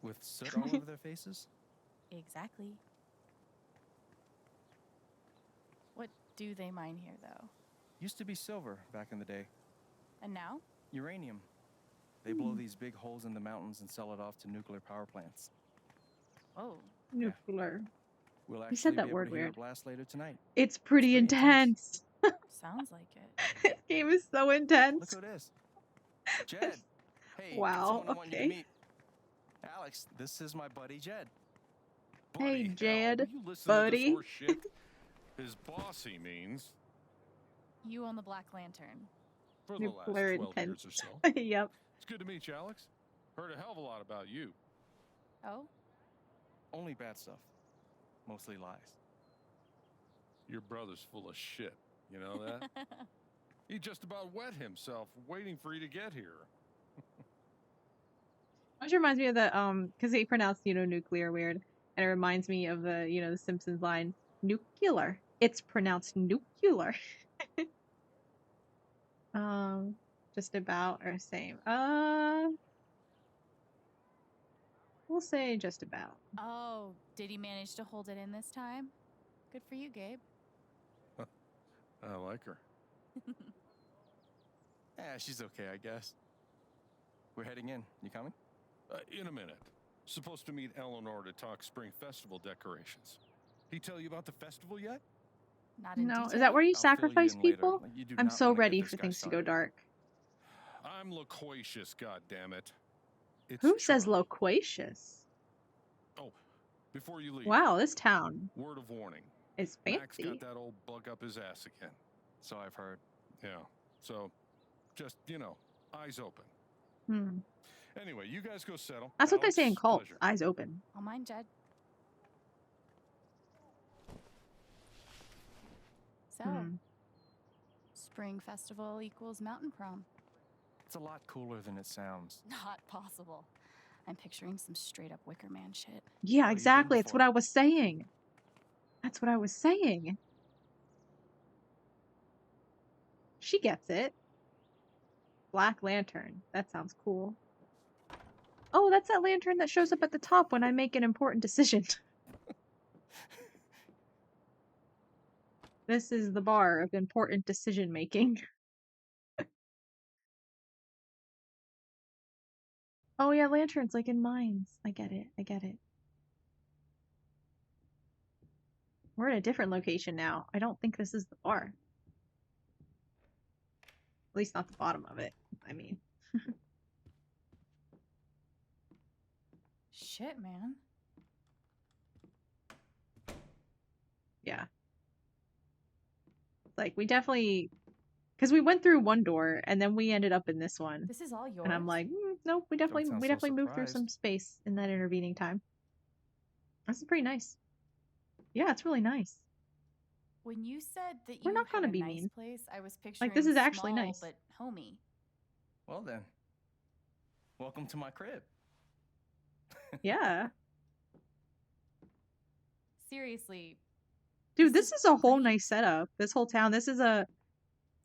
With soot all over their faces? Exactly. What do they mine here, though? Used to be silver back in the day. And now? Uranium. They blow these big holes in the mountains and sell it off to nuclear power plants. Oh. Nuclear. We'll actually You said that be able word to hear weird. a blast later tonight. It's pretty pretty intense. Sounds like it. This game is so intense. Look who it is. Jed. Hey, Wow, someone I want you to okay. meet. Alex, this is my buddy Jed. Hey, Buddy, Jed, hell, will you listen buddy. To this horse shit? His bossy means You own the Black Lantern. for the Nuclear last 12 intense. years or so. Yep. It's good to meet you, Alex. Heard a hell of a lot about you. Oh? Only bad stuff. Mostly lies. Your brother's full of shit. You know that? He just about wet himself waiting for you to get here. Which reminds me of the because they pronounced nuclear weird, and it reminds me of the the Simpsons line nuclear. It's pronounced nuclear. Just about or same. We'll say just about. Oh, did he manage to hold it in this time? Good for you, Gabe. I like her. She's okay, I guess. We're heading in. You coming? In a minute. Supposed to meet Eleanor to talk spring festival decorations. He tell you about the festival yet? Not in No, detail. is that where you I'll fill you sacrifice in later. people? You do I'm not so wanna get ready this for guy things to go started. dark. I'm loquacious, goddammit. It's Who says Charlie. loquacious? Oh, before you leave. Wow, this town Word of warning. is Max fancy. got that old bug up his ass again. So I've heard. Yeah. So, just, eyes open. Hmm. Anyway, you guys go settle. That's what they say in Alex, cults. pleasure. Eyes open. I'll mind Jed. So, spring festival equals mountain prom. It's a lot cooler than it sounds. Not possible. I'm picturing some straight up Wicker Man shit. Yeah, What have you been exactly. It's what before? I was saying. That's what I was saying. She gets it. Black Lantern. That sounds cool. Oh, that's that lantern that shows up at the top when I make an important decision. This is the bar of important decision making. Oh yeah, lanterns like in mines. I get it. I get it. We're in a different location now. I don't think this is the bar. least not the bottom of it. I mean. Shit, man. Yeah. Like, we definitely... Because we went through one door, and then we ended up in this one. This is all yours? And I'm like, nope, we definitely sound so moved through some surprised. space in that intervening time. This is pretty nice. Yeah, it's really nice. When you said that We're you not had gonna a be nice mean. place, I was picturing Like, this is actually small, nice. but homey. Well then, welcome to my crib. Yeah. Seriously. Dude, this is a whole nice setup. This whole town. This is a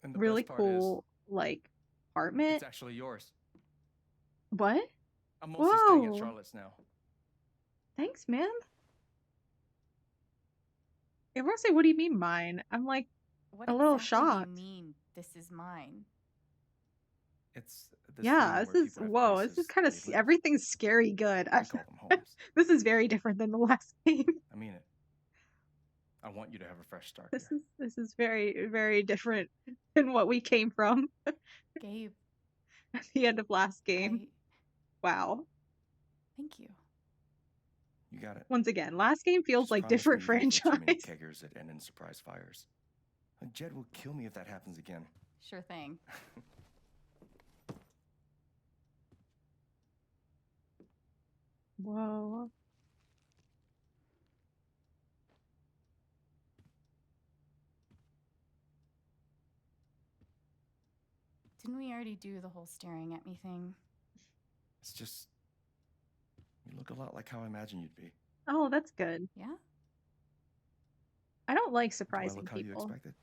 And the really best part cool, like, apartment. It's actually yours. What? I'm mostly staying at Whoa. Charlotte's now. Thanks, man. Everyone say, what do you mean mine? I'm like, What a little exactly shocked. do you mean this is mine? It's this Yeah, thing this where is, people have whoa, this is places kind of, they live. everything's scary good. We call them homes. This is very different than the last game. I mean it. I want you to have a fresh start This here. is very, very different than what we came from Gabe, at the end of last game. Wow. Thank you. You got it. Once again, last game feels Just like promise me different you won't throw too many franchise. keggers that end in surprise fires. Jed will kill me if that happens again. Sure thing. Whoa. Didn't we already do the whole staring at me thing? It's just you look a lot like how I imagined you'd be. Oh, that's good. Yeah? I don't like Do I surprising look how you people. expected?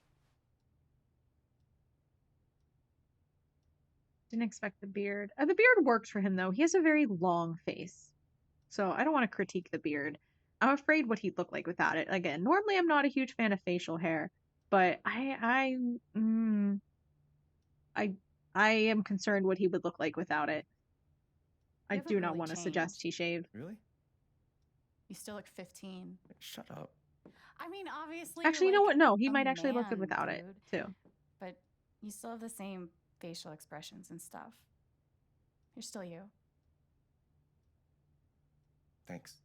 Didn't expect the beard. The beard works for him though. He has a very long face. So I don't want to critique the beard. I'm afraid what he'd look like without it. Again, normally I'm not a huge fan of facial hair, but I am concerned what he would look like without it. I You haven't do not really want to suggest changed. he shaved. Really? You still look 15. Shut up. I mean, obviously. Actually, you you're know like what? No, he a might actually look good man, without it dude. too. But you still have the same facial expressions and stuff. You're still you. Thanks.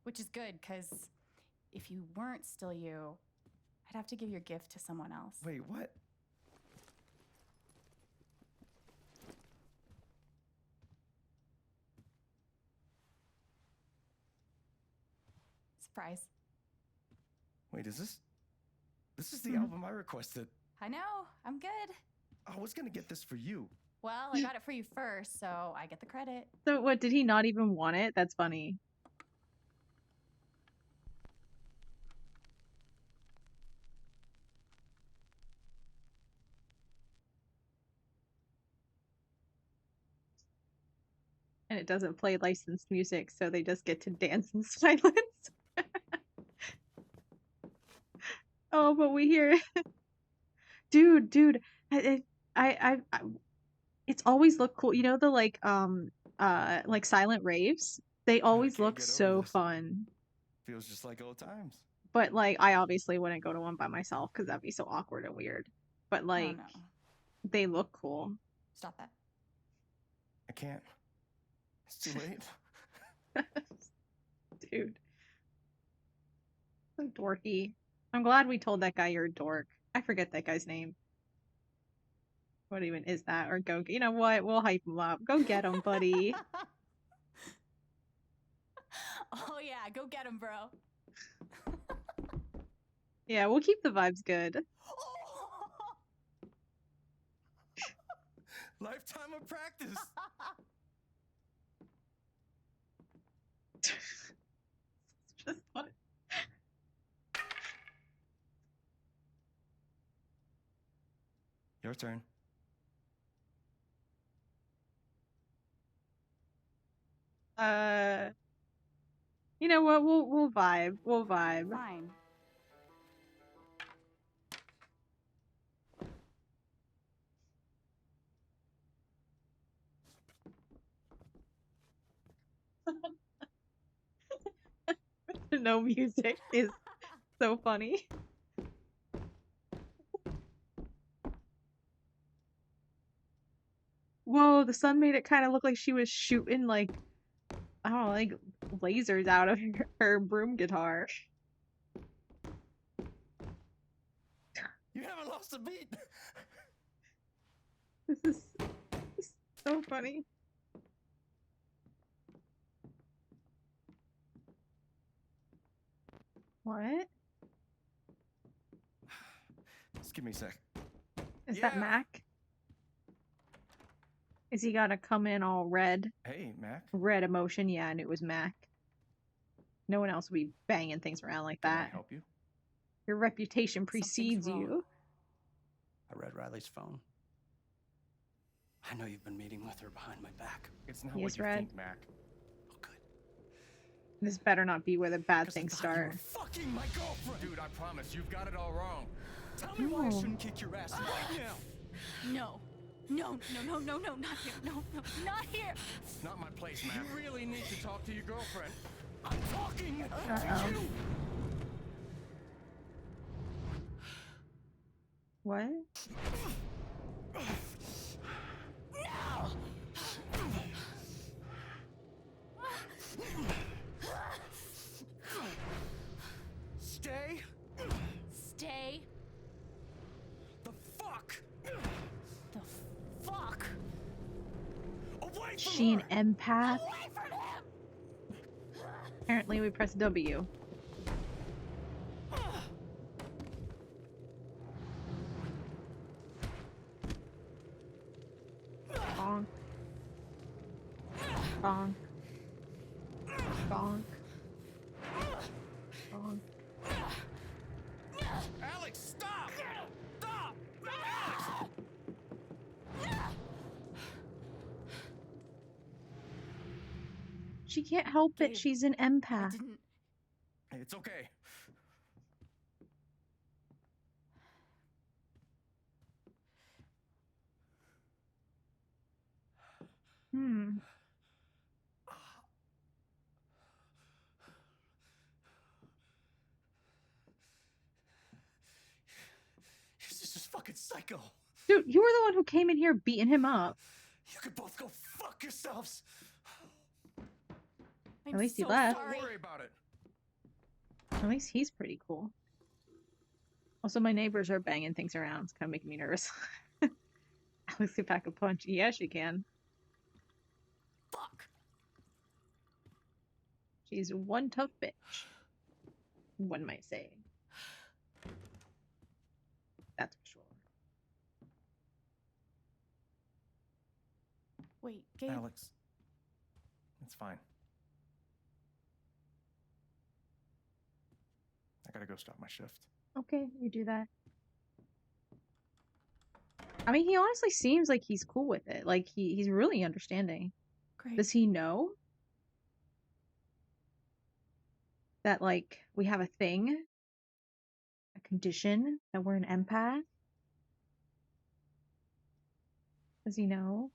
Which is good, because if you weren't still you, I'd have to give your gift to someone else. Wait, what? Surprise. Wait, is this the album I requested? I know. I'm good. I was gonna get this for you. Well, I got it for you first, so I get the credit. So what, did he not even want it? That's funny. And it doesn't play licensed music, so they just get to dance in silence. Oh, but we hear it. Dude, I it's always looked cool. You know the like silent raves? They always can't look get over so this. fun. Feels just like old times. But like I obviously wouldn't go to one by myself because that'd be so awkward and weird. But like Oh, no. they look cool. Stop that. I can't. It's too late. Dude. So dorky. I'm glad we told that guy you're a dork. I forget that guy's name. What even is that? Or go, you know what? We'll hype him up. Go get him, buddy. Oh, yeah. Go get him, bro. Yeah, we'll keep the vibes good. Lifetime of practice. Just fun. Your turn. You know what? We'll vibe. We'll vibe. Fine. No music is so funny. Whoa, the sun made it kind of look like she was shooting, like, I don't know, like lasers out of her broom guitar. You haven't lost a beat. This is so funny. What? Just give me a sec. Is that Mac? Is he gotta come in all red? Hey, Mac. Red emotion, yeah, and it was Mac. No one else would be banging things around like Can that. I help you? Your reputation precedes you. I read Riley's phone. I know you've been meeting with her behind my back. It's not Yes, what you Red. think, Mac. This better not be where the bad things start. Fucking my girlfriend! Dude, I promise, you've got it all wrong. Tell me why I No. shouldn't kick your ass right now. No. No, not here. No, not here. Not my place, Mac. You really need to talk to your girlfriend. I'm talking Uh-oh. to you. What? No. Stay. Stay. The fuck. The fuck. Away from She her. an empath? Away from him. Apparently we press W. Bonk. Bonk. Bonk. Bonk. Alex, stop! Stop. She can't help it. Gabe, She's an empath. Didn't. It's okay. Hmm. He's just fucking psycho. Dude, you were the one who came in here beating him up. You could both go fuck yourselves. I'm At least he so left. sorry. Don't worry about it. At least he's pretty cool. Also, my neighbors are banging things around. It's kind of making me nervous. Alex can pack a punch. Yeah, she can. Fuck. She's one tough bitch. One might say. That's for sure. Wait, Gabe. Alex, it's fine. I gotta go stop my shift. Okay, you do that. I mean, he honestly seems like he's cool with it. Like, he's really understanding. Great. Does he know that, like, we have a thing? A condition? That we're an empath? Does he know?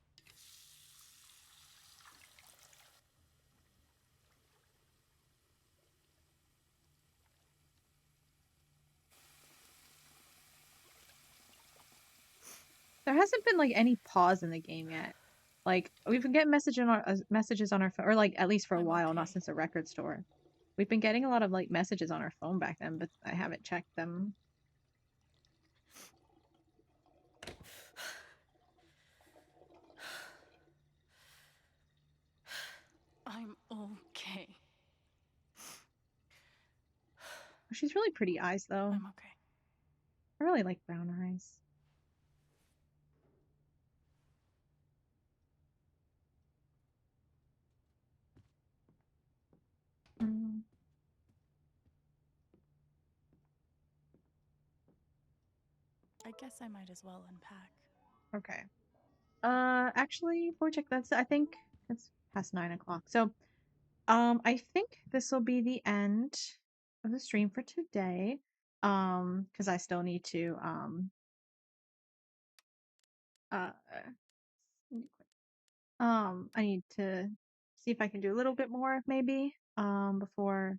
There hasn't been like any pause in the game yet. Like we've been getting messages on our phone, or like at least for a I'm while, not okay. since the record store. We've been getting a lot of like messages on our phone back then, but I haven't checked them. I'm okay. She's really pretty eyes though. I'm okay. I really like brown eyes. Mm. I guess I might as well unpack. Okay. Actually, Wojciech, I think it's past 9 o'clock. So, I think this will be the end of the stream for today. Because I still need to, I need to see if I can do a little bit more, maybe, before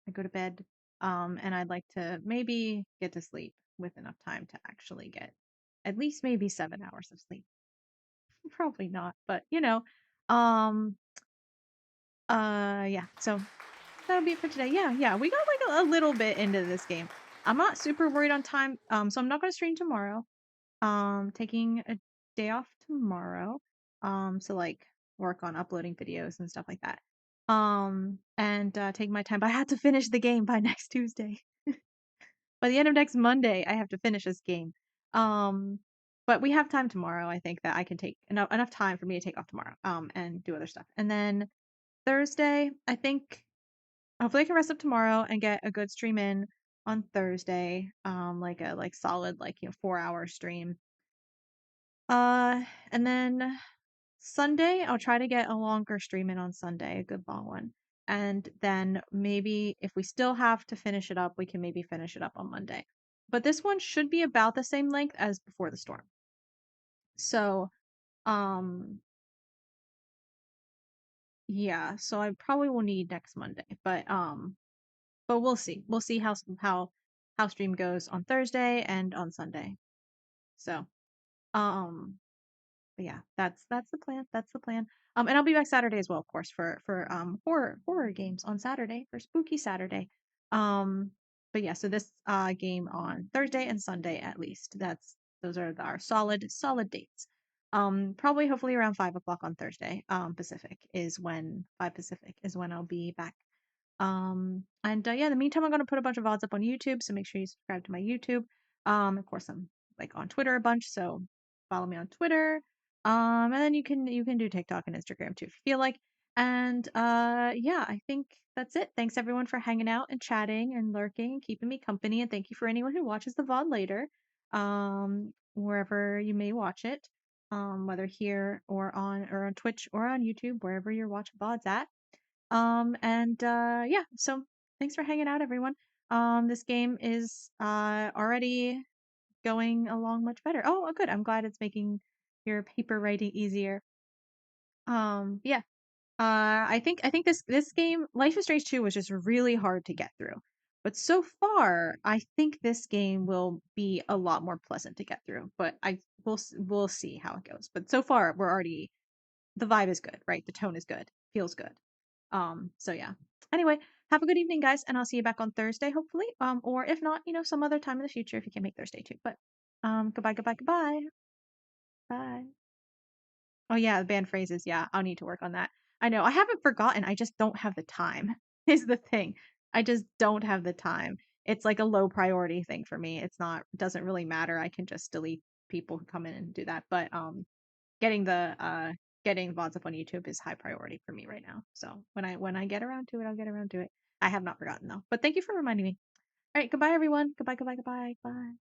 I go to bed. And I'd like to maybe get to sleep with enough time to actually get at least maybe 7 hours of sleep. Probably not, but yeah. So that'll be it for today. Yeah. We got like a little bit into this game. I'm not super worried on time. So I'm not gonna stream tomorrow. Taking a day off tomorrow. So like work on uploading videos and stuff like that. And take my time. But I have to finish the game by next Tuesday. By the end of next Monday, I have to finish this game. But we have time tomorrow. I think that I can take enough time for me to take off tomorrow. And do other stuff. And then Thursday, I think hopefully I can rest up tomorrow and get a good stream in on Thursday. Like a solid 4-hour stream. And then Sunday, I'll try to get a longer stream in on Sunday, a good long one. And then maybe if we still have to finish it up, we can maybe finish it up on Monday. But this one should be about the same length as Before the Storm. So, yeah, so I probably will need next Monday, but we'll see. We'll see how stream goes on Thursday and on Sunday. So, but yeah, that's the plan. That's the plan. And I'll be back Saturday as well, of course, for horror games on Saturday for Spooky Saturday. But yeah, so this game on Thursday and Sunday at least. Those are our solid dates. Probably hopefully around 5 o'clock on Thursday. Pacific is when 5 Pacific is when I'll be back. And yeah, in the meantime, I'm gonna put a bunch of VODs up on YouTube, so make sure you subscribe to my YouTube. Of course, I'm like on Twitter a bunch, so follow me on Twitter. And then you can do TikTok and Instagram too if you feel like. And yeah, I think that's it. Thanks everyone for hanging out and chatting and lurking and keeping me company. And thank you for anyone who watches the VOD later, wherever you may watch it, whether here or on Twitch or on YouTube, wherever you're watching VODs at. And yeah, so thanks for hanging out, everyone. This game is already going along much better. Oh, good. I'm glad it's making your paper writing easier. Yeah. I think this game, Life is Strange 2, was just really hard to get through. But so far, I think this game will be a lot more pleasant to get through. But we'll see how it goes. But so far, the vibe is good, right? The tone is good, feels good. So yeah. Anyway, have a good evening, guys, and I'll see you back on Thursday, hopefully. Or if not, some other time in the future if you can make Thursday too. But goodbye. Bye. Oh yeah, the band phrases. Yeah, I'll need to work on that. I know. I haven't forgotten. I just don't have the time. Is the thing. I just don't have the time. It's like a low priority thing for me. It doesn't really matter. I can just delete people who come in and do that. But getting VODs up on YouTube is high priority for me right now. So when I get around to it, I'll get around to it. I have not forgotten though. But thank you for reminding me. All right, goodbye everyone. Goodbye. Bye.